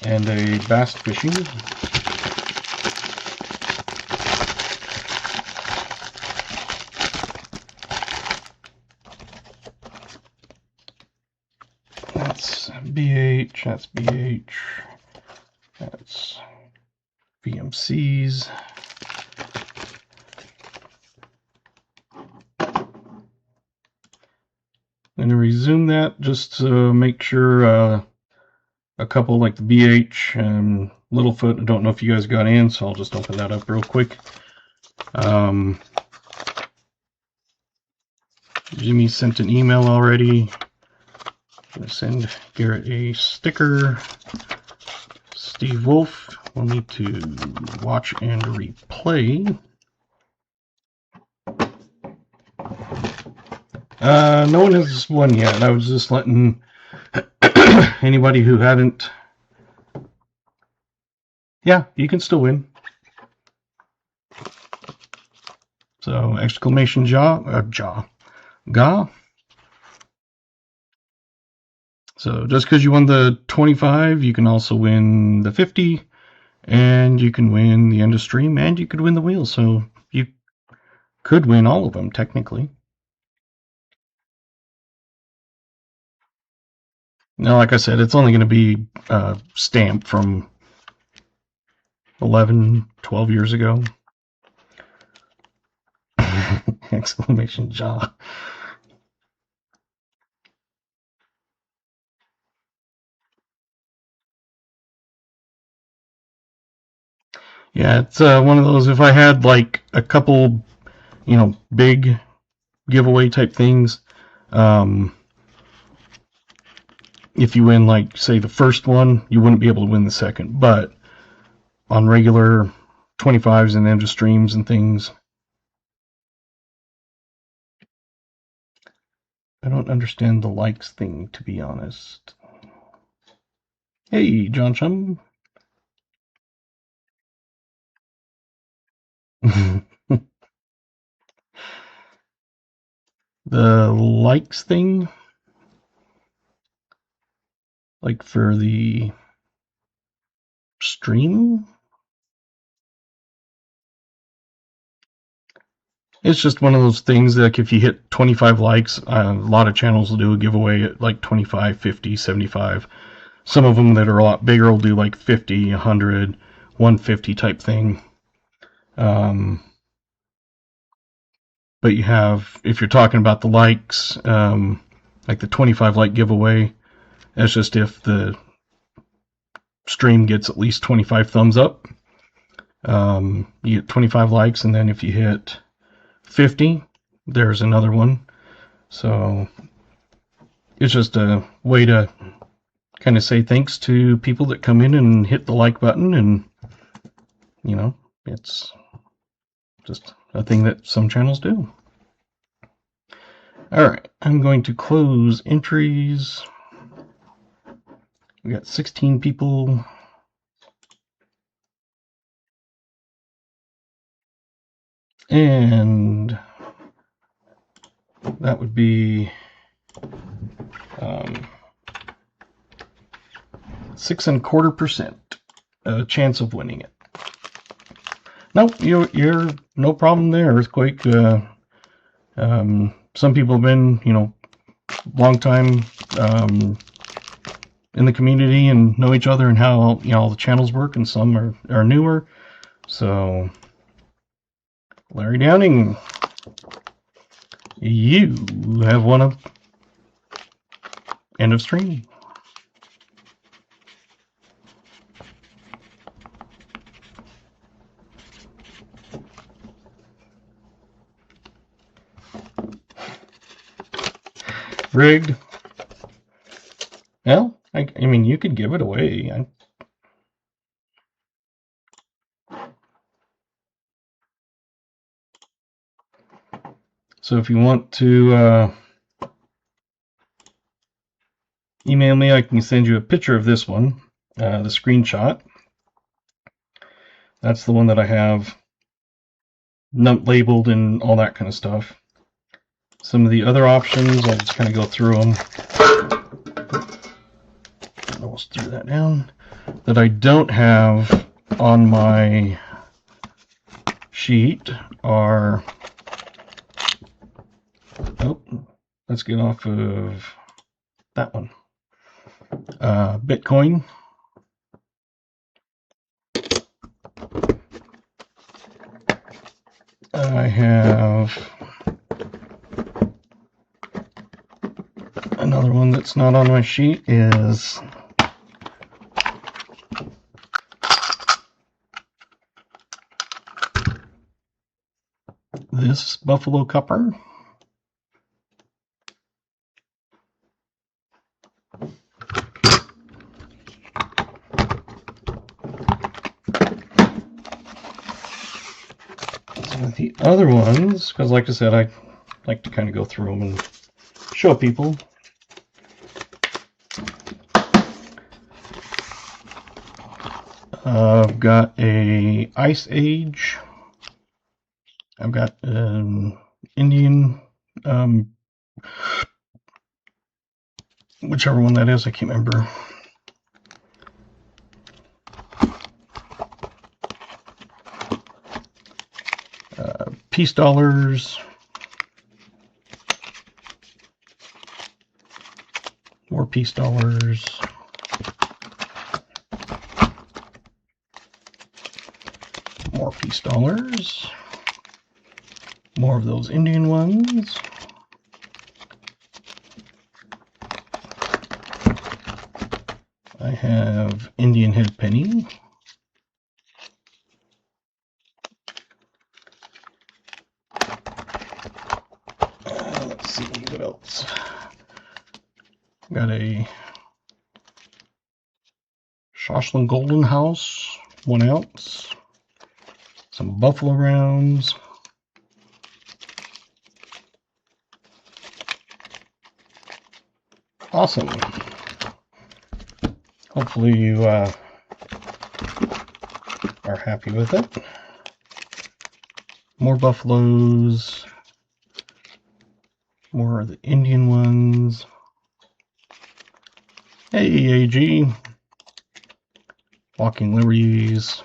And a bass fishing. That's BH, that's BH, that's VMCs. And to resume that, just to make sure a couple like the BH and Littlefoot, I don't know if you guys got in, so I'll just open that up real quick. Jimmy sent an email already. I'm going to send Garrett a sticker. Steve Wolf will need to watch and replay. No one has won yet. I was just letting anybody who hadn't. Yeah, you can still win. So exclamation GA. So just because you won the 25, you can also win the 50, and you can win the end of stream, and you could win the wheel. So you could win all of them technically. Now, like I said, it's only going to be stamped from 11, 12 years ago. Exclamation jaw. Yeah, it's one of those, if I had like a couple, you know, big giveaway type things, if you win, like, say, the first one, you wouldn't be able to win the second. But on regular 25s and then just streams and things. I don't understand the likes thing, to be honest. Hey, John Chum. The likes thing, like for the stream, it's just one of those things that, like, if you hit 25 likes, a lot of channels will do a giveaway at like 25, 50, 75. Some of them that are a lot bigger will do like 50, 100, 150 type thing. But you have, if you're talking about the likes, like the 25 like giveaway, that's just if the stream gets at least 25 thumbs up. You get 25 likes, and then if you hit 50, there's another one. So it's just a way to kind of say thanks to people that come in and hit the like button, and you know, it's just a thing that some channels do. Alright, I'm going to close entries. We got 16 people. And that would be 6.25% chance of winning it. Nope, you're no problem there, Earthquake. Some people have been, long time in the community and know each other and how all the channels work, and some are newer. So, Larry Downing, you have won a end of stream. Rigged. Well, I mean, you could give it away. So if you want to email me, I can send you a picture of this one, the screenshot. That's the one that I have labeled and all that kind of stuff. Some of the other options, I'll just kind of go through them. Almost threw that down. That I don't have on my sheet are... Oh, let's get off of that one. Bitcoin. I have another one that's not on my sheet is this Buffalo Copper. The other ones, because like I said, I like to kind of go through them and show people. I've got a Ice Age. I've got Indian, whichever one that is, I can't remember. Peace dollars, more peace dollars, more peace dollars, more of those Indian ones, I have Indian head penny. Let's see what else. Got a Shoshlin Golden House, 1 ounce. Some buffalo rounds. Awesome. Hopefully you are happy with it. More buffaloes. More of the Indian ones. Hey, AG. Walking Liberties.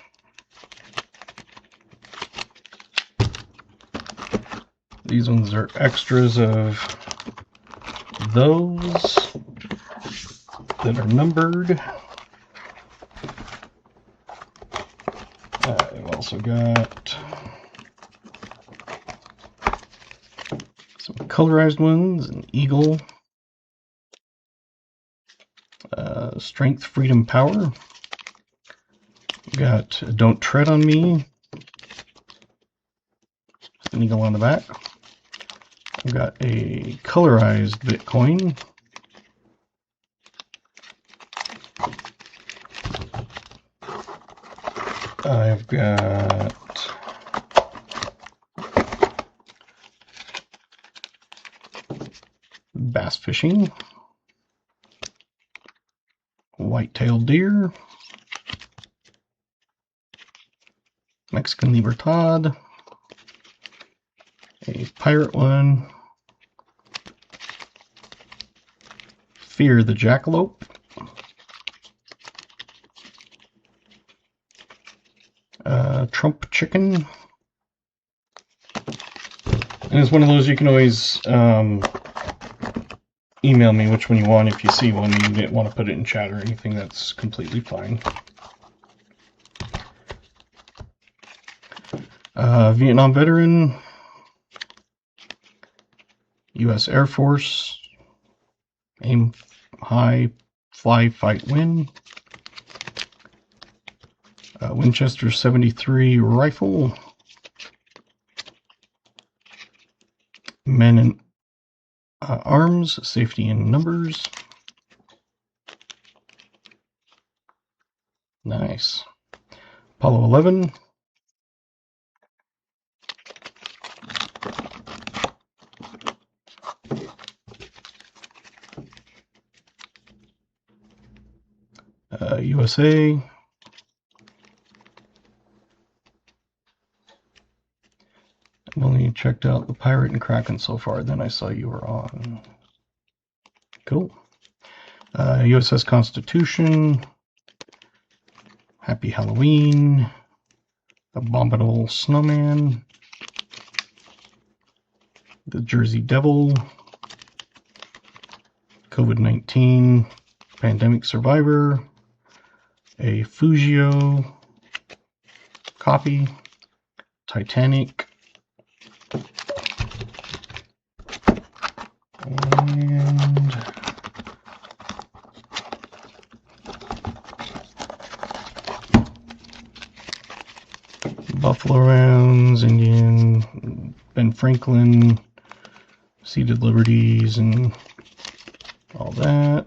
These ones are extras of those that are numbered. I've also got some colorized ones, an eagle, strength, freedom, power. Got Don't Tread on Me, an eagle on the back. I've got a colorized Bitcoin. I've got bass fishing, white-tailed deer, Mexican Libertad, a pirate one, Fear the Jackalope, Trump chicken, and it's one of those you can always email me which one you want if you see one and you didn't want to put it in chat or anything. That's completely fine. Vietnam veteran, U.S. Air Force, aim high, fly, fight, win. Winchester 73 rifle. Men in arms, safety in numbers. Nice. Apollo 11. USA. I've only checked out the Pirate and Kraken so far, then I saw you were on. Cool. USS Constitution. Happy Halloween. Abominable Snowman. The Jersey Devil. COVID-19. Pandemic Survivor. A Fugio copy. Titanic. And Buffalo Rounds, Indian, Ben Franklin, Seated Liberties, and all that.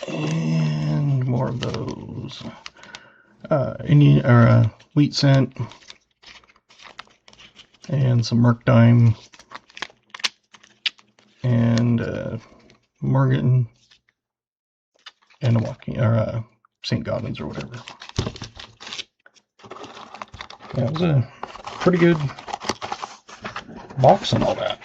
And more of those. Indian or wheat cent, and some Merc dime, and Morgan, and a walking or St. Godwin's or whatever. That was a pretty good box and all that.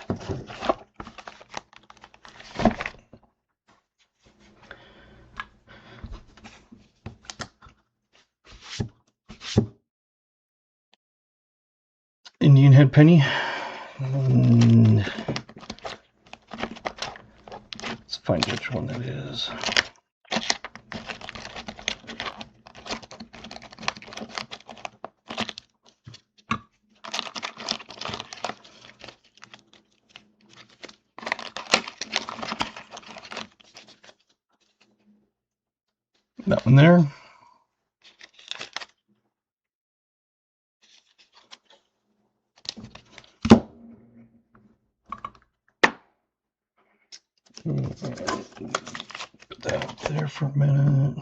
Indian head penny. Let's find which one it is. That one there. Put that up there for a minute.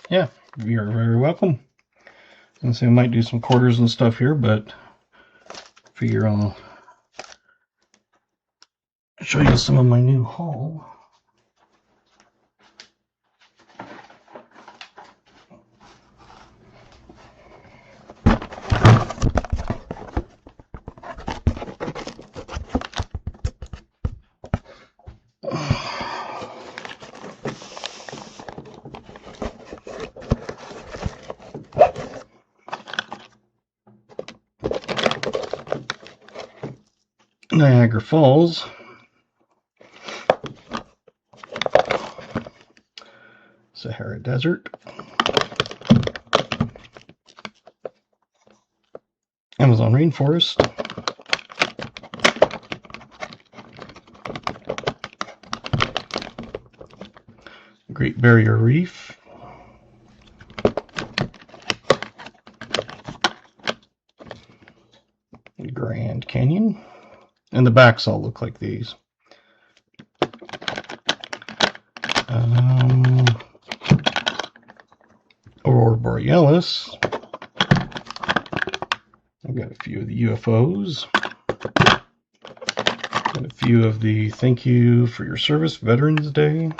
Yeah, you're very welcome. And so I might do some quarters and stuff here, but figure I'll show you some of my new haul. Niagara Falls. Sahara Desert. Amazon Rainforest. Great Barrier Reef. Grand Canyon. And the backs all look like these. Aurora Borealis. I've got a few of the UFOs. Got a few of the thank you for your service, Veterans Day.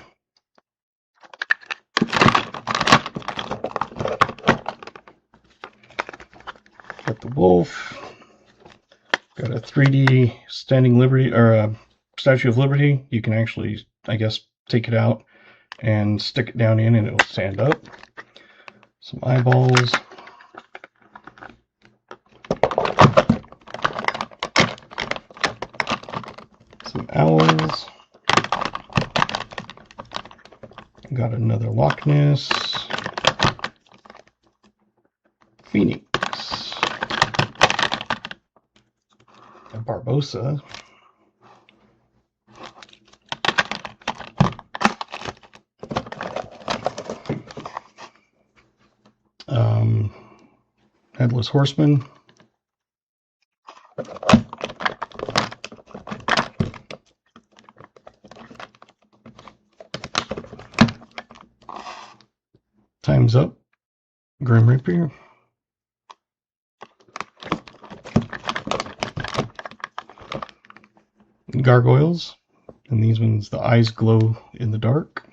Got the wolf. Got a 3D standing Liberty, or a Statue of Liberty. You can actually, I guess, take it out and stick it down in and it'll stand up. Some eyeballs. Some owls. Got another Loch Ness. Phoenix. A Barbosa. Headless Horseman. Time's Up. Grim Reaper. Gargoyles. And these ones, the eyes glow in the dark.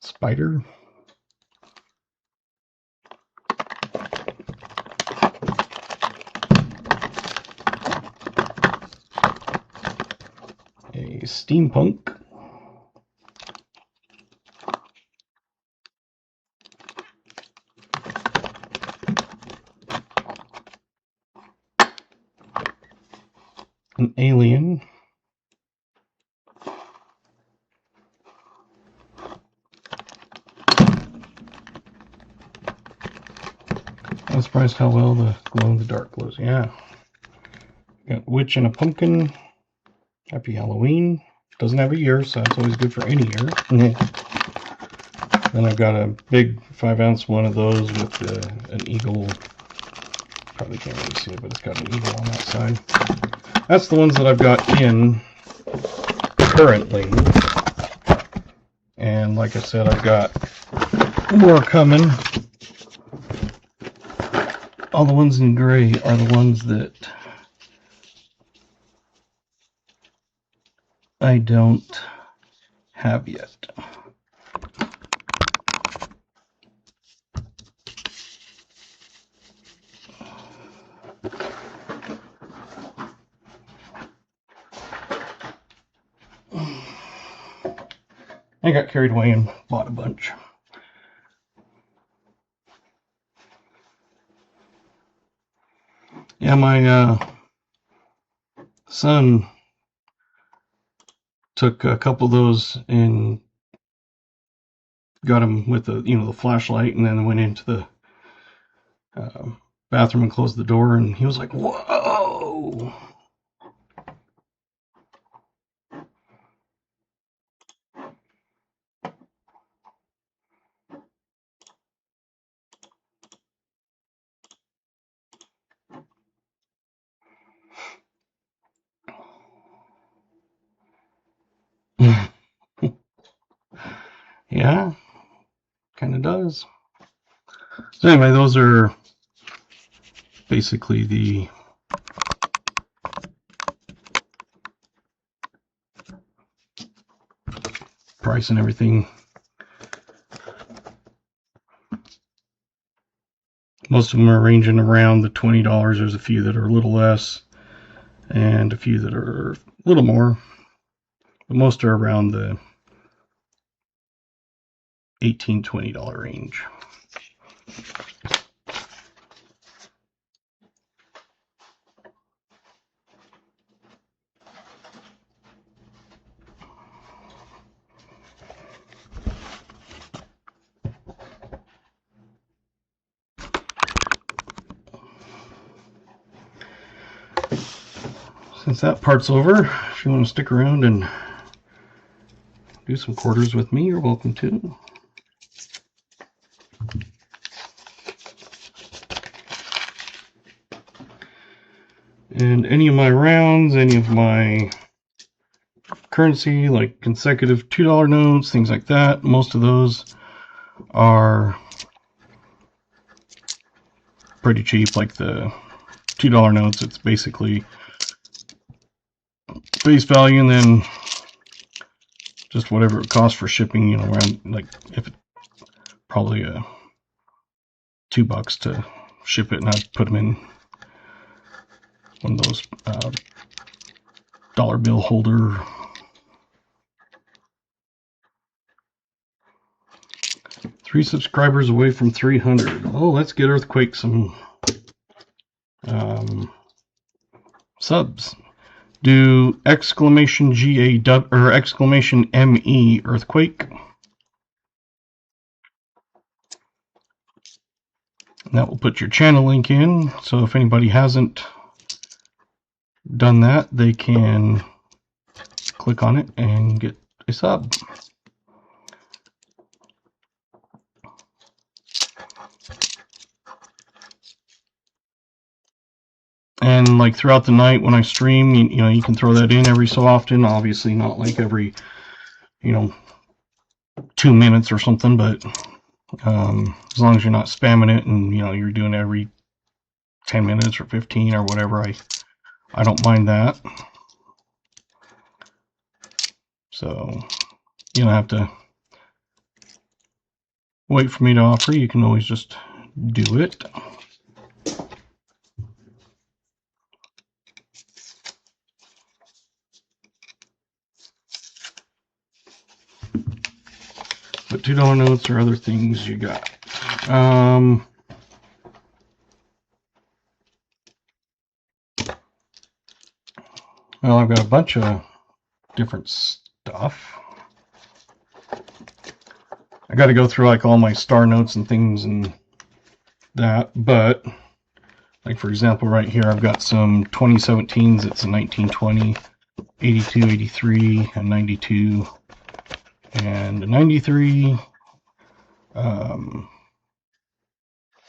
Spider. A steampunk. An alien. I'm surprised how well the glow in the dark glows. Yeah. Got Witch and a Pumpkin. Happy Halloween. Doesn't have a year, so that's always good for any year. Then I've got a big 5-ounce one of those with an eagle. Probably can't really see it, but it's got an eagle on that side. That's the ones that I've got in currently. And like I said, I've got more coming. All the ones in gray are the ones that I don't have yet. I got carried away and bought a bunch. Yeah, my son took a couple of those and got them with the flashlight, and then went into the bathroom and closed the door, and he was like, "Whoa!" kind of does. So anyway, those are basically the price and everything. Most of them are ranging around the $20. There's a few that are a little less and a few that are a little more, but most are around the $18, $20 range. Since that part's over, if you want to stick around and do some quarters with me, you're welcome to. And any of my rounds, any of my currency, like consecutive $2 notes, things like that, most of those are pretty cheap. Like the $2 notes, it's basically face value and then just whatever it costs for shipping, you know, around, like, if it probably $2 to ship it, and I'd put them in one of those dollar bill holder. Three subscribers away from 300. Oh, let's get Earthquake some subs. Do exclamation GAW or exclamation ME Earthquake. And that will put your channel link in. So if anybody hasn't done that, they can click on it and get a sub. And like throughout the night when I stream, you know, you can throw that in every so often. Obviously not like every, you know, 2 minutes or something, but as long as you're not spamming it and, you know, you're doing it every 10 minutes or 15 or whatever, I don't mind that. So you don't have to wait for me to offer. You can always just do it. But $2 notes or other things you got. Well, I've got a bunch of different stuff. I got to go through like all my star notes and things and that, but like for example right here I've got some 2017s. It's a 1920, 82, 83, and 92, and a 93,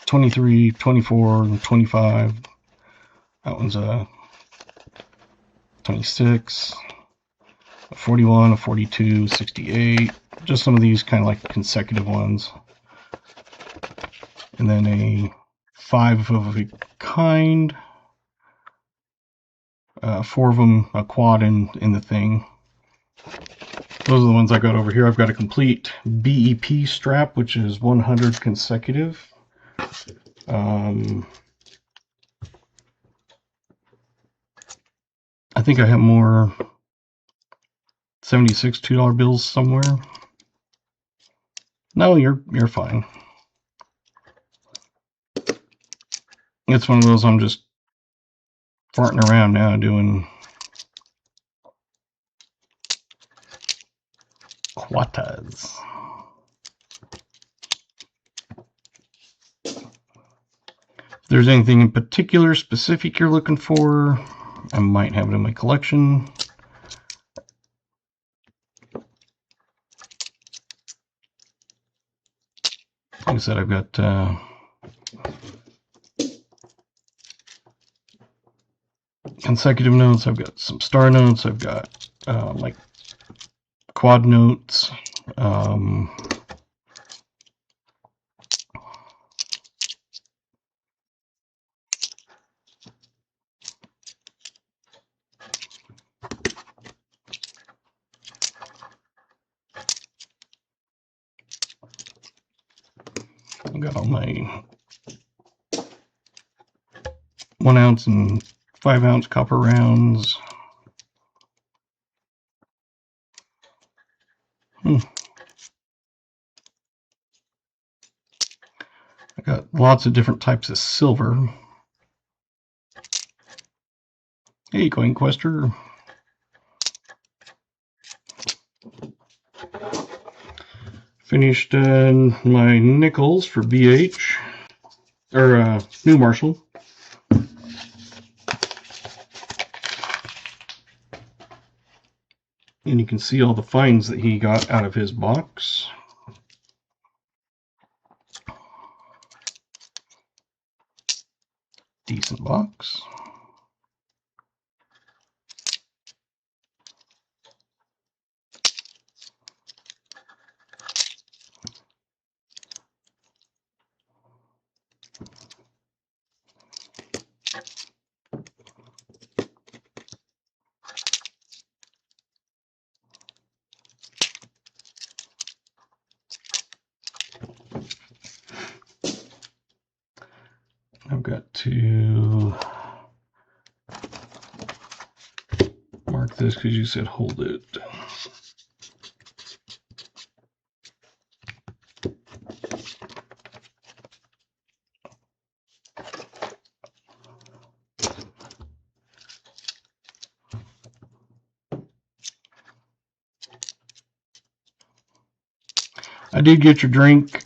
23, 24, and 25. That one's a 26, a 41, a 42, 68. Just some of these kind of like consecutive ones. And then a 5 of a kind. 4 of them a quad in the thing. Those are the ones I got over here. I've got a complete BEP strap, which is 100 consecutive. I think I have more 76 $2 bills somewhere. No, you're fine. It's one of those I'm just farting around now doing quatas. If there's anything in particular specific you're looking for, I might have it in my collection. Like I said, I've got consecutive notes, I've got some star notes, I've got like quad notes, I've got all my 1 ounce and 5 ounce copper rounds. I got lots of different types of silver. Hey, Coin Quester. Finished my nickels for BH, or New Marshall. And you can see all the finds that he got out of his box. Decent box. I've got to mark this because you said hold it. I did get your drink,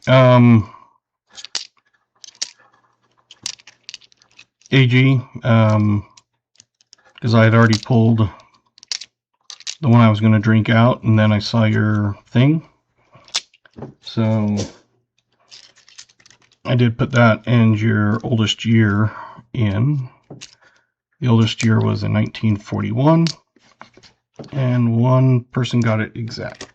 AG, because I had already pulled the one I was going to drink out, and then I saw your thing. So I did put that and your oldest year in. The oldest year was in 1941, and one person got it exact.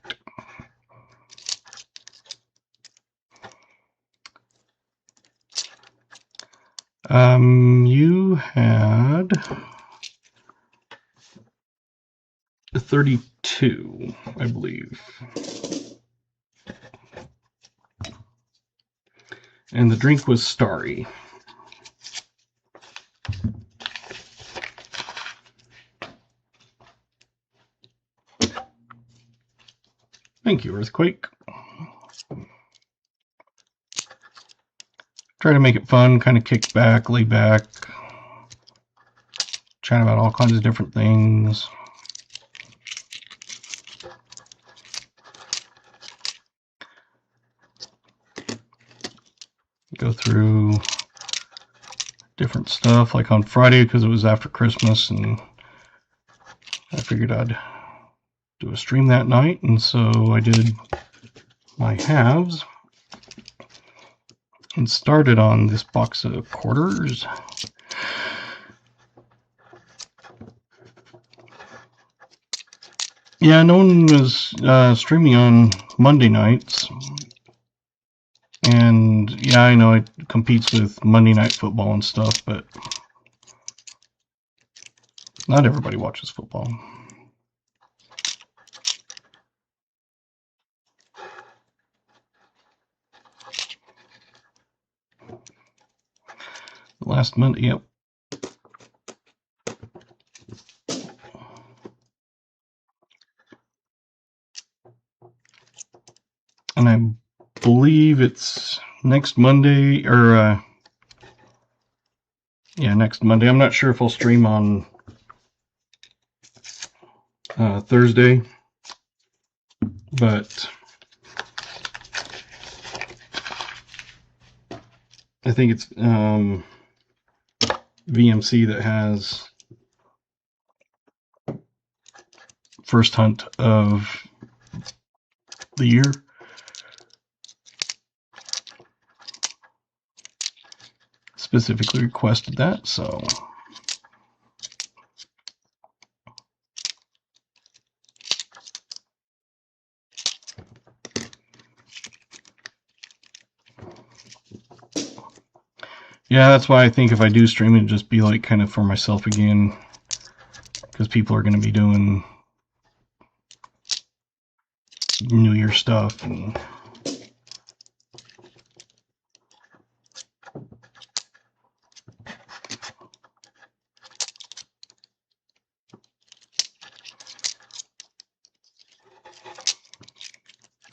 You had a 32, I believe. And the drink was Starry. Thank you, Earthquake. Try to make it fun, kind of kick back, lay back, chat about all kinds of different things. Go through different stuff, like on Friday, because it was after Christmas, and I figured I'd do a stream that night, and so I did my halves and started on this box of quarters. Yeah, no one was streaming on Monday nights, and yeah, I know it competes with Monday Night Football and stuff, but not everybody watches football. Last Monday, yep. And I believe it's next Monday, or yeah, next Monday. I'm not sure if I'll stream on Thursday, but I think it's VMC that has first hunt of the year. Specifically requested that, so yeah, that's why I think if I do stream it, just be like kind of for myself again, because people are going to be doing New Year stuff, and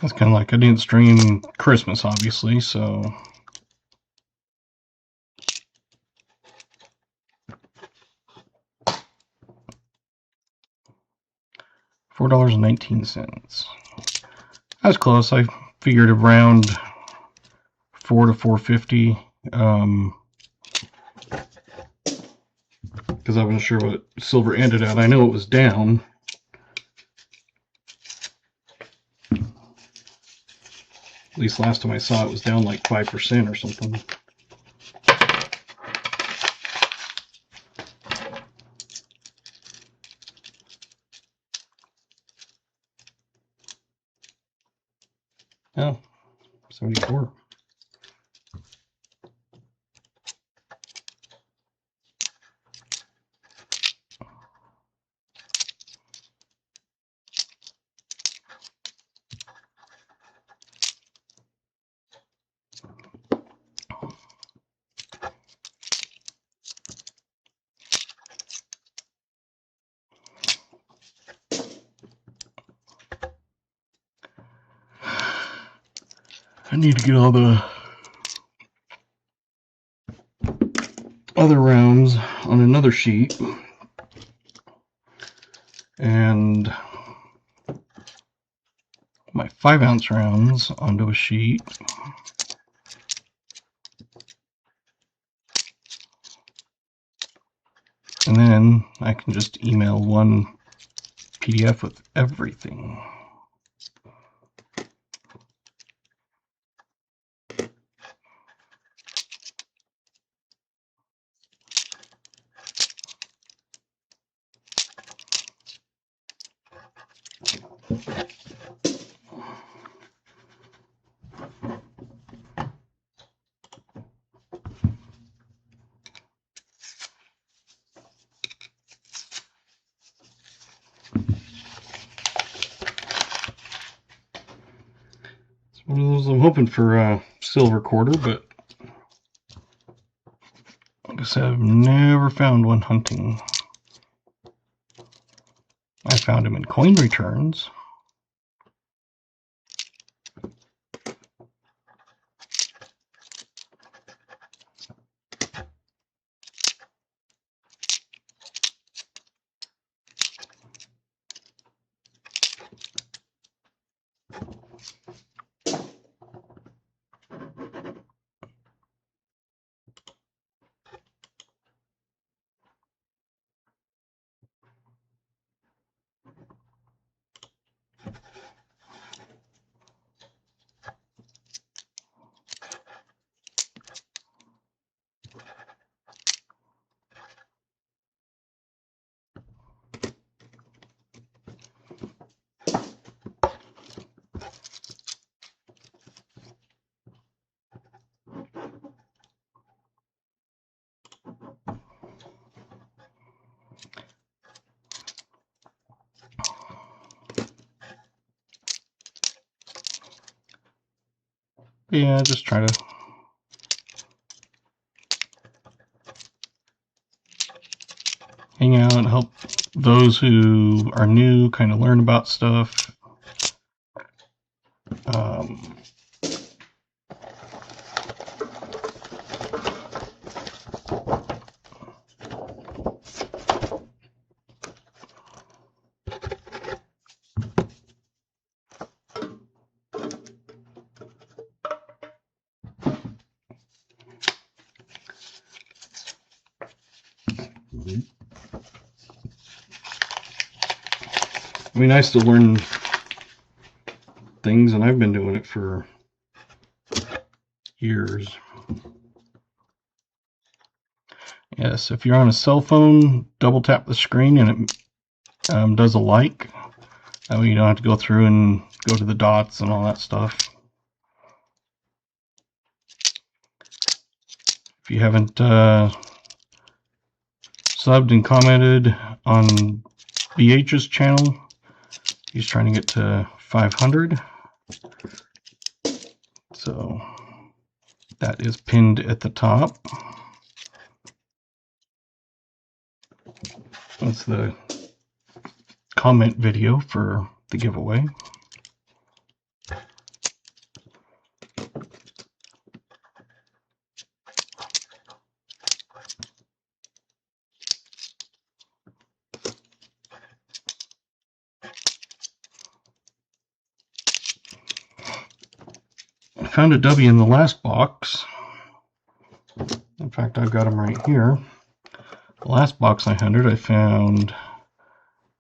That's kind of like I didn't stream Christmas, obviously, so $4.19. I was close. I figured around $4 to $4.50. Because I wasn't sure what silver ended at. I know it was down. At least last time I saw it was down like 5% or something. Oh, 74. I need to get all the other rounds on another sheet and my 5-ounce rounds onto a sheet. And then I can just email one PDF with everything. It's one of those I'm hoping for a silver quarter, but like I said, I've never found one hunting. I found him in coin returns. Yeah, just try to hang out and help those who are new kind of learn about stuff. I mean, I still learn things, and I've been doing it for years. Yes, if you're on a cell phone, double tap the screen and it does a like. That way you don't have to go through and go to the dots and all that stuff. If you haven't subbed and commented on BH's channel, he's trying to get to 500. So that is pinned at the top. That's the comment video for the giveaway. found a W in the last box. In fact, I've got them right here. The last box I hunted, I found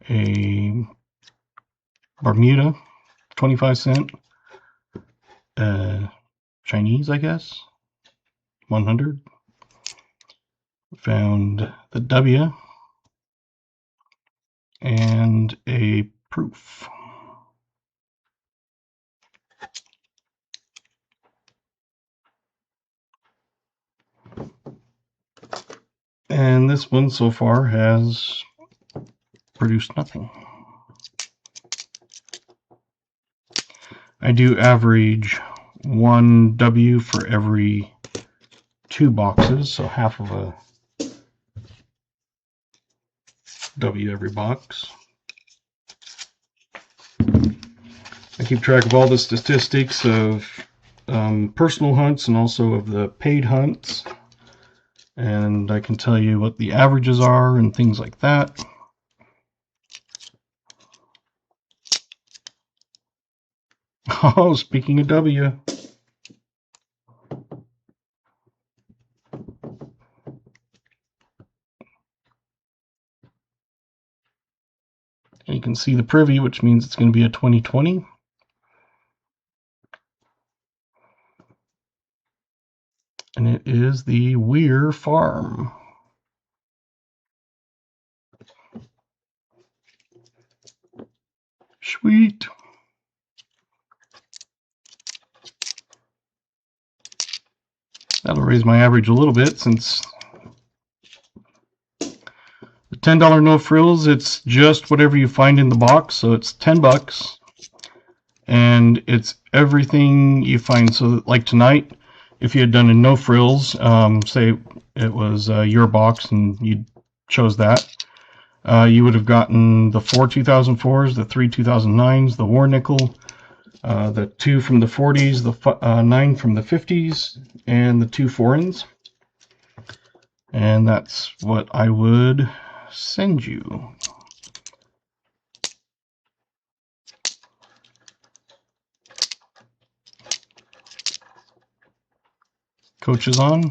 a Bermuda, 25 cent, Chinese, I guess, 100. Found the W and a proof. And this one so far has produced nothing. I do average 1 W for every 2 boxes, so half of a W every box. I keep track of all the statistics of personal hunts and also of the paid hunts, and I can tell you what the averages are and things like that. Oh, speaking of W, you can see the privy, which means it's going to be a 2020. And it is the Weir Farm. Sweet. That'll raise my average a little bit, since the $10 no frills, it's just whatever you find in the box, so it's 10 bucks. And it's everything you find. So like tonight, if you had done a no frills, say it was your box and you chose that, you would have gotten the 4 2004s, the 3 2009s, the war nickel, the 2 from the 40s, the 9 from the 50s, and the 2 foreigns. And that's what I would send you. Coach is on.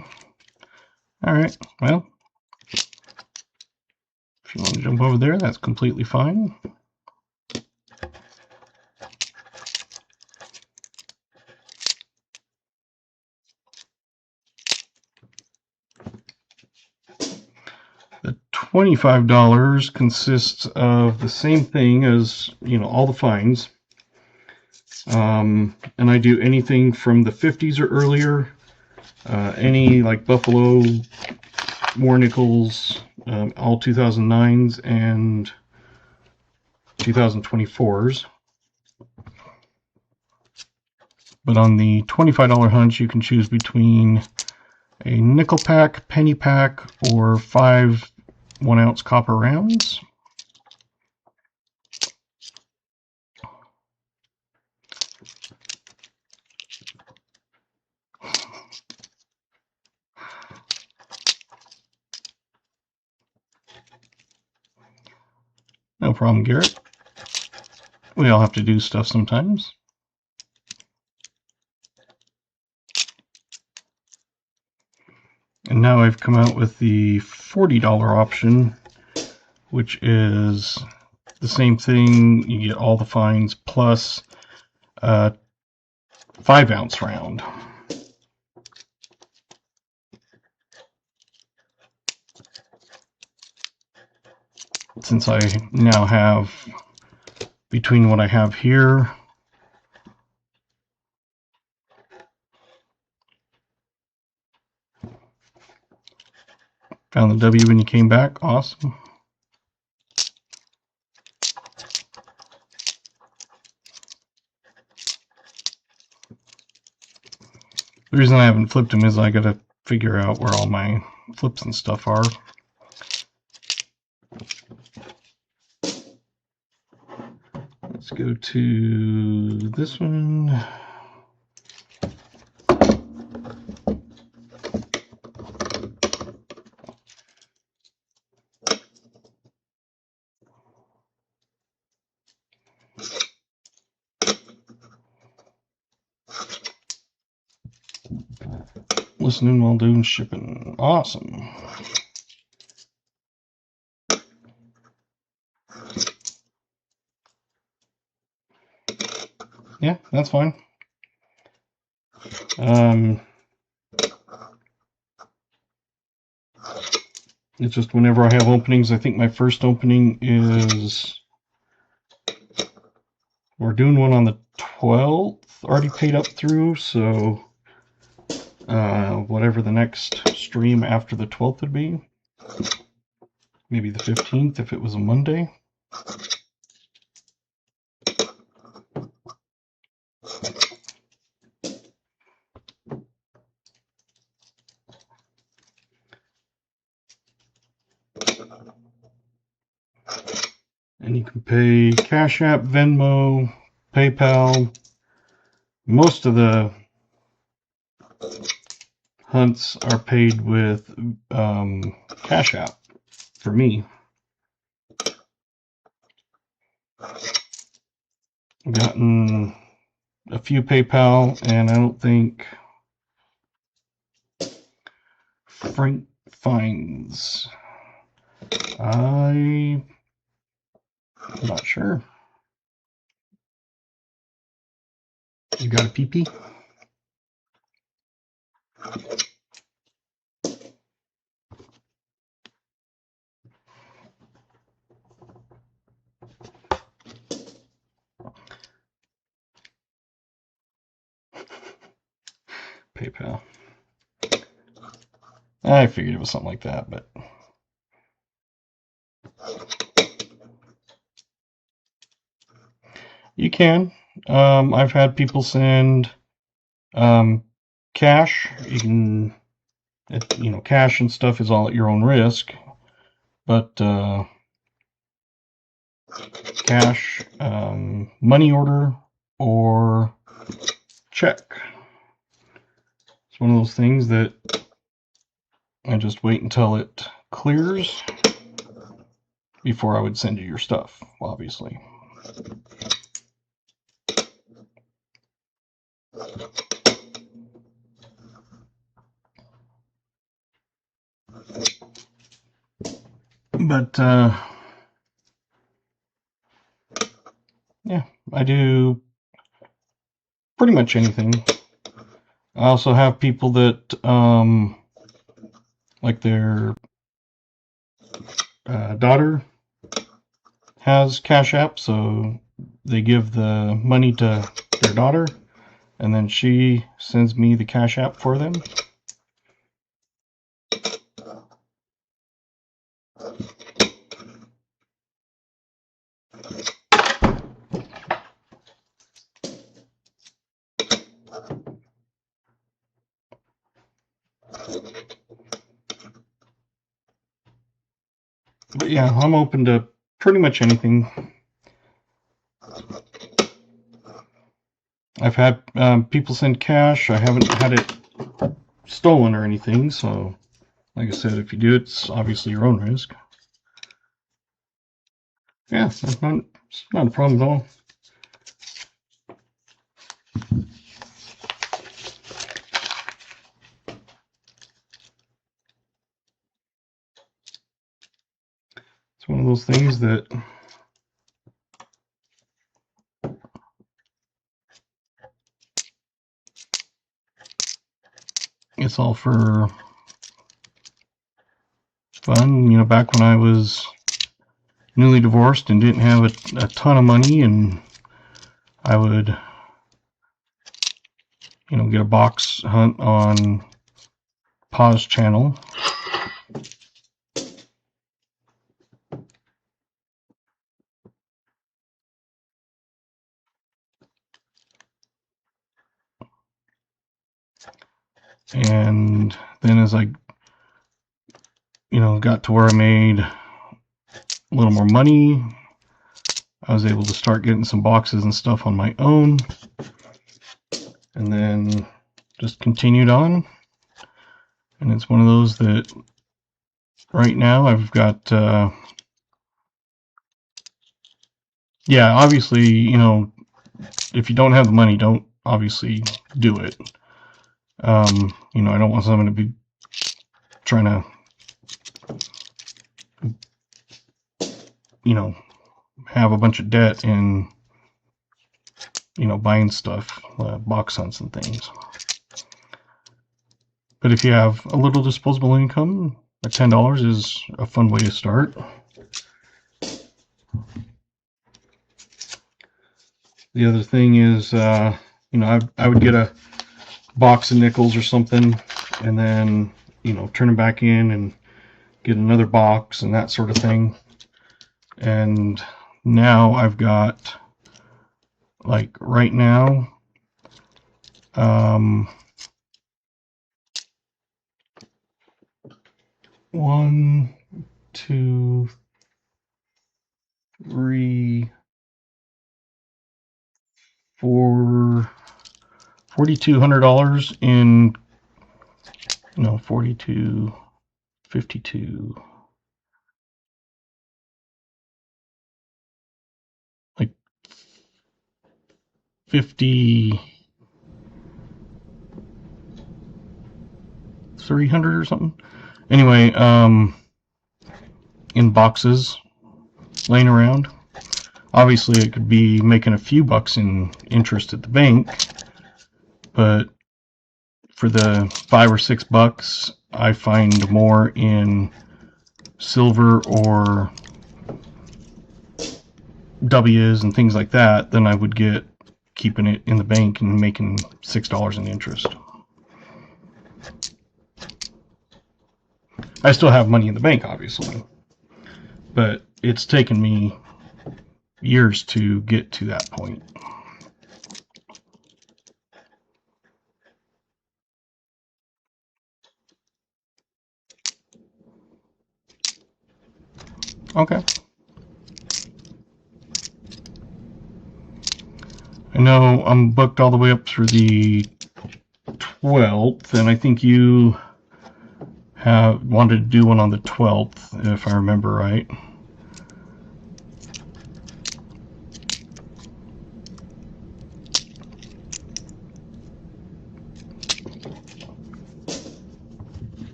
All right, well, if you want to jump over there, that's completely fine. The $25 consists of the same thing as, all the finds. And I do anything from the 50s or earlier, any like Buffalo, war nickels, all 2009s and 2024s. But on the $25 hunts, you can choose between a nickel pack, penny pack, or 5 1-ounce copper rounds. No problem, Garrett. We all have to do stuff sometimes. And now I've come out with the $40 option, which is the same thing. You get all the finds plus a 5-ounce round. Since I now have, between what I have here found the W when you came back, awesome. The reason I haven't flipped them is I gotta figure out where all my flips and stuff are. Let's go to this one. Listening while doing shipping. Awesome. Yeah, that's fine. It's just whenever I have openings, I think my first opening is, we're doing one on the 12th, already paid up through, so whatever the next stream after the 12th would be, maybe the 15th if it was a Monday. And you can pay Cash App, Venmo, PayPal. Most of the hunts are paid with Cash App for me. I've gotten a few PayPal, and I don't think Frank Finds. I'm not sure. You got a PP? PayPal. I figured it was something like that, but you can. I've had people send cash. You can, cash and stuff is all at your own risk, but cash, money order, or check. It's one of those things that I just wait until it clears before I would send you your stuff, obviously. But yeah, I do pretty much anything. I also have people that like their daughter has Cash App, so they give the money to their daughter, and then she sends me the Cash App for them. But yeah, I'm open to pretty much anything. I've had people send cash. I haven't had it stolen or anything, so like I said, if you do, it's obviously your own risk. Yeah, it's not a problem at all. It's one of those things that it's all for fun. Back when I was newly divorced and didn't have a ton of money, and I would, get a box hunt on Pause channel. And then as I, got to where I made a little more money, I was able to start getting some boxes and stuff on my own. And then just continued on. And it's one of those that right now I've got, yeah, obviously, if you don't have the money, don't obviously do it. You know, I don't want someone to be trying to, you know, have a bunch of debt and, you know, buying stuff, box hunts and things. But if you have a little disposable income, $10 is a fun way to start. The other thing is, you know, I would get a box of nickels or something, and then, you know, turn them back in and get another box and that sort of thing. And now I've got, like right now, 1, 2, 3, 4, $4,200 in, no, 42, 52, like 5,300 or something. Anyway, in boxes laying around. Obviously, it could be making a few bucks in interest at the bank, but for the $5 or $6, I find more in silver or W's and things like that than I would get keeping it in the bank and making $6 in interest. I still have money in the bank, obviously, but it's taken me years to get to that point. Okay. I know I'm booked all the way up through the 12th, and I think you have wanted to do one on the 12th, if I remember right.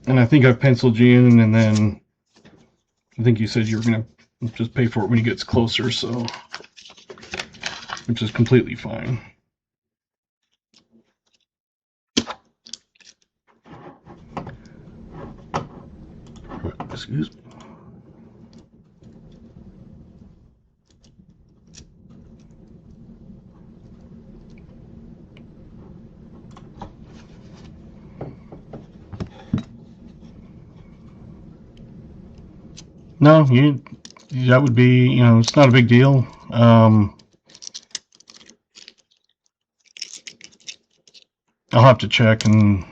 And I think I've penciled you in, and then I think you said you were going to just pay for it when it gets closer, so, which is completely fine. Excuse me. No, that would be, you know, it's not a big deal. I'll have to check and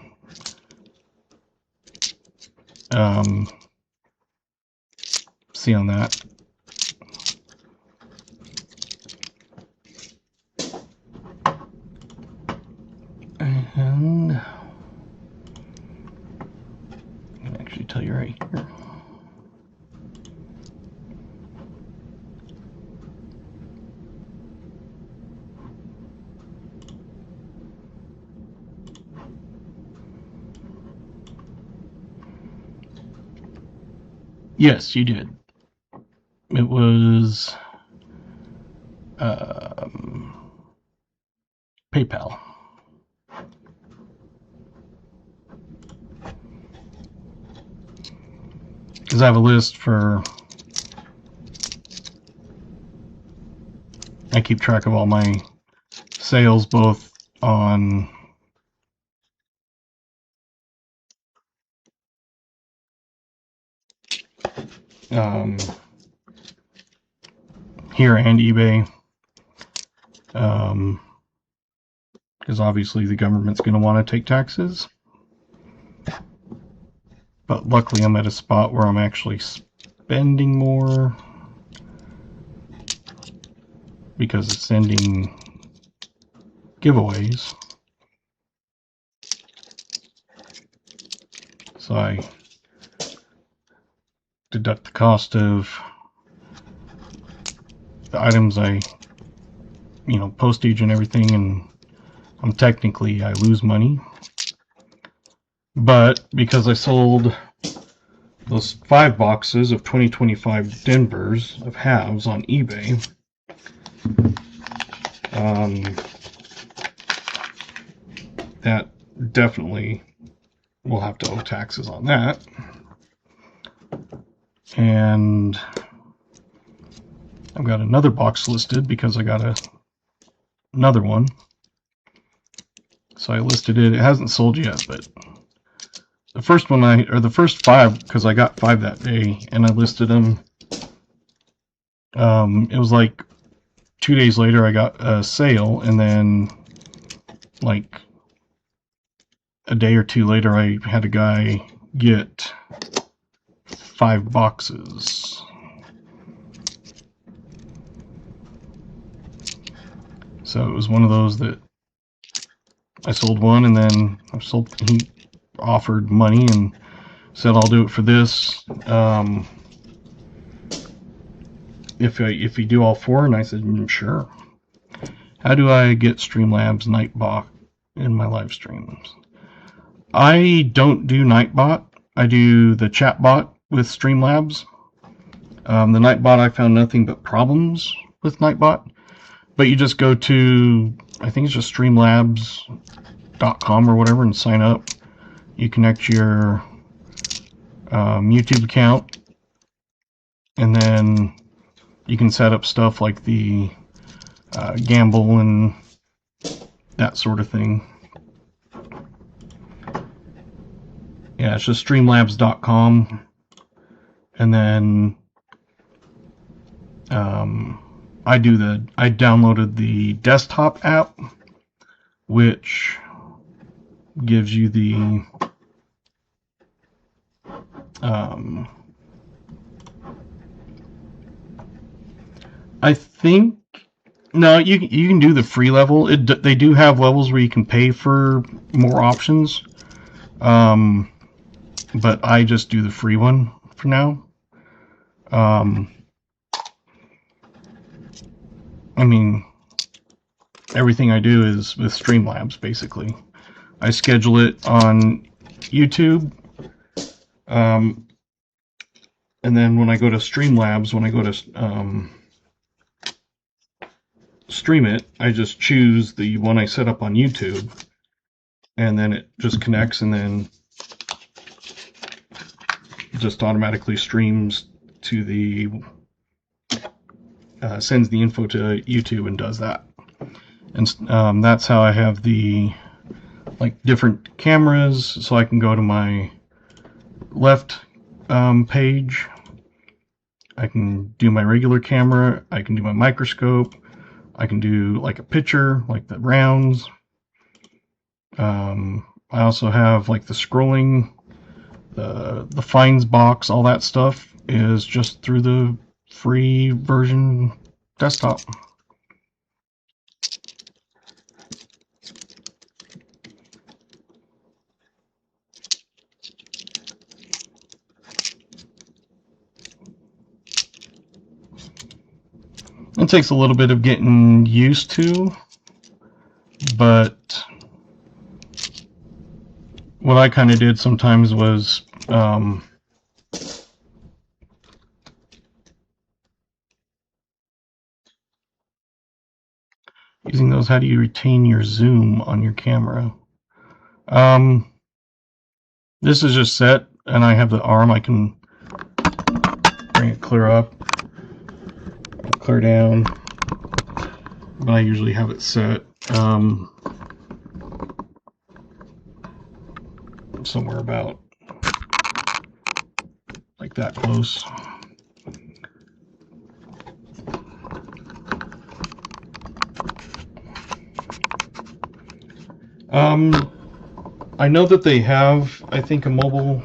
see on that. And I can actually tell you right here. Yes, you did. It was PayPal. Because I have a list for, I keep track of all my sales both on here and eBay, because obviously the government's going to want to take taxes. But luckily I'm at a spot where I'm actually spending more because of sending giveaways. So I deduct the cost of the items I, you know, postage and everything, and I lose money. But because I sold those 5 boxes of 2025 Denvers of halves on eBay, that definitely will have to owe taxes on that. And I've got another box listed because I got another one. So I listed it. It hasn't sold yet, but the first one the first 5, because I got 5 that day, and I listed them. It was like 2 days later I got a sale, and then like a day or 2 later I had a guy get 5 boxes. So it was one of those that I sold one, and then he offered money and said, I'll do it for this if you do all 4. And I said, sure. How do I get Streamlabs Nightbot in my live streams? I don't do Nightbot. I do the chatbot with Streamlabs. The Nightbot, I found nothing but problems with Nightbot. But you just go to, I think it's just streamlabs.com or whatever, and sign up. You connect your YouTube account, and then you can set up stuff like the gamble and that sort of thing. Yeah, it's just streamlabs.com, and then I downloaded the desktop app, which gives you the I think no, you can do the free level. They do have levels where you can pay for more options, but I just do the free one for now. I mean, everything I do is with Streamlabs, basically. I schedule it on YouTube, and then when I go to Streamlabs, when I go to stream it, I just choose the one I set up on YouTube, and then it just connects, and then just automatically streams to the sends the info to YouTube and does that. And that's how I have the different cameras, so I can go to my left page. I can do my regular camera. I can do my microscope. I can do like a picture, like the rounds. I also have like the scrolling, the finds box, all that stuff is just through the free version desktop. It takes a little bit of getting used to, but what I kind of did sometimes was using those. How do you retain your zoom on your camera? This is just set, and I have the arm. I can bring it clear up, clear down, but I usually have it set somewhere about like that close. I know that they have, I think, a mobile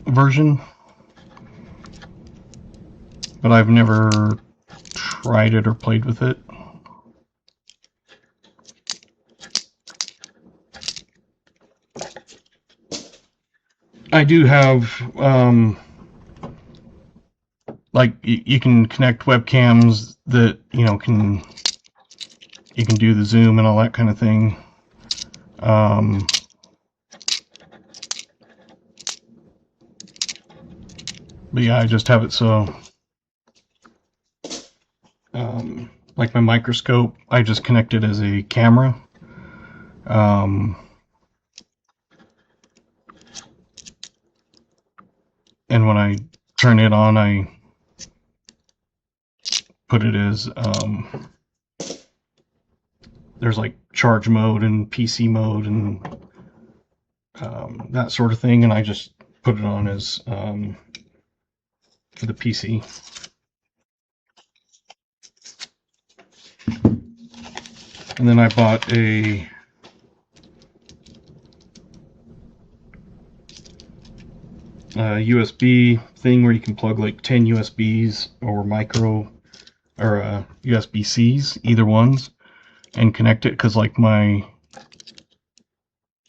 version, but I've never tried it or played with it. I do have, like, you can connect webcams that, can you can do the zoom and all that kind of thing. But yeah, I just have it so, like my microscope, I just connect it as a camera. And when I turn it on, I put it as, there's like charge mode and PC mode and that sort of thing, and I just put it on as for the PC. And then I bought a USB thing where you can plug like 10 USBs or micro or USB-Cs, either ones, and connect it, because like my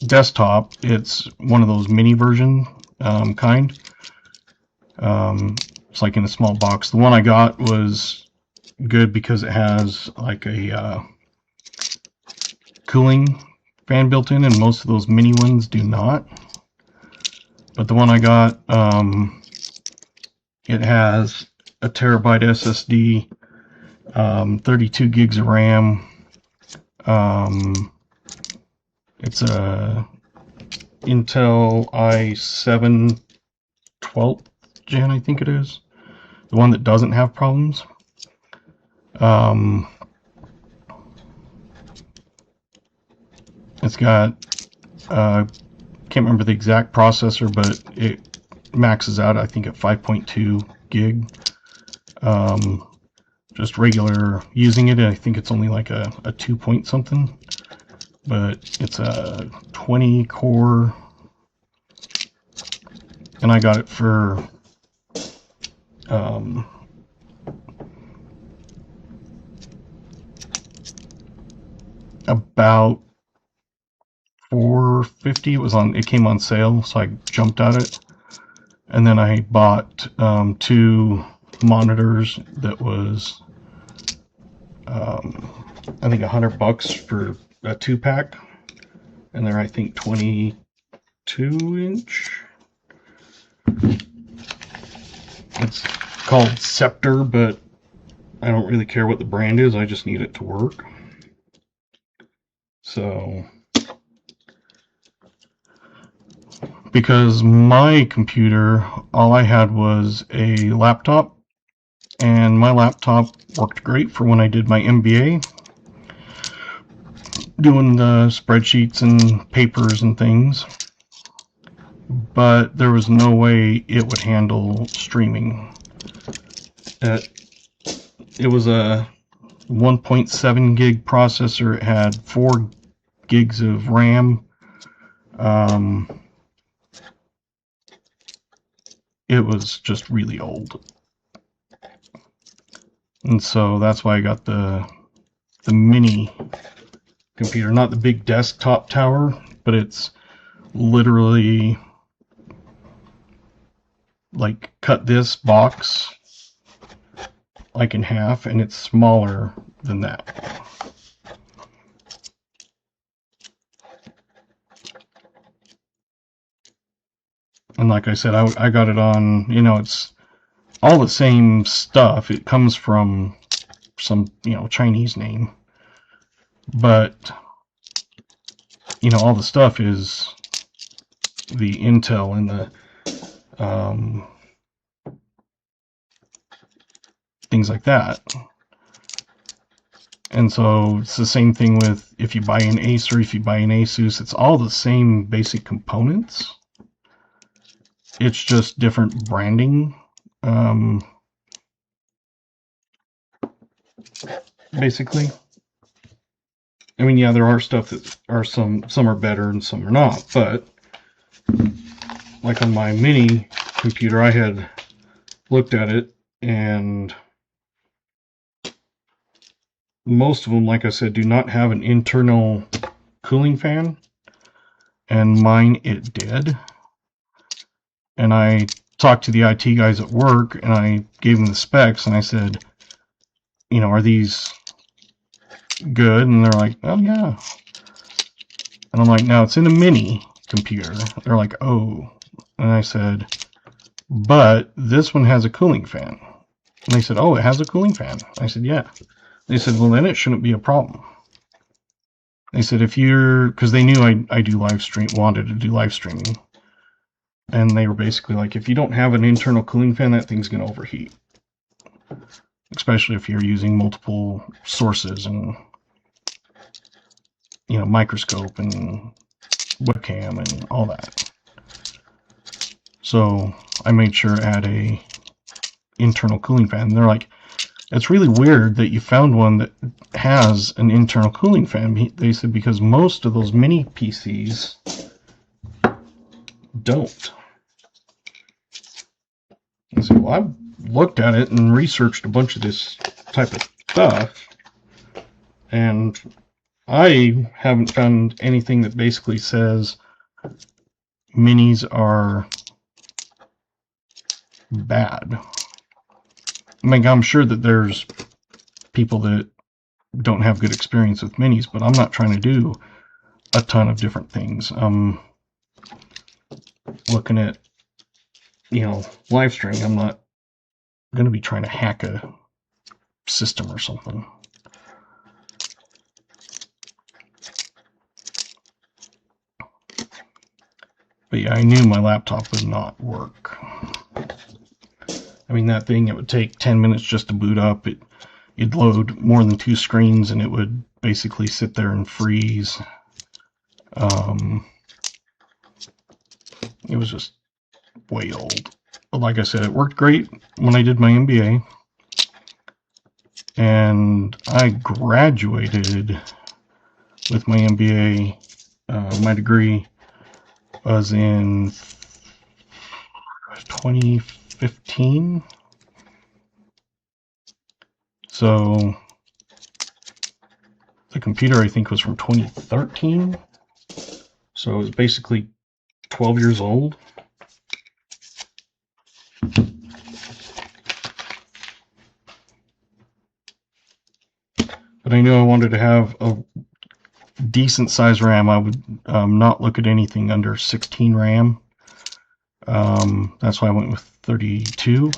desktop, it's one of those mini version kind. It's like in a small box. The one I got was good because it has like a cooling fan built in, and most of those mini ones do not. But the one I got, it has a terabyte SSD, 32 gigs of RAM. It's a Intel i7 12th gen, I think it is. The one that doesn't have problems. It's got, can't remember the exact processor, but it maxes out, I think, at 5.2 gig. Just regular using it, I think it's only like a 2 point something, but it's a 20 core, and I got it for about $450. It came on sale, so I jumped at it. And then I bought 2 monitors that was I think $100 for a 2-pack, and they're, I think, 22-inch. It's called Scepter, but I don't really care what the brand is, I just need it to work. So, because my computer, all I had was a laptop, and my laptop worked great for when I did my MBA, doing the spreadsheets and papers and things, but there was no way it would handle streaming. It was a 1.7 gig processor. It had 4 gigs of RAM. It was just really old, and so that's why I got the mini computer, not the big desktop tower, but it's literally like cut this box like in half, and it's smaller than that. And like I said, I got it on, it's all the same stuff. It comes from some, Chinese name. But, all the stuff is the Intel and the things like that. And so it's the same thing with if you buy an Acer, if you buy an Asus, it's all the same basic components. It's just different branding. Basically. I mean, yeah, there are stuff that are some are better and some are not, but like on my mini computer, I had looked at it, and most of them, like I said, do not have an internal cooling fan, and mine it did. And I talked to the IT guys at work, and I gave them the specs, and I said, are these good? And they're like, oh yeah. And I'm like, no, it's in a mini computer. They're like, oh. And I said, but this one has a cooling fan. And they said, oh, it has a cooling fan. I said, yeah. They said, well, then it shouldn't be a problem. They said, if you're, because they knew I do live stream, wanted to do live streaming. And they were basically like, if you don't have an internal cooling fan, that thing's going to overheat. Especially if you're using multiple sources and, you know, microscope and webcam and all that. So I made sure it had a internal cooling fan. And they're like, it's really weird that you found one that has an internal cooling fan. They said because most of those mini PCs don't. I said, well, I've looked at it and researched a bunch of this type of stuff, and I haven't found anything that basically says minis are bad. I mean, I'm sure that there's people that don't have good experience with minis, but I'm not trying to do a ton of different things. I'm looking at, you know, live streaming. I'm not going to be trying to hack a system or something. But yeah, I knew my laptop would not work. I mean, that thing, it would take 10 minutes just to boot up. It'd load more than 2 screens, and it would basically sit there and freeze. It was just way old. But like I said, it worked great when I did my MBA. And I graduated with my MBA. My degree was in 2015. So the computer, I think, was from 2013. So it was basically 12 years old. But I knew I wanted to have a decent size RAM. I would not look at anything under 16 RAM. That's why I went with 32.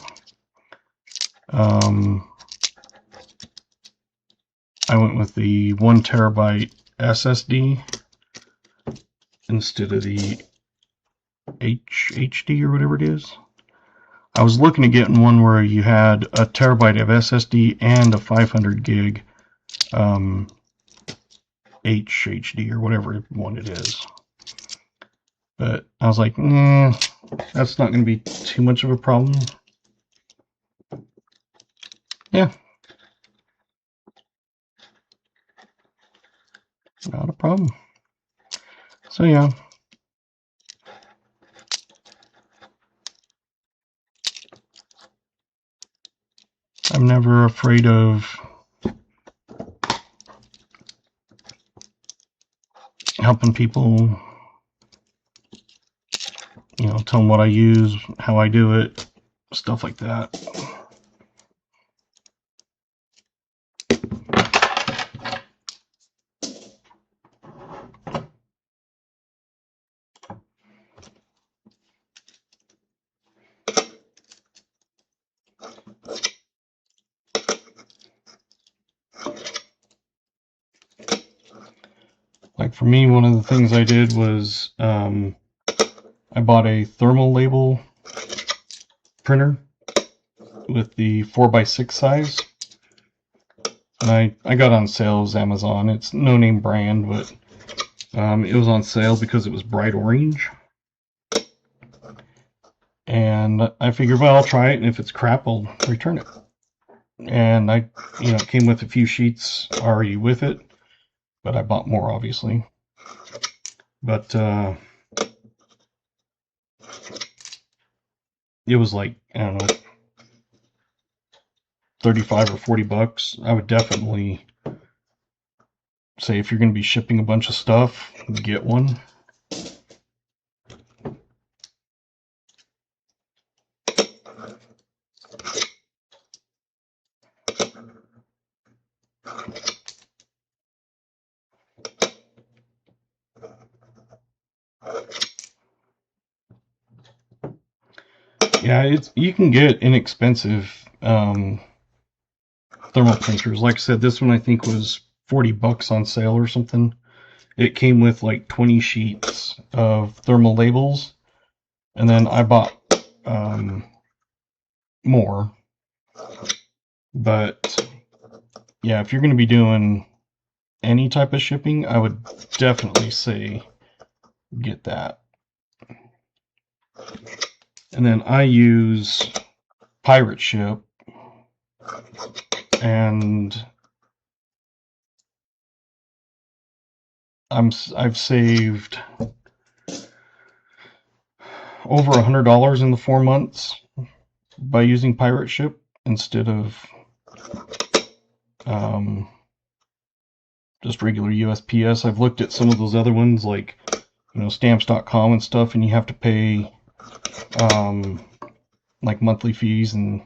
I went with the 1 terabyte SSD instead of the HD or whatever it is. I was looking at getting one where you had a terabyte of SSD and a 500 gig HHD or whatever one it is. But I was like, that's not going to be too much of a problem. Yeah. Not a problem. So yeah. I'm never afraid of helping people, you know, tell them what I use, how I do it, stuff like that. Like for me, one of the things I did was I bought a thermal label printer with the 4x6 size. And I got on sale on Amazon. It's no name brand, but it was on sale because it was bright orange. And I figured, well, I'll try it, and if it's crap, I'll return it. And it came with a few sheets already with it, but I bought more, obviously. But it was like, I don't know, 35 or 40 bucks. I would definitely say if you're going to be shipping a bunch of stuff, get one. Yeah, you can get inexpensive thermal printers. Like I said, this one I think was $40 on sale or something. It came with like 20 sheets of thermal labels, and then I bought more. But yeah, if you're going to be doing any type of shipping, I would definitely say get that. And then I use Pirate Ship, and I've saved over $100 in the 4 months by using Pirate Ship instead of just regular USPS. I've looked at some of those other ones like stamps.com and stuff, and you have to pay like monthly fees, and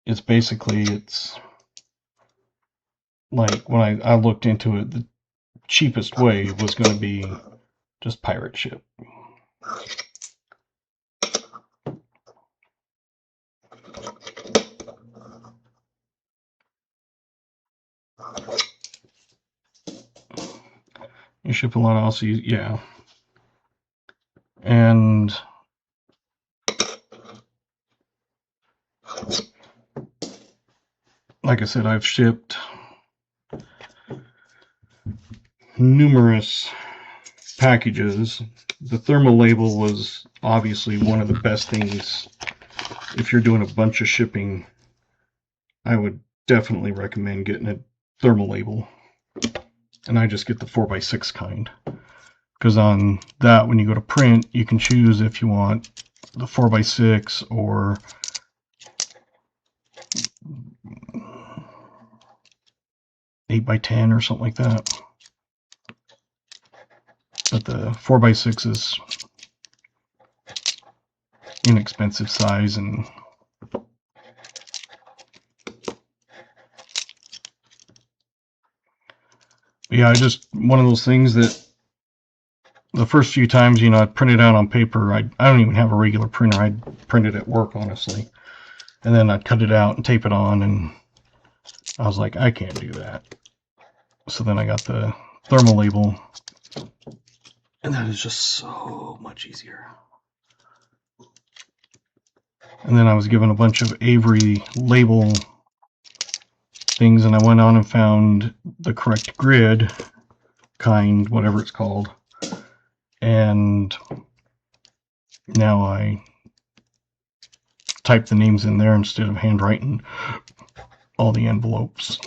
it's like when I looked into it, the cheapest way was going to be just Pirate Ship. You ship a lot of Aussies, yeah. And like I said, I've shipped numerous packages. The thermal label was obviously one of the best things. If you're doing a bunch of shipping, I would definitely recommend getting a thermal label. And I just get the 4x6 kind. Because on that, when you go to print, you can choose if you want the 4x6 or 8x10 or something like that. But the 4x6 is inexpensive size, and yeah, one of those things that the first few times, I'd print it out on paper. I don't even have a regular printer. I'd print it at work, honestly. And then I'd cut it out and tape it on, and I was like, I can't do that. So then I got the thermal label, and that is just so much easier. And then I was given a bunch of Avery label things, and I went on and found the correct grid kind, whatever it's called. And now I type the names in there instead of handwriting all the envelopes.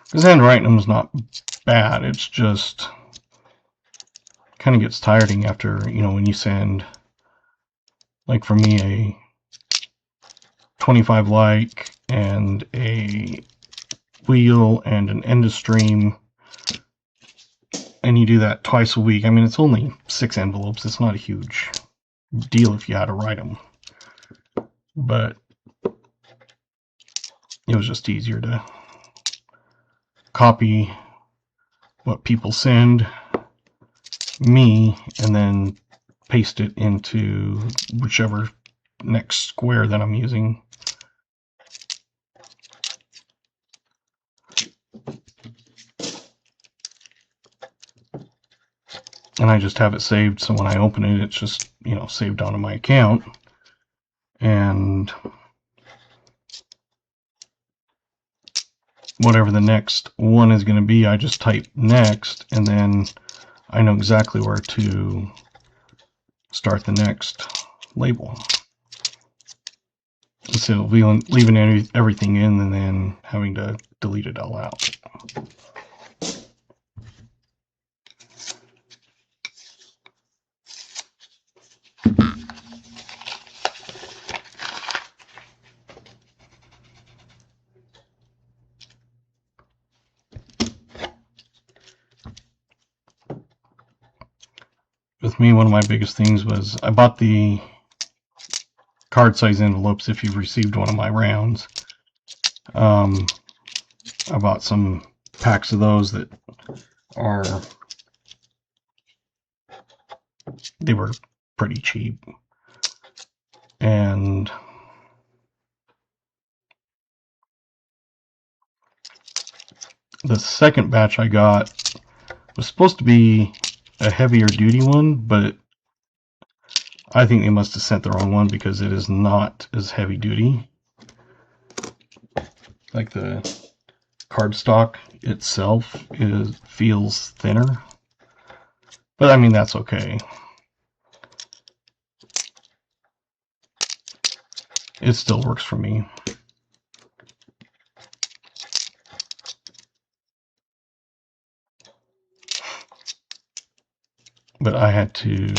Because handwriting them is not bad. It's just kind of gets tiring after, when you send, like for me, a 25 like and a wheel and an end of stream, and you do that twice a week. I mean, it's only 6 envelopes. It's not a huge deal if you had to write them. But it was just easier to copy what people send me and then paste it into whichever next square that I'm using. And I just have it saved, so when I open it, it's just, saved onto my account. And whatever the next one is going to be, I just type next, and then I know exactly where to start the next label. Instead of leaving everything in and then having to delete it all out. with me, one of my biggest things was I bought the card size envelopes if you've received one of my rounds. I bought some packs of those that they were pretty cheap. And the second batch I got was supposed to be a heavier duty one, but I think they must have sent the wrong one because it is not as heavy duty. Like the cardstock itself feels thinner. But I mean, that's okay. It still works for me. But I had to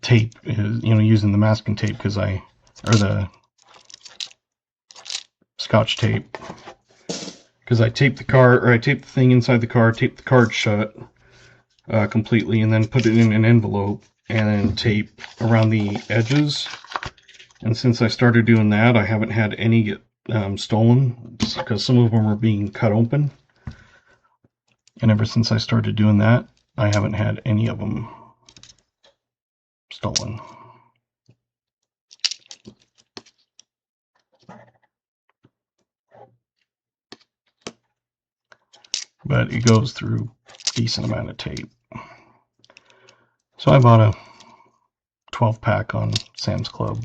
tape, using the masking tape or the Scotch tape, because I taped the thing inside the card, taped the card shut completely, and then put it in an envelope and then tape around the edges. And since I started doing that, I haven't had any get stolen, because some of them are being cut open. And ever since I started doing that, I haven't had any of them stolen. But it goes through a decent amount of tape. So I bought a 12-pack on Sam's Club.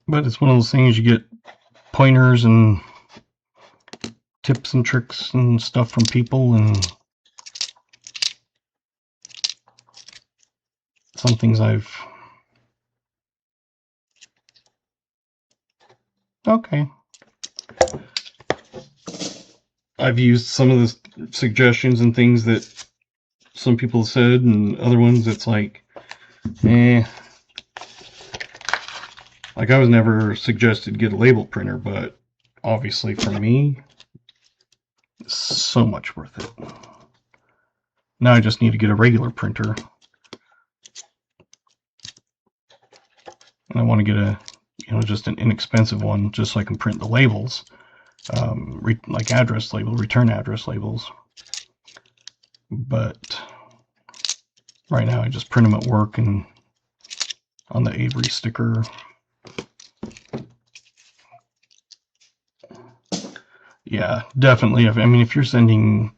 But it's one of those things, you get pointers and tips and tricks and stuff from people, and some things I've used some of the suggestions and things that some people said, and other ones it's like, Like, I was never suggested to get a label printer, but obviously for me, it's so much worth it. Now I just need to get a regular printer. And I want to get just an inexpensive one, just so I can print the labels, like address labels, return address labels. But right now I just print them at work and on the Avery sticker. Yeah, definitely. If you're sending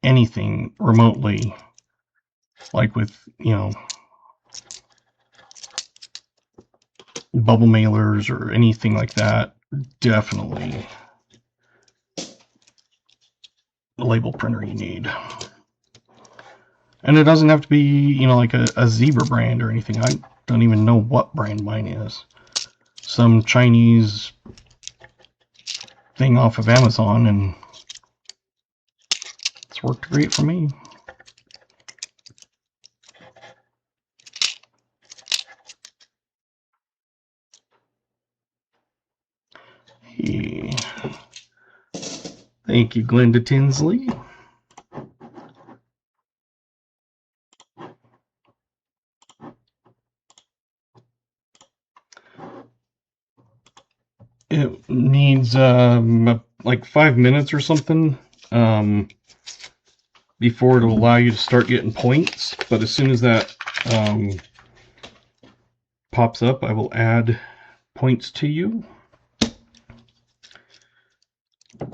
anything remotely, like with, bubble mailers or anything like that, definitely the label printer you need. And it doesn't have to be, like a Zebra brand or anything. I don't even know what brand mine is. Some Chinese thing off of Amazon, and it's worked great for me. Hey. Thank you, Glenda Tinsley. It needs like 5 minutes or something before it'll allow you to start getting points. But as soon as that pops up, I will add points to you.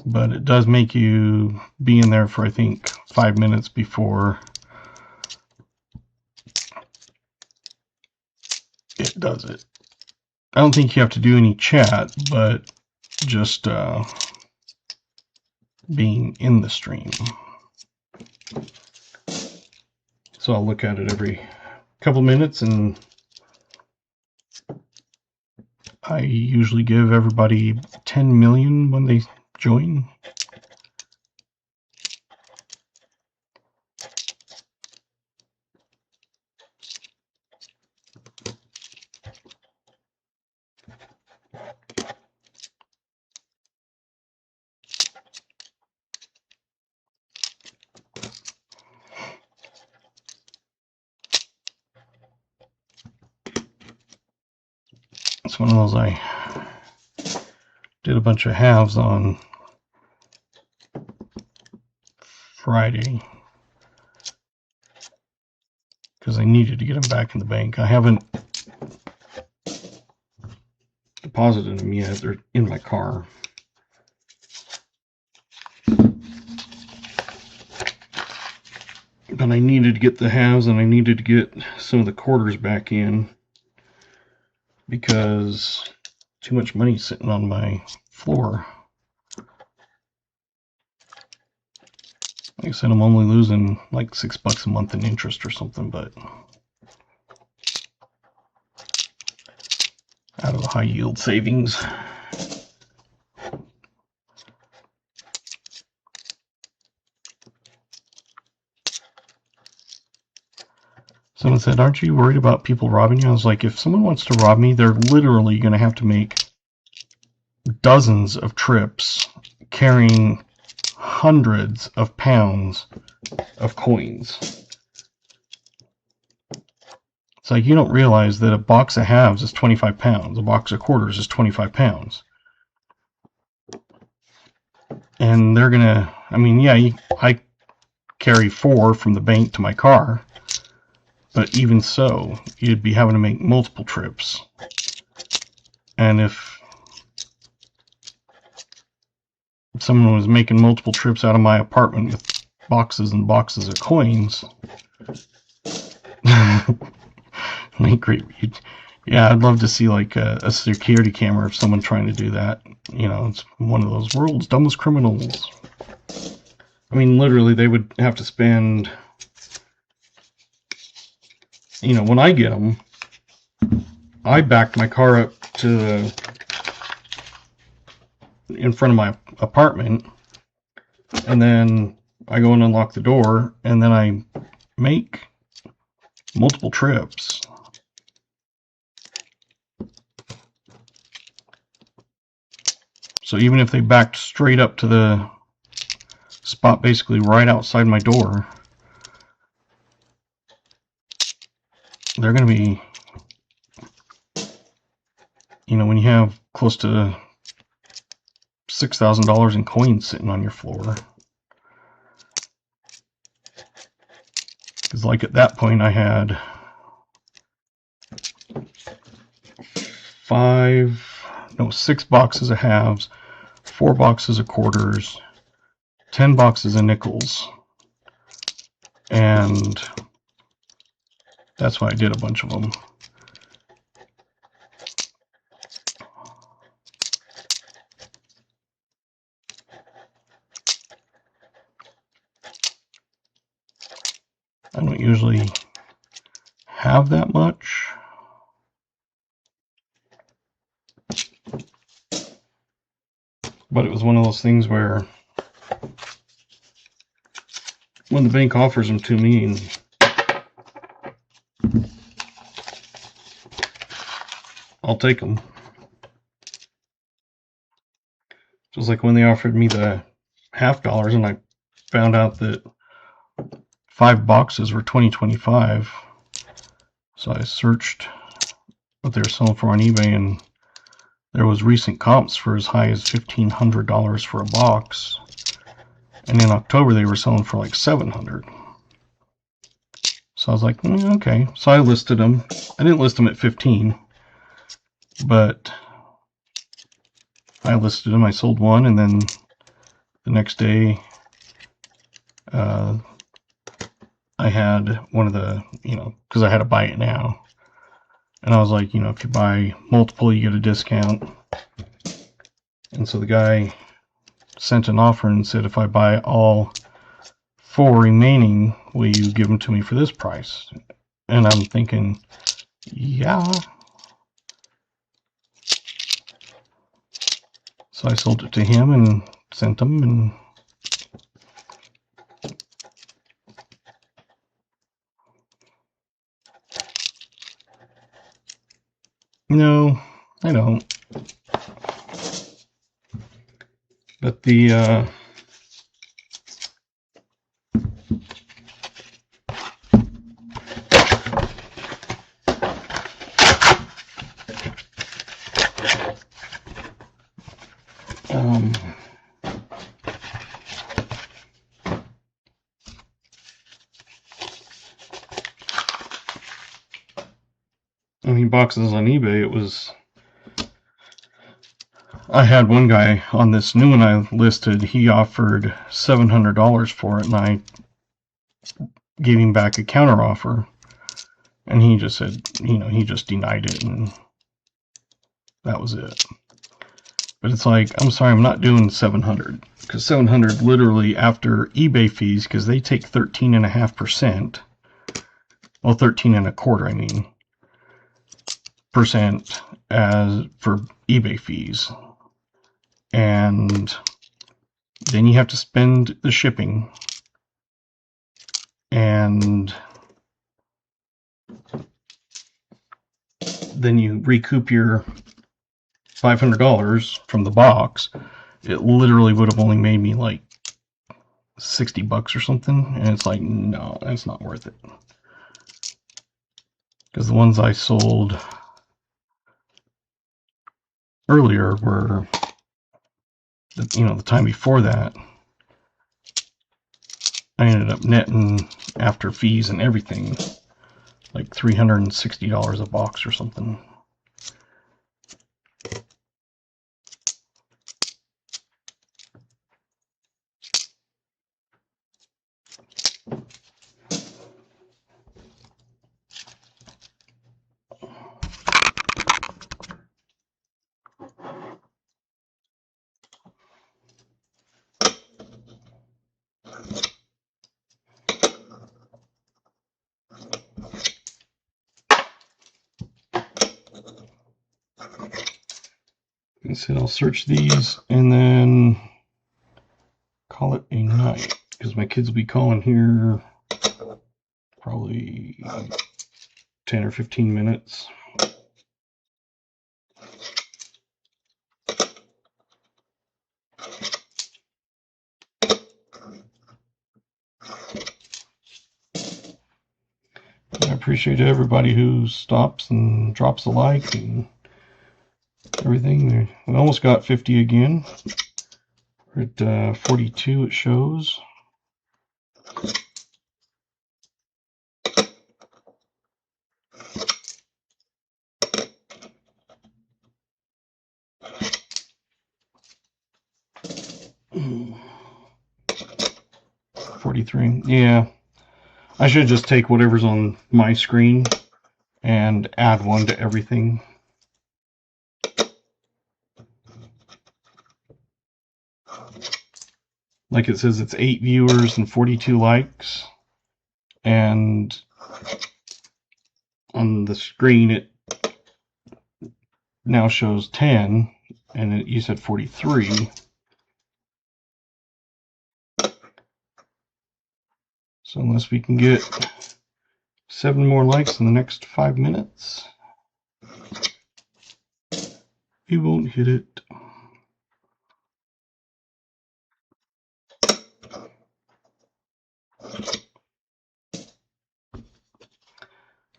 But it does make you be in there for, I think, 5 minutes before does it. I don't think you have to do any chat, but just being in the stream. So I'll look at it every couple minutes, and I usually give everybody 10 million when they join. It's one of those, I did a bunch of halves on Friday because I needed to get them back in the bank. I haven't deposited them yet. They're in my car. But I needed to get the halves, and I needed to get some of the quarters back in because too much money sitting on my floor. Like I said, I'm only losing like $6 a month in interest or something, but out of the high yield savings. Someone said, aren't you worried about people robbing you? I was like, if someone wants to rob me, they're literally going to have to make dozens of trips carrying hundreds of pounds of coins. It's like, you don't realize that a box of halves is 25 pounds. A box of quarters is 25 pounds. And they're going to, I mean, yeah, I carry 4 from the bank to my car. But even so, you'd be having to make multiple trips. And if someone was making multiple trips out of my apartment with boxes and boxes of coins, yeah, I'd love to see like a security camera of someone trying to do that. You know, it's one of those world's dumbest criminals. I mean, literally, they would have to spend... You know, when I get them, I backed my car up to in front of my apartment, and then I go and unlock the door, and then I make multiple trips. So even if they backed straight up to the spot basically right outside my door, they're going to be, you know, when you have close to $6,000 in coins sitting on your floor. Because like at that point I had 6 boxes of halves, 4 boxes of quarters, 10 boxes of nickels, and that's why I did a bunch of them. I don't usually have that much. But it was one of those things where when the bank offers them to me, and I'll take them. Just like when they offered me the $50 and I found out that 5 boxes were $20.25. So I searched what they were selling for on eBay, and there was recent comps for as high as $1,500 for a box. And in October they were selling for like $700. So I was like, okay. So I listed them. I didn't list them at 15, but I listed them. I sold one, and then the next day I had one of the, you know, because I had to buy it now. And I was like, you know, if you buy multiple, you get a discount. And so the guy sent an offer and said, if I buy all 4 remaining, will you give them to me for this price? And I'm thinking, yeah. So I sold it to him and sent them, and no, I don't. But the I mean, boxes on eBay, it was, I had one guy on this new one I listed, he offered $700 for it, and I gave him back a counter offer, and he just said, you know, he just denied it, and that was it. But it's like, I'm sorry, I'm not doing 700, because 700 literally after eBay fees, because they take 13.5%, well, 13.25%, I mean, percent as for eBay fees, and then you have to spend the shipping, and then you recoup your $500 from the box. It literally would have only made me like $60 or something, and it's like, no, that's not worth it. Because the ones I sold earlier were, you know, the time before that, I ended up netting, after fees and everything, like $360 a box or something. Like I said, I'll search these and then call it a night, because my kids will be calling here probably 10 or 15 minutes. I appreciate everybody who stops and drops a like and everything. We almost got 50 again. We're at 42 it shows. Mm. 43. Yeah. I should just take whatever's on my screen and add one to everything. Like it says, it's 8 viewers and 42 likes. And on the screen, it now shows 10, and you said 43. So unless we can get 7 more likes in the next 5 minutes, we won't hit it.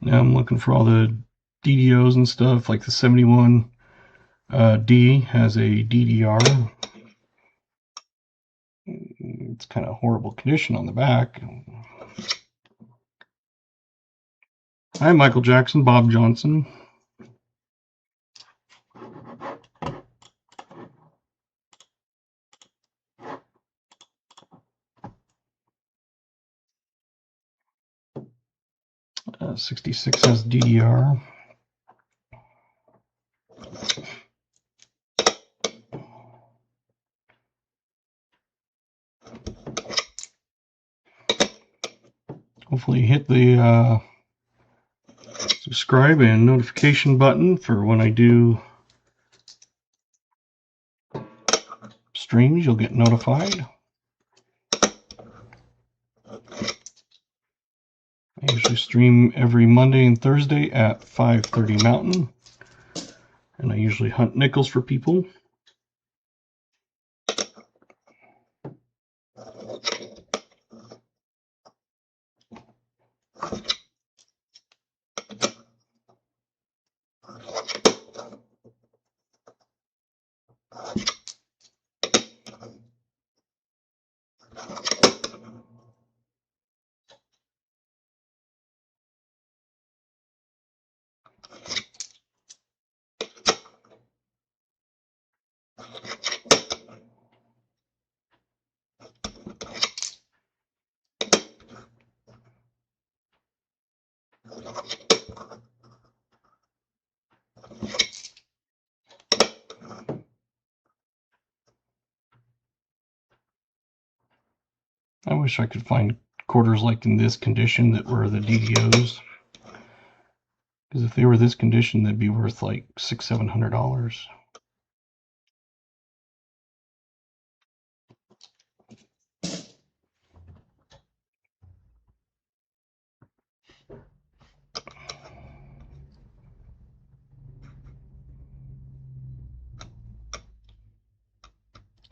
Now I'm looking for all the DDOs and stuff, like the 71D has a DDR. It's kind of horrible condition on the back. Hi, Michael Jackson, Bob Johnson. '66 has DDR. Hopefully hit the subscribe and notification button for when I do streams. You'll get notified. I usually stream every Monday and Thursday at 5:30 Mountain, and I usually hunt nickels for people. I wish I could find quarters like in this condition that were the DDOs. Because if they were this condition, they'd be worth like $600-700.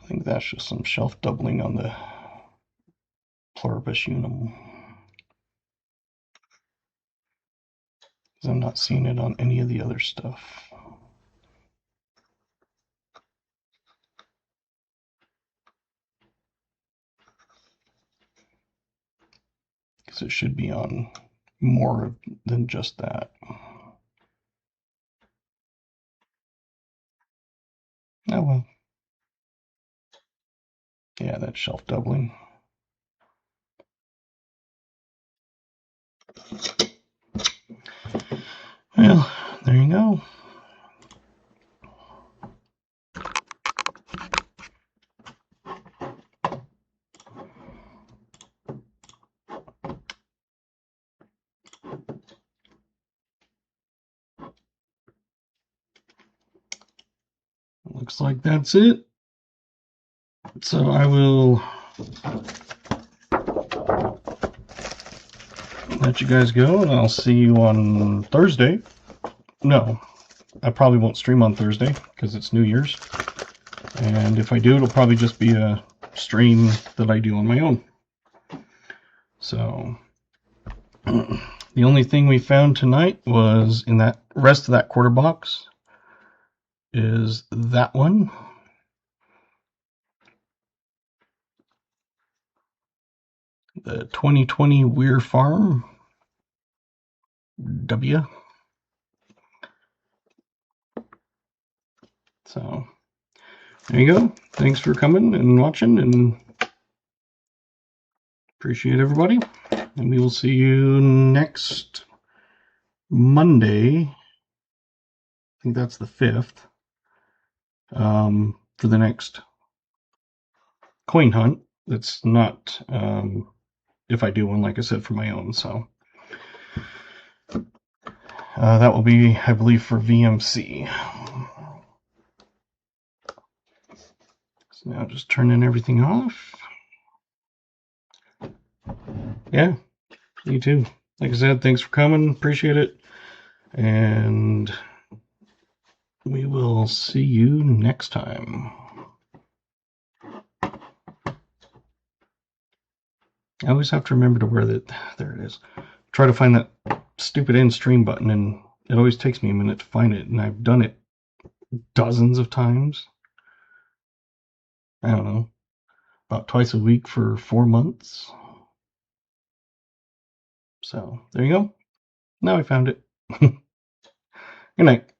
I think that's just some shelf doubling on the pluribus unum. Because I'm not seeing it on any of the other stuff. Because it should be on more than just that. Oh well. Yeah, that's shelf doubling. Well, there you go. Looks like that's it. So I will let you guys go, and I'll see you on Thursday. No, I probably won't stream on Thursday because it's New Year's. And if I do, it'll probably just be a stream that I do on my own. So the only thing we found tonight was in that rest of that quarter box is that one. The 2020 Weir Farm W. So there you go. Thanks for coming and watching, and appreciate everybody. And we will see you next Monday. I think that's the 5th. For the next coin hunt. That's not if I do one, like I said, for my own. So that will be, I believe, for VMC. So now just turning everything off. Yeah, you too. Like I said, thanks for coming. Appreciate it. And we will see you next time. I always have to remember to wear that. There it is. Try to find that stupid end stream button, and it always takes me a minute to find it, and I've done it dozens of times. I don't know, about twice a week for 4 months. So there you go. Now I found it. Good night.